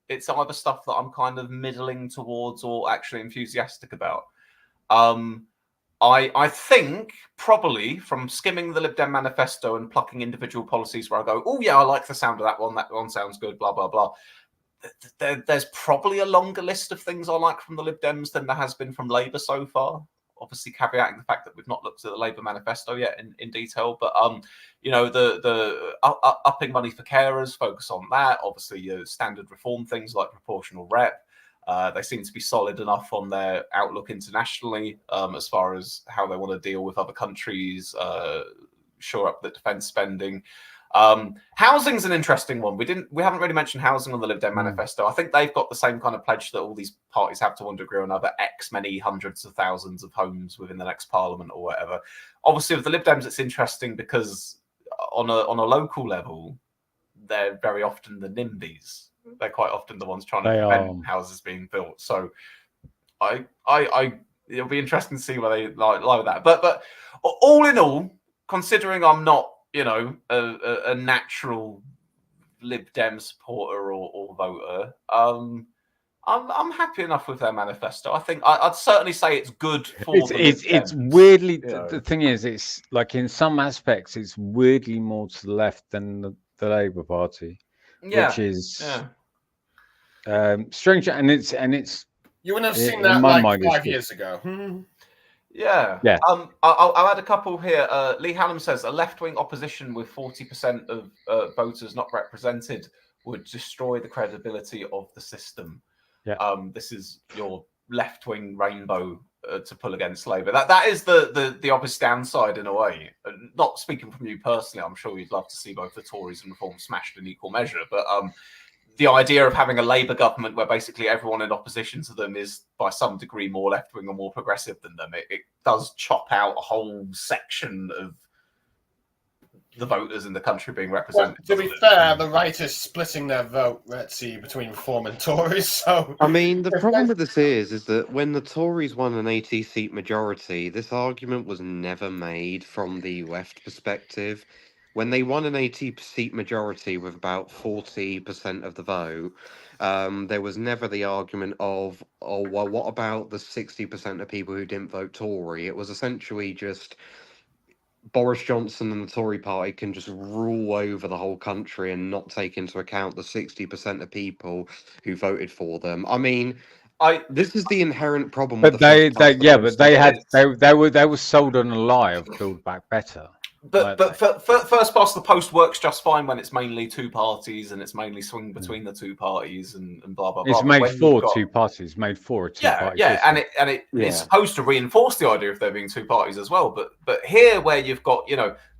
it's either stuff that I'm kind of middling towards or actually enthusiastic about. I think probably from skimming the Lib Dem Manifesto and plucking individual policies where I go, oh yeah, I like the sound of that one sounds good, blah, blah, blah. There's probably a longer list of things I like from the Lib Dems than there has been from Labour so far. Obviously, caveating the fact that we've not looked at the Labour manifesto yet in detail, but the upping money for carers, focus on that. Obviously, standard reform things like proportional rep. They seem to be solid enough on their outlook internationally as far as how they want to deal with other countries, shore up the defence spending. Housing's an interesting one. We haven't really mentioned housing on the Lib Dem manifesto. I think they've got the same kind of pledge that all these parties have to one degree or another, X many hundreds of thousands of homes within the next parliament or whatever. Obviously, with the Lib Dems, it's interesting because on a local level, they're very often the NIMBYs. They're quite often the ones trying to prevent houses being built. So it'll be interesting to see where they lie with that. But all in all, considering I'm not a natural Lib Dem supporter or voter, I'm happy enough with their manifesto. I think I'd certainly say it's good for it's weirdly the thing is, it's like in some aspects it's weirdly more to the left than the Labour Party, which is strange, and it's you wouldn't have seen that like 5 years ago. Yeah. I'll add a couple here. Lee Hallam says a left-wing opposition with 40% of voters not represented would destroy the credibility of the system. Yeah. This is your left-wing rainbow to pull against Labour. That is the obvious downside in a way. Not speaking from you personally, I'm sure you'd love to see both the Tories and Reform smashed in equal measure, but the idea of having a Labour government where basically everyone in opposition to them is by some degree more left-wing or more progressive than them, it does chop out a whole section of the voters in the country being represented. Well, to be fair, the right is splitting their vote, let's see, between Reform and Tories. So I mean, the problem with this is that when the Tories won an 80-seat majority, this argument was never made from the left perspective. When they won an 80-seat majority with about 40% of the vote, there was never the argument of, oh, well, what about the 60% of people who didn't vote Tory? It was essentially just Boris Johnson and the Tory party can just rule over the whole country and not take into account the 60% of people who voted for them. I mean, this is the inherent problem. But they were sold on a lie of Build Back Better. But first past the post works just fine when it's mainly two parties and it's mainly swing between the two parties and blah blah blah. It's made for two parties, made for a two-party system. and it's supposed to reinforce the idea of there being two parties as well. But here where you've got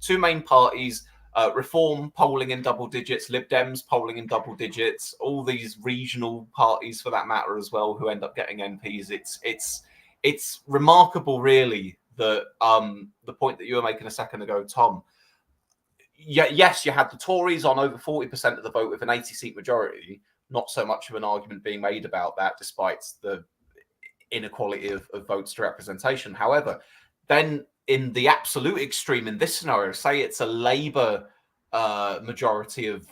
two main parties, Reform polling in double digits, Lib Dems polling in double digits, all these regional parties for that matter as well who end up getting MPs. It's remarkable really. The point that you were making a second ago, Tom. Yes, you had the Tories on over 40% of the vote with an 80-seat majority. Not so much of an argument being made about that, despite the inequality of votes to representation. However, then in the absolute extreme in this scenario, say it's a Labour majority of,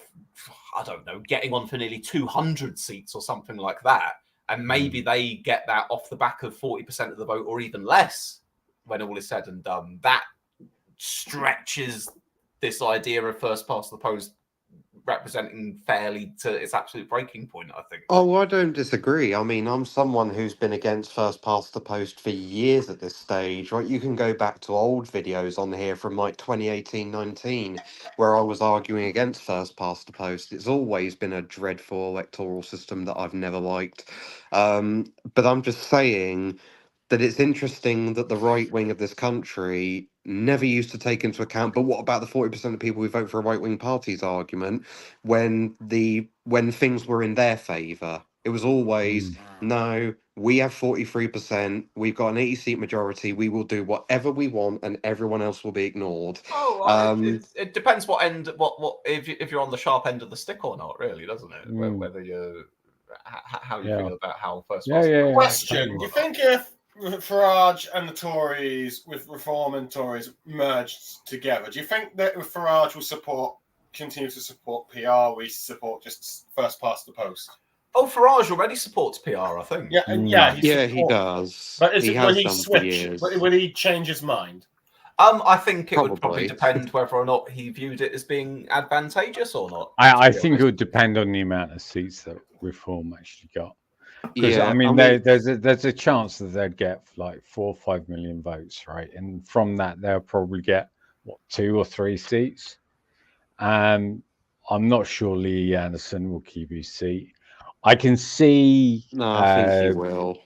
I don't know, getting on for nearly 200 seats or something like that, and maybe they get that off the back of 40% of the vote or even less. When all is said and done, that stretches this idea of first past the post representing fairly to its absolute breaking point, I think. Oh, I don't disagree. I mean, I'm someone who's been against first past the post for years at this stage, right? You can go back to old videos on here from like 2018-19, where I was arguing against first past the post. It's always been a dreadful electoral system that I've never liked. But I'm just saying that it's interesting that the right wing of this country never used to take into account, but what about the 40% of people who vote for a right wing party's argument when things were in their favour? It was always no, we have 43%, we've got an 80-seat majority, we will do whatever we want and everyone else will be ignored. It depends what end, what if you're on the sharp end of the stick or not, really, doesn't it? Whether you're how you feel about how first question. Do you think if Farage and the Tories, with Reform and Tories, merged together, do you think that Farage will continue to support PR, we support just first past the post? Oh, Farage already supports PR, I think. He does. But will he done for switch? years. Will he change his mind? I think it would probably Probably. depend whether or not he viewed it as being advantageous or not. I think it would depend on the amount of seats that Reform actually got. Because I mean, there's a chance that they'd get like 4 or 5 million votes, right? And from that, they'll probably get 2 or 3 seats. I'm not sure Lee Anderson will keep his seat. I can see. No, I think he will.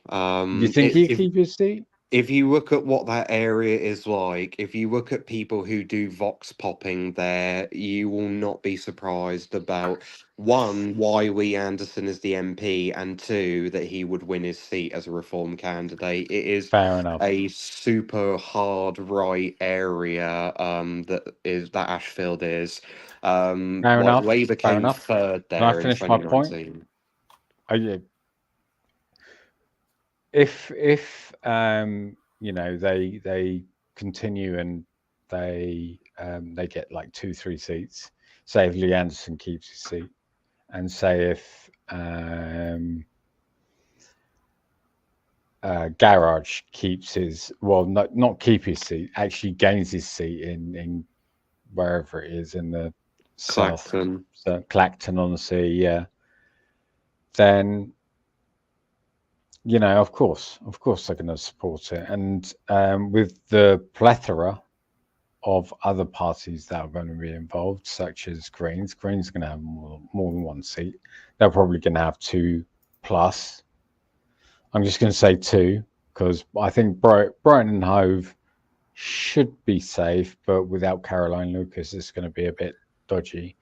You think he'll keep his seat? If you look at what that area is like, if you look at people who do vox popping there, you will not be surprised about, one, why Lee Anderson is the MP, and two, that he would win his seat as a Reform candidate. It is fair enough. A super hard right area that Ashfield is. Fair enough. Labour came third there in 2019. If they continue and they get like 2-3 seats, say if Lee Anderson keeps his seat, and say if Garage keeps his, not keep his seat, actually gains his seat in wherever it is in the Clacton. south, Clacton on the Sea, then of course they're going to support it. And with the plethora of other parties that are going to be involved, such as Greens are going to have more than one seat. They're probably going to have 2+. I'm just going to say 2 because I think Brighton and Hove should be safe, but without Caroline Lucas, it's going to be a bit dodgy.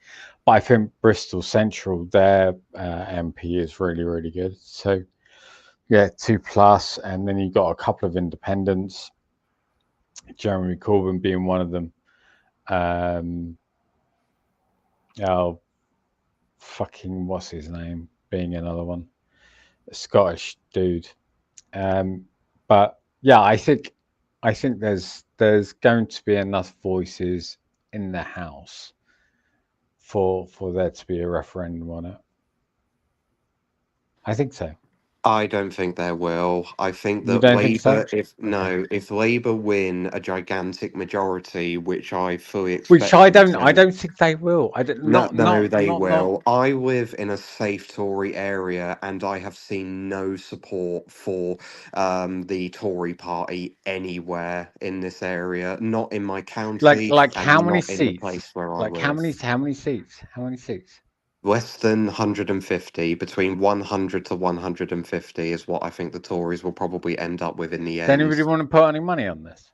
But I think Bristol Central, their MP is really, really good. So, 2+, and then you got a couple of independents, Jeremy Corbyn being one of them. What's his name? Being another one, a Scottish dude. But yeah, I think there's going to be enough voices in the House for there to be a referendum on it. I think so. I don't think there will. I think that Labour, if Labour win a gigantic majority, which I fully expect, which I don't think they will. They will. I live in a safe Tory area, and I have seen no support for the Tory party anywhere in this area. Not in my county. Like how many seats? In the place where I live. How many seats? How many seats? Less than 150, between 100 to 150 is what I think the Tories will probably end up with in the end. Does anybody want to put any money on this?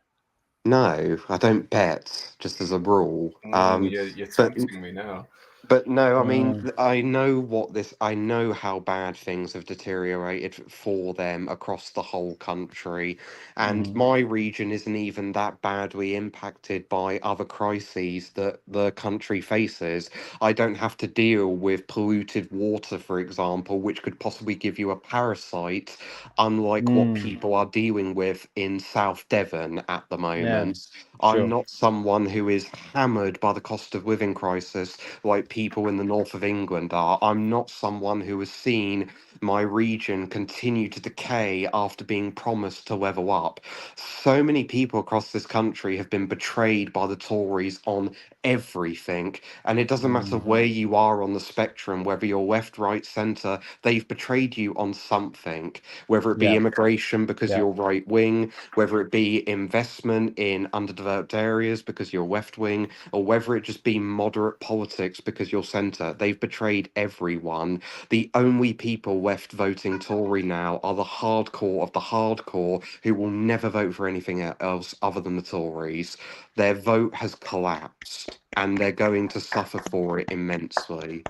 No, I don't bet, just as a rule. You're tempting me now. But no, I mean, I know how bad things have deteriorated for them across the whole country. And my region isn't even that badly impacted by other crises that the country faces. I don't have to deal with polluted water, for example, which could possibly give you a parasite, unlike what people are dealing with in South Devon at the moment. Yeah, sure. I'm not someone who is hammered by the cost of living crisis like people in the north of England are. I'm not someone who has seen my region continue to decay after being promised to level up. So many people across this country have been betrayed by the Tories on everything, and it doesn't matter where you are on the spectrum, whether you're left, right, centre, they've betrayed you on something, whether it be immigration because you're right wing, whether it be investment in underdeveloped areas because you're left wing, or whether it just be moderate politics because you're centre. They've betrayed everyone. The only people left voting Tory now are the hardcore of the hardcore who will never vote for anything else other than the Tories. Their vote has collapsed and they're going to suffer for it immensely.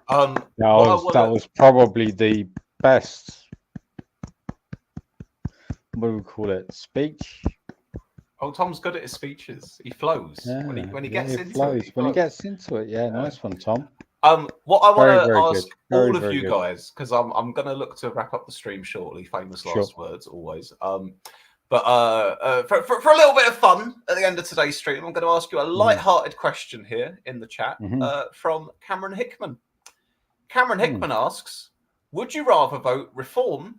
That was probably the best, what do we call it, speech? Oh, Tom's good at his speeches. He flows when he gets into it. When he gets into it, nice one, Tom. What I want to ask all of you guys, because I'm going to look to wrap up the stream shortly. Famous last words, always. But for a little bit of fun at the end of today's stream, I'm going to ask you a light-hearted question here in the chat from Cameron Hickman. Cameron Hickman asks, would you rather vote Reform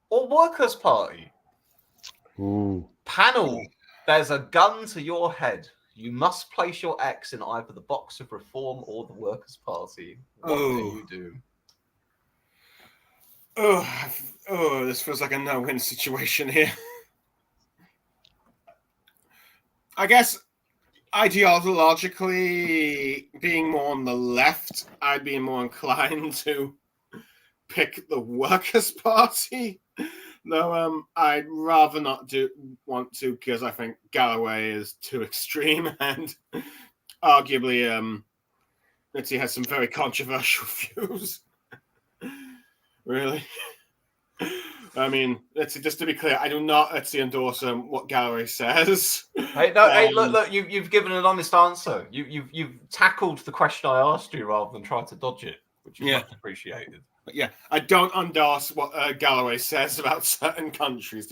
or Workers' Party? Panel, there's a gun to your head. You must place your X in either the box of Reform or the Workers' Party. What do you do? This feels like a no-win situation here. I guess ideologically, being more on the left, I'd be more inclined to pick the Workers' Party. No, I'd rather not want to because I think Galloway is too extreme and arguably he has some very controversial views. Really. I mean, just to be clear, I do not endorse what Galloway says. Hey, look, you've given an honest answer. You've tackled the question I asked you rather than tried to dodge it, which is much appreciated. But yeah, I don't endorse what Galloway says about certain countries,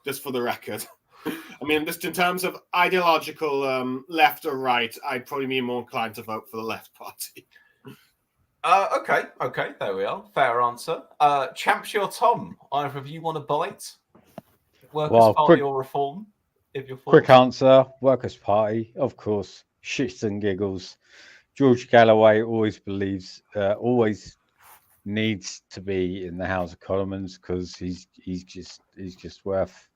just for the record. I mean, just in terms of ideological left or right, I'd probably be more inclined to vote for the left party. Okay, there we are. Fair answer. Champs your Tom, either of you want to bite? Workers' Party or Reform? If you're quick answer, Workers' Party, of course. Shits and giggles. George Galloway always needs to be in the House of Commons because he's just worth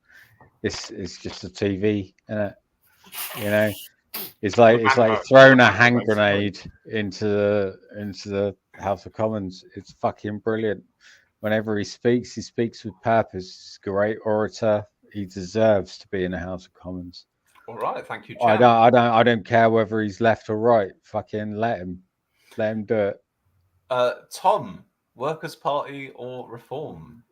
it's just a TV, isn't it? You know, it's like throwing a hand grenade into the House of Commons. It's fucking brilliant. Whenever he speaks with purpose. He's a great orator. He deserves to be in the House of Commons. All right, thank you, Jan. I don't care whether he's left or right. Fucking let him do it. Tom, Workers' Party or Reform?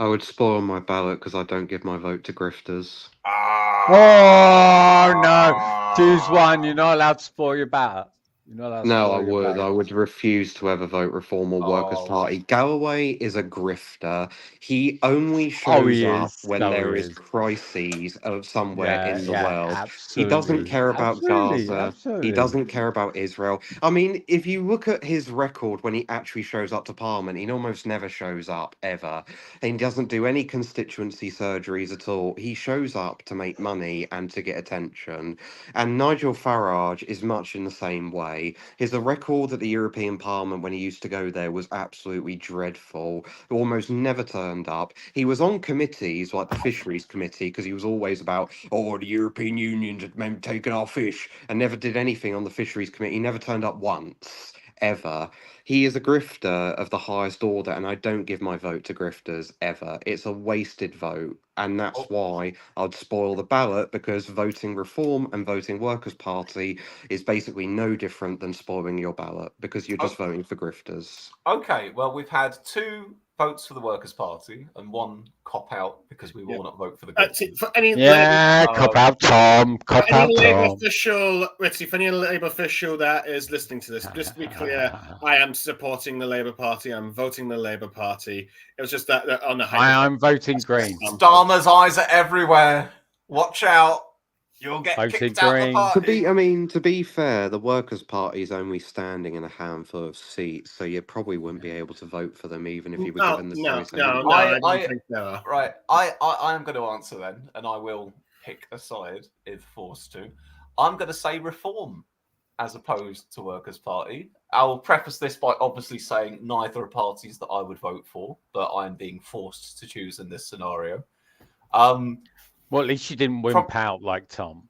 I would spoil my ballot because I don't give my vote to grifters. Oh no! Choose one. You're not allowed to spoil your ballot. No, I would. I would refuse to ever vote Reform or Workers' Party. Galloway is a grifter. He only shows up when there is crises of somewhere in the world. Absolutely. He doesn't care about Gaza. Absolutely. He doesn't care about Israel. I mean, if you look at his record when he actually shows up to Parliament, he almost never shows up, ever. And he doesn't do any constituency surgeries at all. He shows up to make money and to get attention. And Nigel Farage is much in the same way. His record at the European Parliament when he used to go there was absolutely dreadful. He almost never turned up. He was on committees like the Fisheries Committee because he was always about, the European Union's taken our fish, and never did anything on the Fisheries Committee. He never turned up once, ever. He is a grifter of the highest order, and I don't give my vote to grifters ever. It's a wasted vote, and that's why I'd spoil the ballot, because voting Reform and voting Workers' Party is basically no different than spoiling your ballot, because you're just voting for grifters. Okay, well, we've had 2 votes for the Workers' Party and 1 cop-out because we will not vote for the grifters. Cop-out, Tom. Cop-out, Tom. For any Labour official that is listening to this, just to be clear, I am supporting the Labour Party. I'm voting the Labour Party. It was just that on the I'm voting Green. Starmer's eyes are everywhere. Watch out. You'll get Voted kicked out the Green. party. To be fair, the Workers' Party is only standing in a handful of seats, so you probably wouldn't be able to vote for them even if you were given the choice. No, I don't think so. Right, I am going to answer then, and I will pick a side if forced to. I'm going to say Reform as opposed to Workers' Party. I'll preface this by obviously saying neither are parties that I would vote for, but I am being forced to choose in this scenario. Well, at least you didn't wimp out like Tom.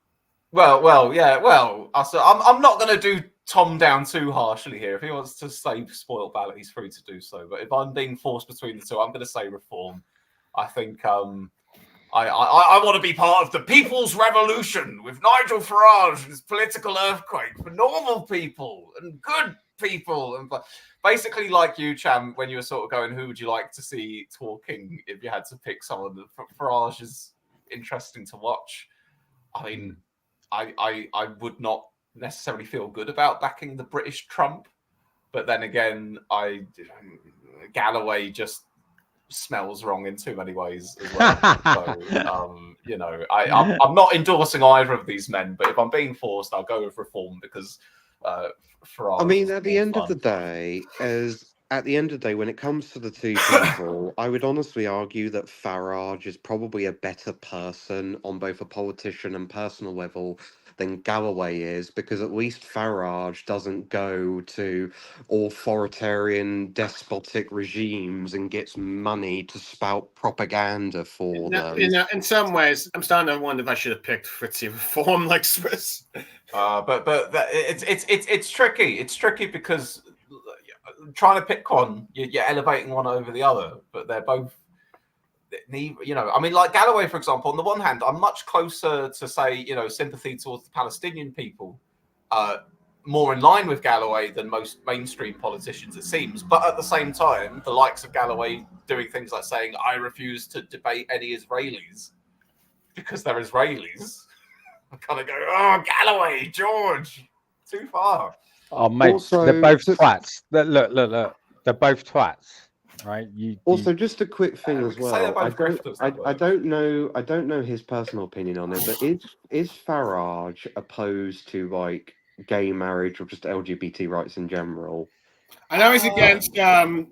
Well, yeah. Well, I'm not going to do Tom down too harshly here. If he wants to say spoiled ballot, he's free to do so. But if I'm being forced between the two, I'm going to say Reform. I think I want to be part of the people's revolution with Nigel Farage and his political earthquake for normal people and good people. And basically, like you, Cham, when you were sort of going, who would you like to see talking if you had to pick someone? Farage is interesting to watch. I mean, I would not necessarily feel good about backing the British Trump, but then again, Galloway just smells wrong in too many ways as well. So, I'm not endorsing either of these men, but if I'm being forced, I'll go with Reform because Farage. I mean, at the end of the day, when it comes to the two people, I would honestly argue that Farage is probably a better person on both a politician and personal level than Galloway is, because at least Farage doesn't go to authoritarian, despotic regimes and gets money to spout propaganda for them. In some ways, I'm starting to wonder if I should have picked Fritzy Reform like Swiss. But it's tricky. It's tricky because trying to pick one, you're elevating one over the other, but they're both. I mean, like Galloway, for example. On the one hand, I'm much closer to say, sympathy towards the Palestinian people, more in line with Galloway than most mainstream politicians, it seems. But at the same time, the likes of Galloway doing things like saying, "I refuse to debate any Israelis because they're Israelis." I kind of go, "Oh, Galloway, George, too far." Oh, mate, Also, they're both twats. Look. They're both twats, right? Just a quick thing as well. I don't know his personal opinion on it, but is Farage opposed to like gay marriage or just LGBT rights in general? I know he's against zero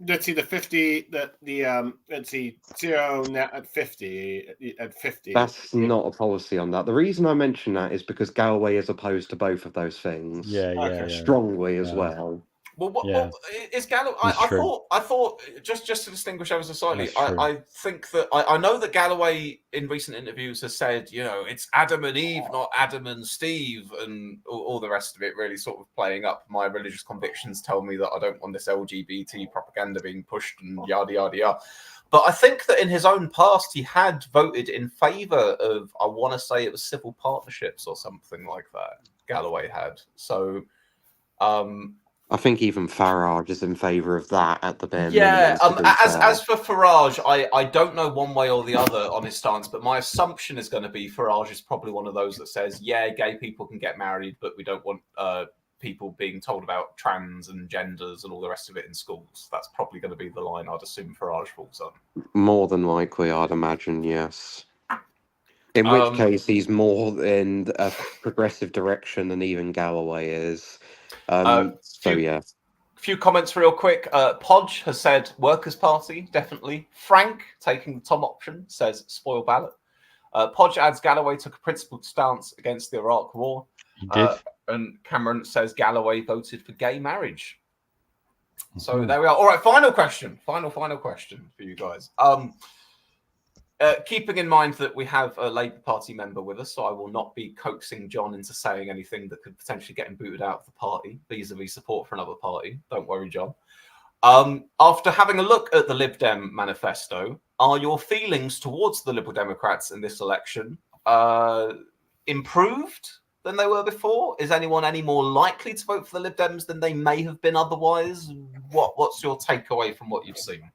net at 50. That's not a policy on that. The reason I mention that is because Galloway is opposed to both of those things. Strongly as well. Well, is Galloway? I thought just to distinguish ever so slightly, I think that I know that Galloway in recent interviews has said, it's Adam and Eve, not Adam and Steve, and all the rest of it. Really, sort of playing up my religious convictions tell me that I don't want this LGBT propaganda being pushed and yada yada yada. But I think that in his own past, he had voted in favour of, I want to say it was civil partnerships or something like that. Galloway had so. I think even Farage is in favour of that at the bare minimum. Yeah, as for Farage, I don't know one way or the other on his stance, but my assumption is going to be Farage is probably one of those that says, yeah, gay people can get married, but we don't want people being told about trans and genders and all the rest of it in schools. That's probably going to be the line I'd assume Farage falls on. More than likely, I'd imagine, yes. In which case, he's more in a progressive direction than even Galloway is. A few comments real quick. Podge has said Workers' Party, definitely. Frank, taking the Tom option, says spoil ballot. Podge adds Galloway took a principled stance against the Iraq War. He did. And Cameron says Galloway voted for gay marriage. So there we are. All right, final question. Final question for you guys. Keeping in mind that we have a Labour Party member with us, so I will not be coaxing John into saying anything that could potentially get him booted out of the party vis-a-vis support for another party. Don't worry, John. After having a look at the Lib Dem Manifesto, are your feelings towards the Liberal Democrats in this election improved than they were before? Is anyone any more likely to vote for the Lib Dems than they may have been otherwise? What's your takeaway from what you've seen?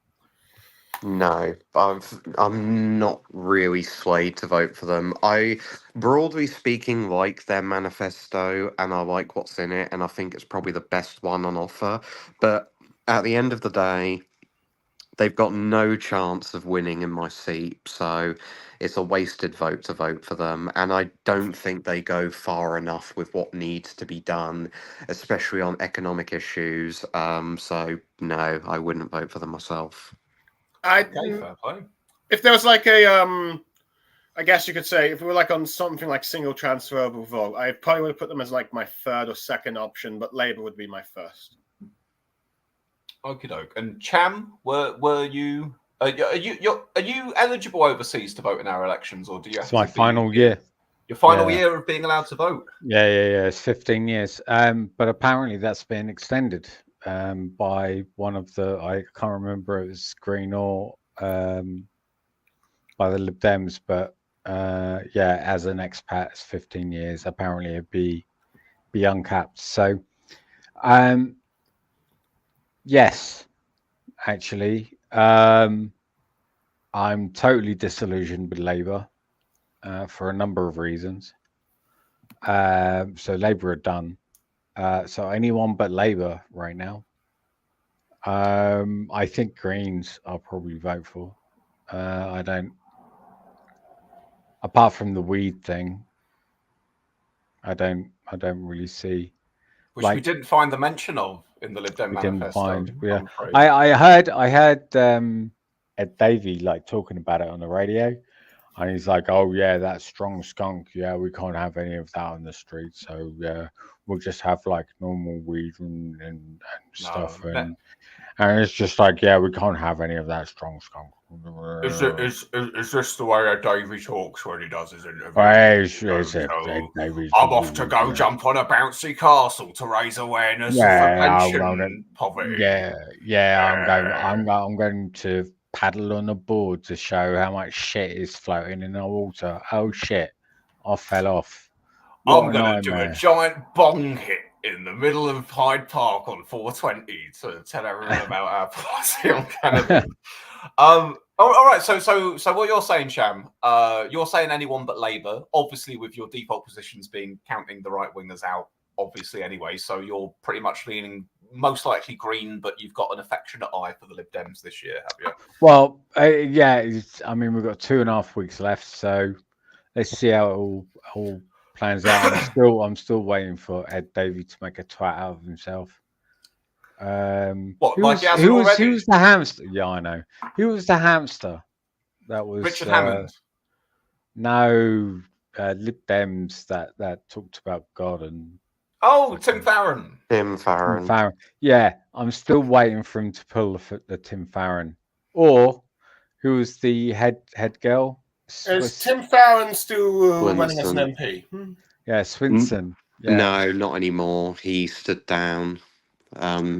No, I'm not really swayed to vote for them. I, broadly speaking, like their manifesto and I like what's in it, and I think it's probably the best one on offer. But at the end of the day, They've got no chance of winning in my seat, so it's a wasted vote to vote for them. And I don't think they go far enough with what needs to be done, especially on economic issues. So no, I wouldn't vote for them myself. Okay, fair play. If there was like a I guess you could say if we were like on something like single transferable vote, I probably would have put them as like my third or second option, but Labour would be my first. Okie doke. And Cham, were you? Are you eligible overseas to vote in our elections, or do you have It's my to final year. Your final year of being allowed to vote? Yeah. It's 15 years. But apparently that's been extended by one of the, I can't remember if it was Green or by the Lib Dems, but as an expat, it's 15 years. Apparently it'd be uncapped. So, yes, actually, I'm totally disillusioned with Labour for a number of reasons. So Labour are done. So anyone but Labour right now. I think Greens I'll probably vote for. I don't, apart from the weed thing, I don't really see. Which we didn't find the mention of in the Lib Dem Manifesto. I heard Ed Davey like talking about it on the radio, and he's like, "Oh yeah, that strong skunk. Yeah, we can't have any of that on the street. So yeah, we'll just have like normal weed and stuff." And it's just like, yeah, we can't have any of that strong skunk. Is this the way that Davey talks when he does his interview? I'm off to go jump on a bouncy castle to raise awareness of pension poverty. I'm going to paddle on a board to show how much shit is floating in the water. Oh shit, I fell off. I'm going to do a giant bong hit in the middle of Hyde Park on 420 to tell everyone about our policy on Canada. All right. So what you're saying, Cham, you're saying anyone but Labour, obviously with your default positions being counting the right wingers out, obviously anyway. So you're pretty much leaning most likely Green, but you've got an affectionate eye for the Lib Dems this year, have you? Well, yeah. I mean, we've got 2.5 weeks left, so let's see how it all plans out. I'm still waiting for Ed Davey to make a twat out of himself. Who was the hamster? Yeah, I know. Who was the hamster? That was Richard Hammond. No, Lib Dems that talked about God and. Oh, Tim Farron. Tim Farron. Yeah, I'm still waiting for him to pull the Tim Farron. Or who was the head girl? Is Tim Farron still running as an MP? Yeah, Swinson. Yeah. No, not anymore. He stood down.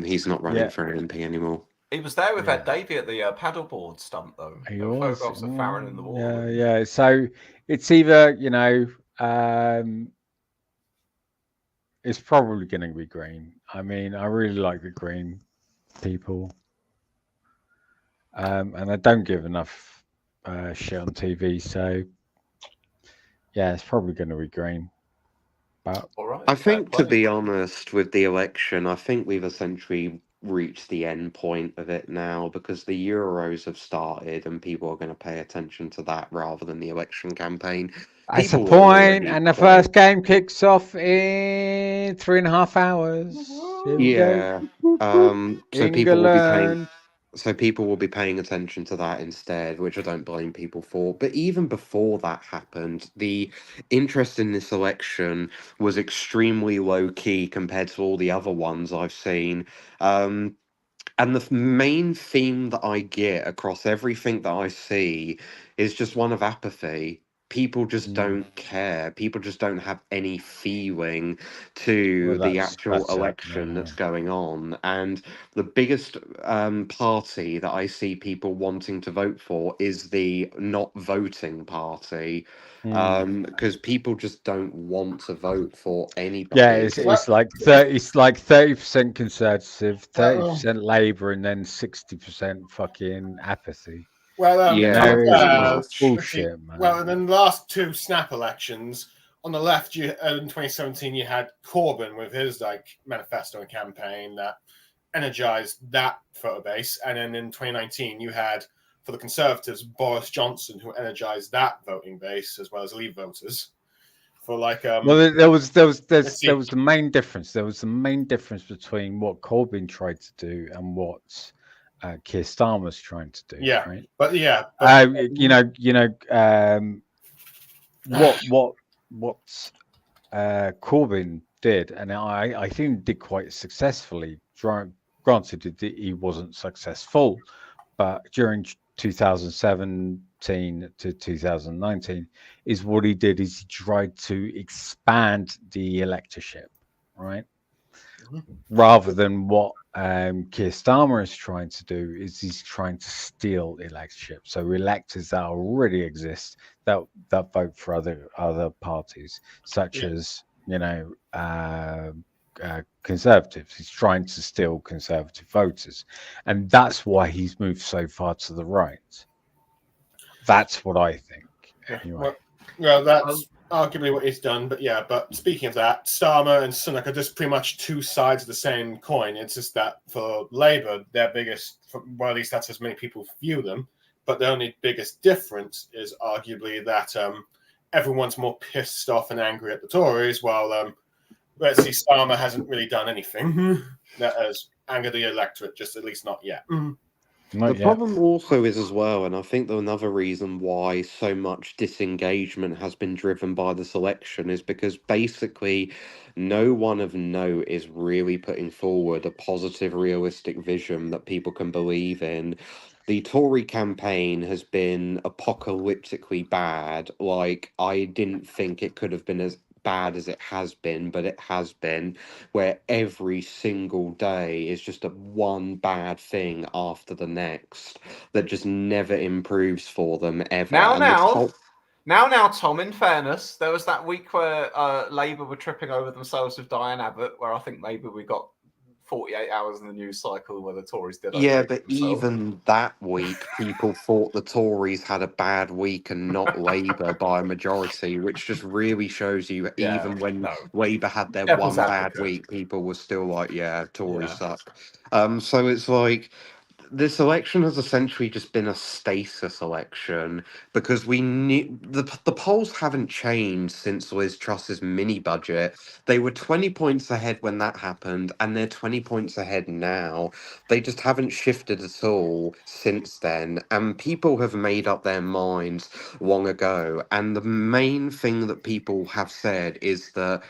He's not running for an MP anymore. He was there with Ed Davey at the paddleboard stunt, though. He was. Photographs of Farron in the wall. Yeah. So it's either, it's probably going to be Green. I mean, I really like the Green people. And I don't give enough shit on TV. So, yeah, it's probably going to be Green. But all right, I think, to be honest, with the election, I think we've essentially reached the end point of it now, because the Euros have started and people are going to pay attention to that rather than the election campaign. That's a point, and the first game kicks off in 3.5 hours. Yeah. So people will be paying attention to that instead, which I don't blame people for. But even before that happened, the interest in this election was extremely low key compared to all the other ones I've seen. And the main theme that I get across everything that I see is just one of apathy. People just don't care. People just don't have any feeling to the actual election that's going on. And the biggest party that I see people wanting to vote for is the not voting party. Because people just don't want to vote for anybody. Yeah, it's like 30% Conservative, 30% Labour, and then 60% fucking apathy. Well, bullshit, man. Well, in the last two snap elections, on the left, in 2017, you had Corbyn with his manifesto and campaign that energized that voter base. And then in 2019, you had, for the Conservatives, Boris Johnson, who energized that voting base, as well as Leave voters. For like, well, there was the main difference. There was the main difference between what Corbyn tried to do and what Keir Starmer's trying to do. Yeah, right? but what Corbyn did, and I think did quite successfully. Granted, he wasn't successful, but during 2017 to 2019, is what he did is he tried to expand the electorship, right? Rather than what Keir Starmer is trying to do, is he's trying to steal electorship. So electors that already exist that vote for other parties, such as Conservatives. He's trying to steal Conservative voters, and that's why he's moved so far to the right. That's what I think. Anyway. Well, that's arguably what he's done. But speaking of that, Starmer and Sunak are just pretty much two sides of the same coin. It's just that for Labour, their biggest, well, at least that's as many people view them. But the only biggest difference is arguably that everyone's more pissed off and angry at the Tories, while let's see, Starmer hasn't really done anything that has angered the electorate, just at least not yet. The problem also is as well, and I think another reason why so much disengagement has been driven by this election is because basically no one of note is really putting forward a positive, realistic vision that people can believe in. The Tory campaign has been apocalyptically bad. Like, I didn't think it could have been as bad as it has been, but it has been, where every single day is just one bad thing after the next that just never improves for them ever. Now, Tom, in fairness, there was that week where Labour were tripping over themselves with Diane Abbott, where I think maybe we got 48 hours in the news cycle where the Tories did. Yeah, but even that week, people thought the Tories had a bad week and not Labour by a majority, which just really shows you even when Labour had their one bad week, people were still like, yeah, Tories suck. So it's like, this election has essentially just been a stasis election because we knew the polls haven't changed since Liz Truss's mini budget. They were 20 points ahead when that happened, and they're 20 points ahead now. They just haven't shifted at all since then, and people have made up their minds long ago. And the main thing that people have said is that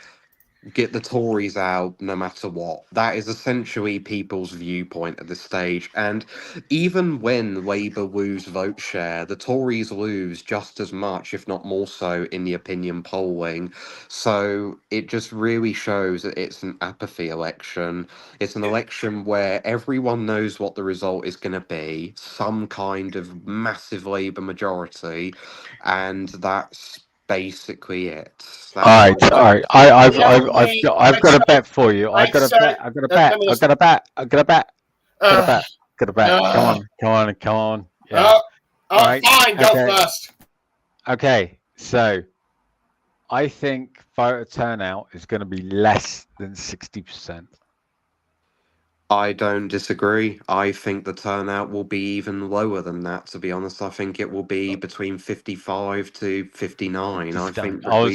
get the Tories out no matter what. That is essentially people's viewpoint at this stage. And even when Labour lose vote share, the Tories lose just as much, if not more so, in the opinion polling. So it just really shows that it's an apathy election. It's an election where everyone knows what the result is going to be, some kind of massive Labour majority, and that's basically it. All right. I've got a bet for you. I've got a bet. Come on. Yeah. Fine. Go first. Okay. So, I think voter turnout is going to be less than 60%. I don't disagree. I think the turnout will be even lower than that, to be honest. I think it will be between 55 to 59. I was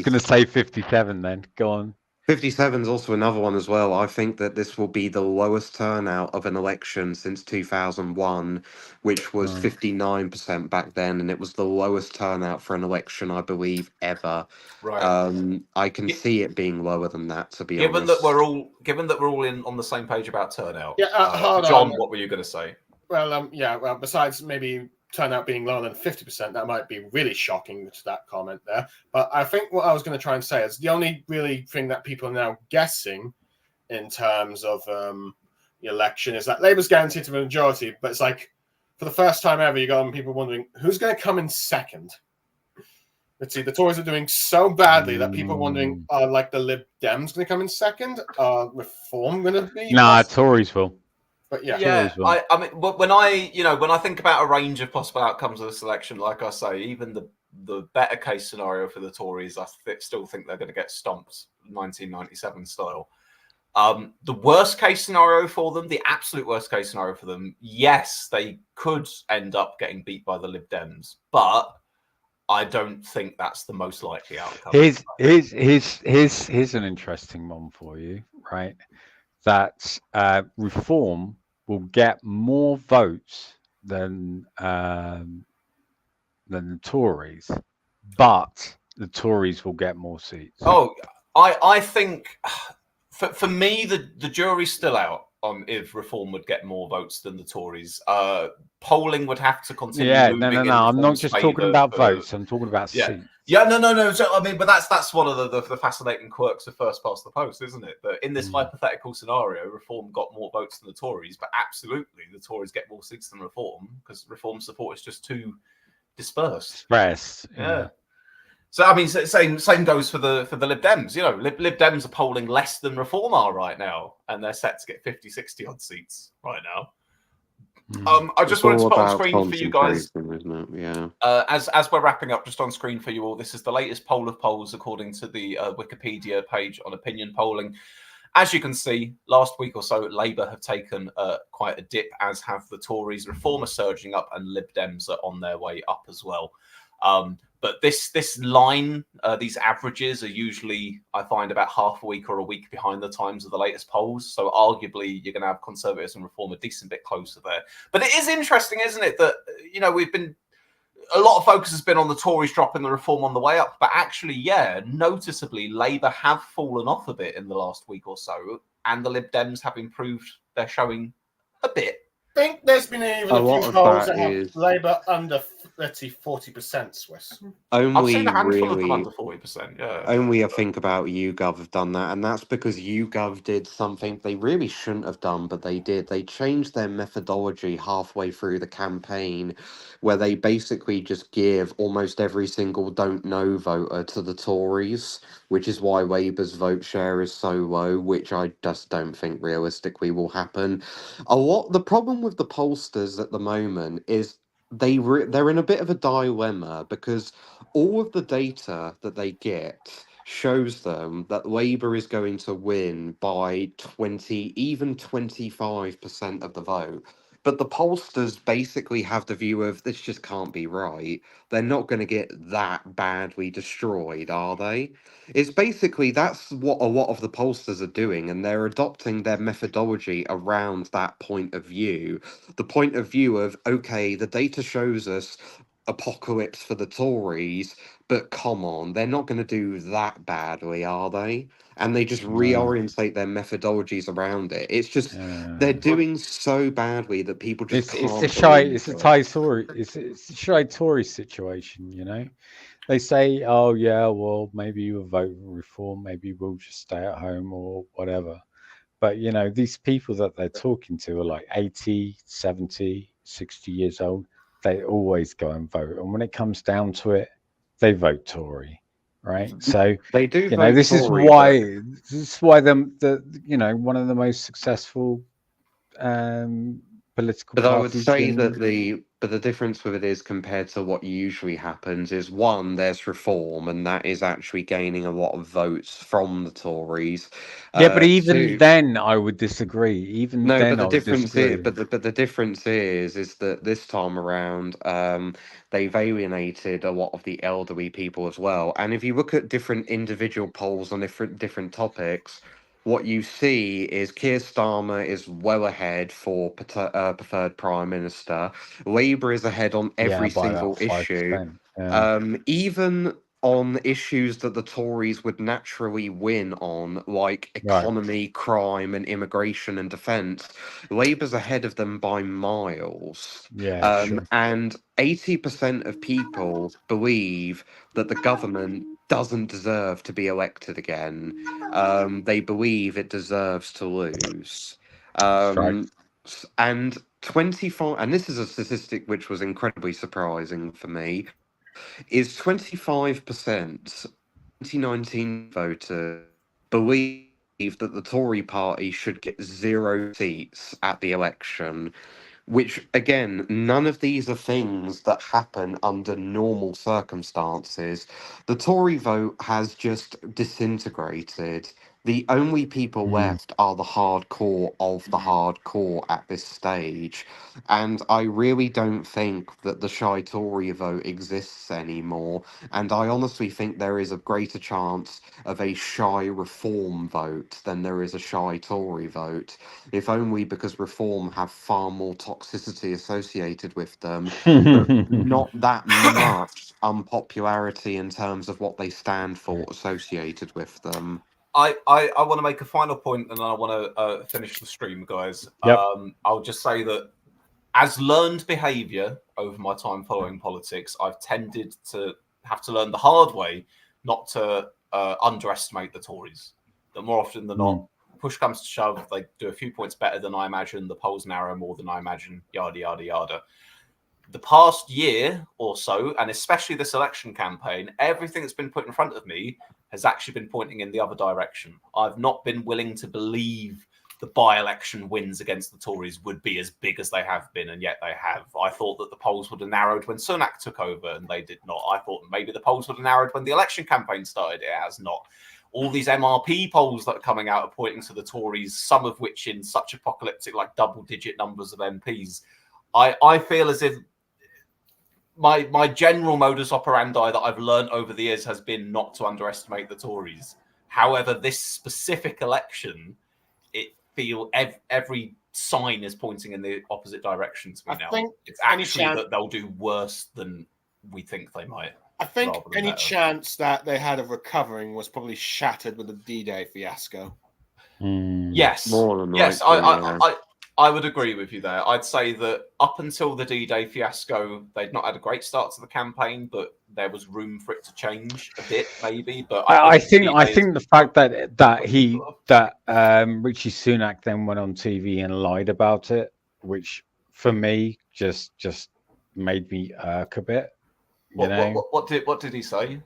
going to say 57 then. Go on. 57 is also another one as well. I think that this will be the lowest turnout of an election since 2001, which was 59% back then, and it was the lowest turnout for an election, I believe, ever. Right. I can see it being lower than that, to be honest. Given that we're all on the same page about turnout. John, what were you going to say? Well, besides maybe turnout being lower than 50%, that might be really shocking to that comment there. But I think what I was going to try and say is the only really thing that people are now guessing in terms of the election is that Labour's guaranteed to be a majority, but it's like for the first time ever, you got people wondering who's going to come in second. Let's see, the Tories are doing so badly that people are wondering, are like the Lib Dems going to come in second? Reform going to be? Nah, Tories will. But I mean, when I think about a range of possible outcomes of this election, like I say, even the better case scenario for the Tories, I still think they're going to get stomped 1997 style. The worst case scenario for them, the absolute worst case scenario for them, yes, they could end up getting beat by the Lib Dems, but I don't think that's the most likely outcome. Here's an interesting one for you, right? That Reform will get more votes than the Tories, but the Tories will get more seats. Oh, I think for me the jury's still out on if Reform would get more votes than the Tories. Polling would have to continue. Yeah, moving no. I'm not Reform's just favour talking about for, votes. I'm talking about seats. Yeah, no. So I mean, but that's one of the fascinating quirks of first past the post, isn't it? That in this hypothetical scenario, Reform got more votes than the Tories, but absolutely the Tories get more seats than Reform because Reform support is just too dispersed. Yeah. So I mean, same goes for the Lib Dems. You know, Lib Dems are polling less than Reform are right now, and they're set to get 50, 60 odd seats right now. I just wanted to put on screen for you guys, isn't it? Yeah. As we're wrapping up, just on screen for you all. This is the latest poll of polls according to the Wikipedia page on opinion polling. As you can see, last week or so, Labour have taken quite a dip, as have the Tories. Reform are surging up, and Lib Dems are on their way up as well. But this line, these averages are usually, I find, about half a week or a week behind the times of the latest polls. So arguably, you're going to have Conservatives and Reform a decent bit closer there. But it is interesting, isn't it, that, you know, a lot of focus has been on the Tories dropping the Reform on the way up. But actually, yeah, noticeably, Labour have fallen off a bit in the last week or so. And the Lib Dems have improved their showing a bit. I think there's been even a few polls that have Labour under 40%, Swiss. I've seen a handful of them under 40%, yeah. Only I think about YouGov have done that, and that's because YouGov did something they really shouldn't have done, but they did. They changed their methodology halfway through the campaign, where they basically just give almost every single don't know voter to the Tories, which is why Labour's vote share is so low, which I just don't think realistically will happen. The problem with the pollsters at the moment is they're in a bit of a dilemma because all of the data that they get shows them that Labour is going to win by 20, even 25% of the vote. But the pollsters basically have the view of this just can't be right. They're not going to get that badly destroyed, are they? It's basically that's what a lot of the pollsters are doing, and they're adopting their methodology around that point of view. The point of view of, okay, the data shows us apocalypse for the Tories, but come on, they're not going to do that badly, are they? And they just reorientate their methodologies around it. It's just they're doing so badly that people just can't. It's a shy Tory situation, you know. They say, "Oh yeah, well maybe you'll vote for Reform, maybe we'll just stay at home or whatever." But you know, these people that they're talking to are like 80, 70, 60 years old. They always go and vote, and when it comes down to it, they vote Tory, right? So they do. You know, this is why the you know, one of the most successful political but parties. I would say that the difference with it is compared to what usually happens is one, there's Reform, and that is actually gaining a lot of votes from the Tories. Yeah, but even then, I would disagree. Even no, then, but the difference is, but the difference is that this time around, they've alienated a lot of the elderly people as well. And if you look at different individual polls on different topics, what you see is Keir Starmer is well ahead for preferred Prime Minister. Labour is ahead on every single issue. Even on issues that the Tories would naturally win on, like economy, crime, and immigration and defence, Labour's ahead of them by miles. And 80% of people believe that the government doesn't deserve to be elected again. They believe it deserves to lose. And 25, and this is a statistic which was incredibly surprising for me, is 25% 2019 voters believe that the Tory party should get 0 seats at the election, which, again, none of these are things that happen under normal circumstances. The Tory vote has just disintegrated The only people left are the hardcore of the hardcore at this stage. And I really don't think that the shy Tory vote exists anymore. And I honestly think there is a greater chance of a shy reform vote than there is a shy Tory vote. If only because reform have far more toxicity associated with them, but not that much unpopularity in terms of what they stand for associated with them. I want to make a final point, and then I want to finish the stream, guys. Yep. I'll just say that as learned behaviour over my time following politics, I've tended to have to learn the hard way not to underestimate the Tories. That more often than not, push comes to shove, they do a few points better than I imagine, the polls narrow more than I imagine, yada, yada, yada. The past year or so, and especially this election campaign, everything that's been put in front of me has actually been pointing in the other direction. I've not been willing to believe the by-election wins against the Tories would be as big as they have been, and yet they have. I thought that the polls would have narrowed when Sunak took over, and they did not. I thought maybe the polls would have narrowed when the election campaign started. It has not. All these MRP polls that are coming out are pointing to the Tories, some of which in such apocalyptic, like double-digit numbers of MPs. I feel as if my general modus operandi that I've learned over the years has been not to underestimate the Tories. However, this specific election, every sign is pointing in the opposite direction to me now. It's actually that they'll do worse than we think they might. I think any chance that they had of recovering was probably shattered with the D-Day fiasco. Yes. More than yes, likely, I would agree with you there. I'd say that up until the D-Day fiasco, they'd not had a great start to the campaign, but there was room for it to change a bit, maybe. But I think the fact that Rishi Sunak then went on TV and lied about it, which for me just made me irk a bit. What did he say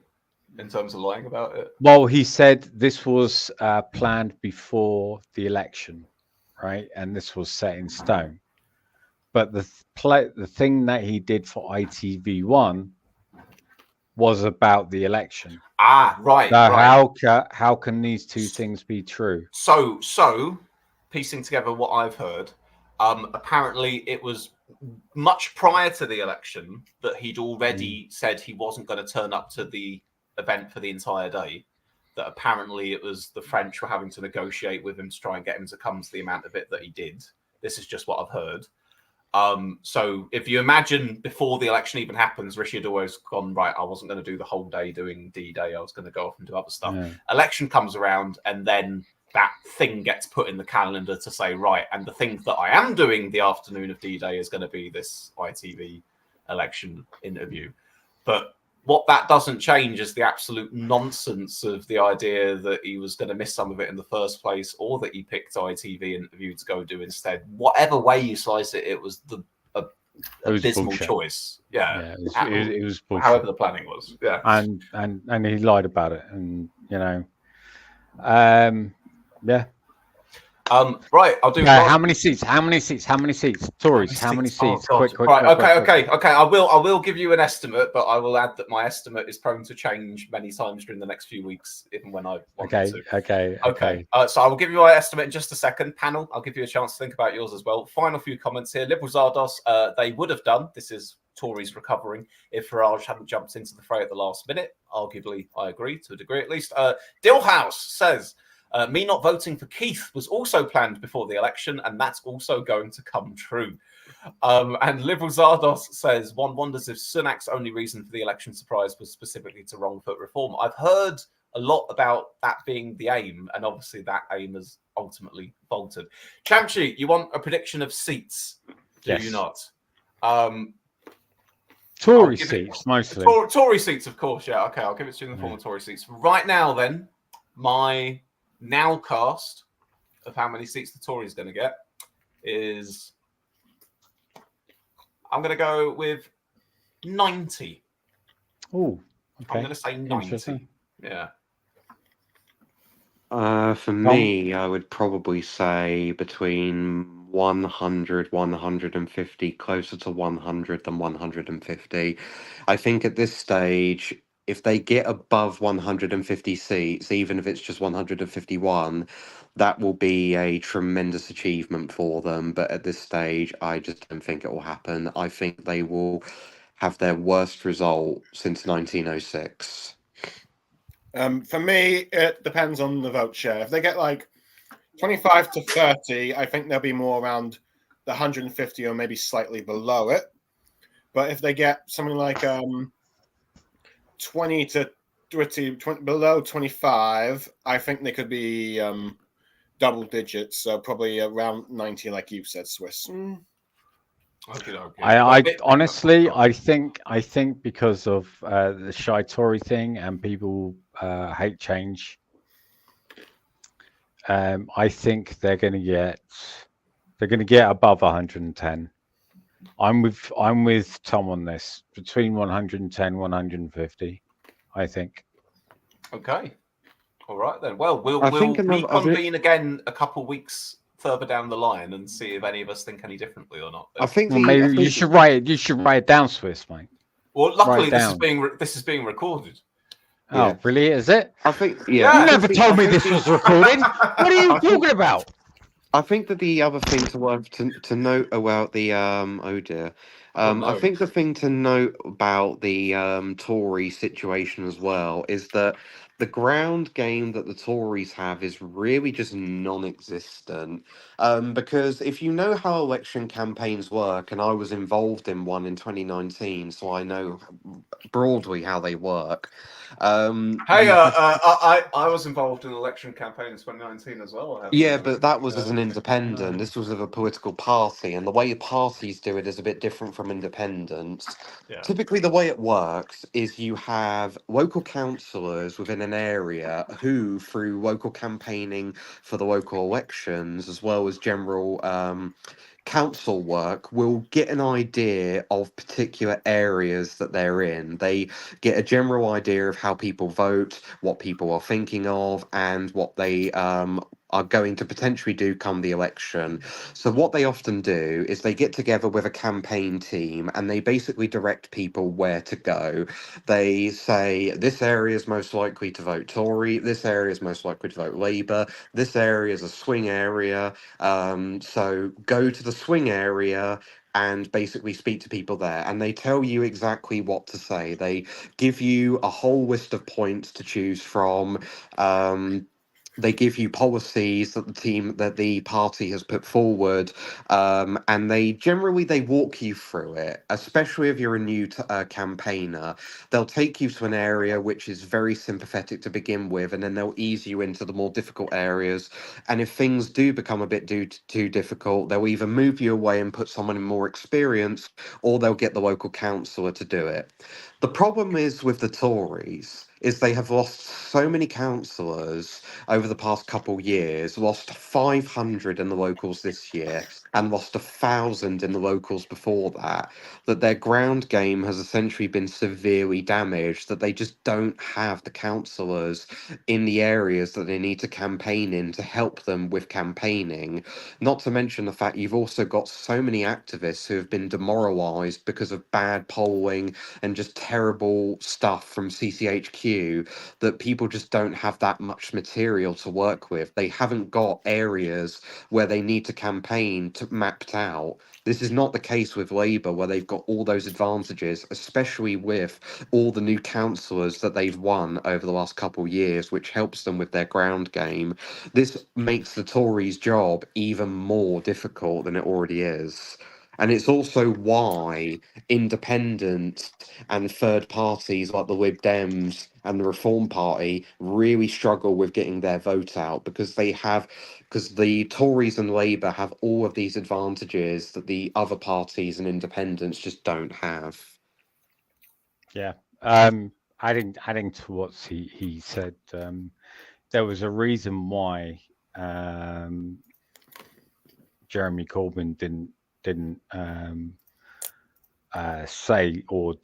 in terms of lying about it? Well, he said this was planned before the election. Right, and this was set in stone. But the thing that he did for ITV1 was about the election. Right. So right. How can these two things be true? So piecing together what I've heard, apparently it was much prior to the election that he'd already said he wasn't going to turn up to the event for the entire day. That apparently it was the French were having to negotiate with him to try and get him to come to the amount of it that he did. This is just what I've heard. So if you imagine before the election even happens, Rishi had always gone, right, I wasn't going to do the whole day doing D-Day. I was going to go off and do other stuff. Yeah. Election comes around and then that thing gets put in the calendar to say, right, and the thing that I am doing the afternoon of D-Day is going to be this ITV election interview. But what that doesn't change is the absolute nonsense of the idea that he was going to miss some of it in the first place, or that he picked ITV interview to go do instead. Whatever way you slice it, it was the abysmal choice. Yeah, it was bullshit. However the planning was. Yeah, and he lied about it, and yeah. Right, I'll do. How many seats? Tories, how many seats? Quick. Right, okay. I will give you an estimate, but I will add that my estimate is prone to change many times during the next few weeks, even when I want to. Okay. So I will give you my estimate in just a second. Panel, I'll give you a chance to think about yours as well. Final few comments here. Liberal Zardos, they would have done. This is Tories recovering if Farage hadn't jumped into the fray at the last minute. Arguably, I agree to a degree at least. Dillhouse says, me not voting for Keith was also planned before the election, and that's also going to come true. And Liberal Zardos says, one wonders if Sunak's only reason for the election surprise was specifically to wrong foot reform. I've heard a lot about that being the aim, and obviously that aim has ultimately faltered. Chamchi, you want a prediction of seats? Do you not? Tory seats, mostly. Tory seats, of course, yeah. Okay, I'll give it to you in the form of Tory seats. Right now, then, my nowcast of how many seats the Tories going to get is, I'm going to go with 90. Oh, okay. I'm going to say 90. Yeah. For me, I would probably say between 100, 150, closer to 100 than 150. I think at this stage, if they get above 150 seats, even if it's just 151, that will be a tremendous achievement for them. But at this stage, I just don't think it will happen. I think they will have their worst result since 1906. For me, it depends on the vote share. If they get like 25 to 30, I think they'll be more around the 150 or maybe slightly below it. But if they get something like 20 to 20, below 25, I think they could be double digits, so probably around 90, like you said, Swiss. Okay. I honestly, I think because of the shy Tory thing and people hate change, I think they're going to get above 110. I'm with Tom on this, between 110 150, I think. Okay. All right then. Well, we'll I think reconvene again a couple weeks further down the line and see if any of us think any differently or not. I think you should write it down, Swiss, mate. Well, luckily this is being recorded. Oh, really? Is it? I think You never told me this was recorded. What are you talking about? I think that the other thing to note about the I think the thing to note about the Tory situation as well is that the ground game that the Tories have is really just non-existent. Because if you know how election campaigns work, and I was involved in one in 2019, so I know broadly how they work. Hey, I was involved in an election campaign in 2019 as well. Yeah, but that was as an independent. This was of a political party, and the way parties do it is a bit different from independents. Yeah. Typically, the way it works is you have local councillors within an area who, through local campaigning for the local elections, as well as general council work, will get an idea of particular areas that they're in. They get a general idea of how people vote, what people are thinking of, and what they are going to potentially do come the election. So what they often do is they get together with a campaign team and they basically direct people where to go. They say this area is most likely to vote Tory, this area is most likely to vote Labour, this area is a swing area, so go to the swing area and basically speak to people there, and they tell you exactly what to say. They give you a whole list of points to choose from. They give you policies that the party has put forward, and they walk you through it. Especially if you're a new campaigner, they'll take you to an area which is very sympathetic to begin with, and then they'll ease you into the more difficult areas. And if things do become a bit too difficult, they'll either move you away and put someone in more experience, or they'll get the local councillor to do it. The problem is with the Tories is they have lost so many councillors over the past couple years, lost 500 in the locals this year and lost 1,000 in the locals before that, that their ground game has essentially been severely damaged, that they just don't have the councillors in the areas that they need to campaign in to help them with campaigning. Not to mention the fact you've also got so many activists who have been demoralised because of bad polling and just terrible stuff from CCHQ, that people just don't have that much material to work with. They haven't got areas where they need to campaign to mapped out. This is not the case with Labour, where they've got all those advantages, especially with all the new councillors that they've won over the last couple of years, which helps them with their ground game. This makes the Tories' job even more difficult than it already is. And it's also why independent and third parties like the Lib Dems and the Reform Party really struggle with getting their vote out, because the Tories and Labour have all of these advantages that the other parties and independents just don't have. Yeah. Adding to what he said, there was a reason why Jeremy Corbyn didn't say or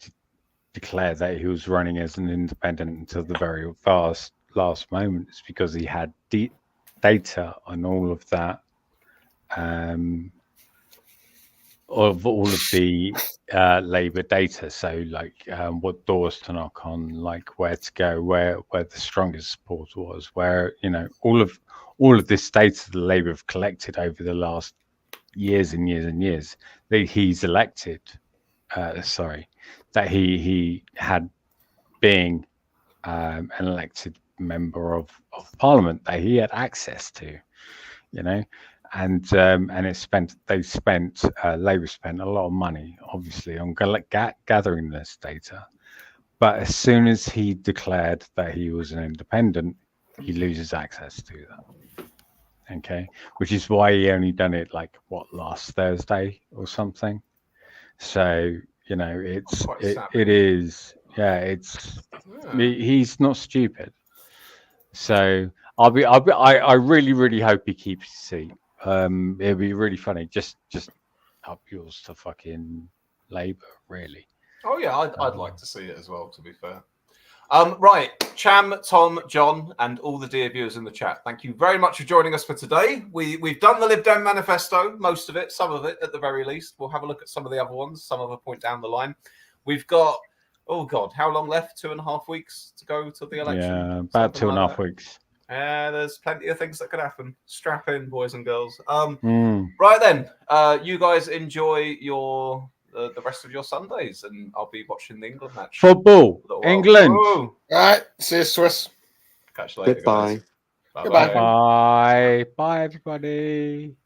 declare that he was running as an independent until the very last moment. It's because he had data on all of that of all of the Labour data. So like what doors to knock on, like where to go, where the strongest support was, where all of this data the Labour have collected over the last years and years and years that he's elected. That he had being an elected member of Parliament that he had access to, and Labour spent a lot of money, obviously, on gathering this data. But as soon as he declared that he was an independent, he loses access to that. Okay, which is why he only done it last Thursday or something. So he's not stupid. So I really, really hope he keeps his seat. It'd be really funny. Just up yours to fucking Labour, really. Oh yeah, I'd like to see it as well, to be fair. Right, Cham, Tom, John, and all the dear viewers in the chat, thank you very much for joining us for today. We've done the Lib Dem Manifesto, most of it, some of it at the very least. We'll have a look at some of the other ones, some other point down the line. We've got, oh God, how long left? 2.5 weeks to go till the election? Yeah, about 2.5 weeks. There's plenty of things that could happen. Strap in, boys and girls. Right then, you guys enjoy the rest of your Sundays, and I'll be watching the England match. Football, England. All right, see you, Swiss. Catch you later, Goodbye. guys. Goodbye. Bye, everybody.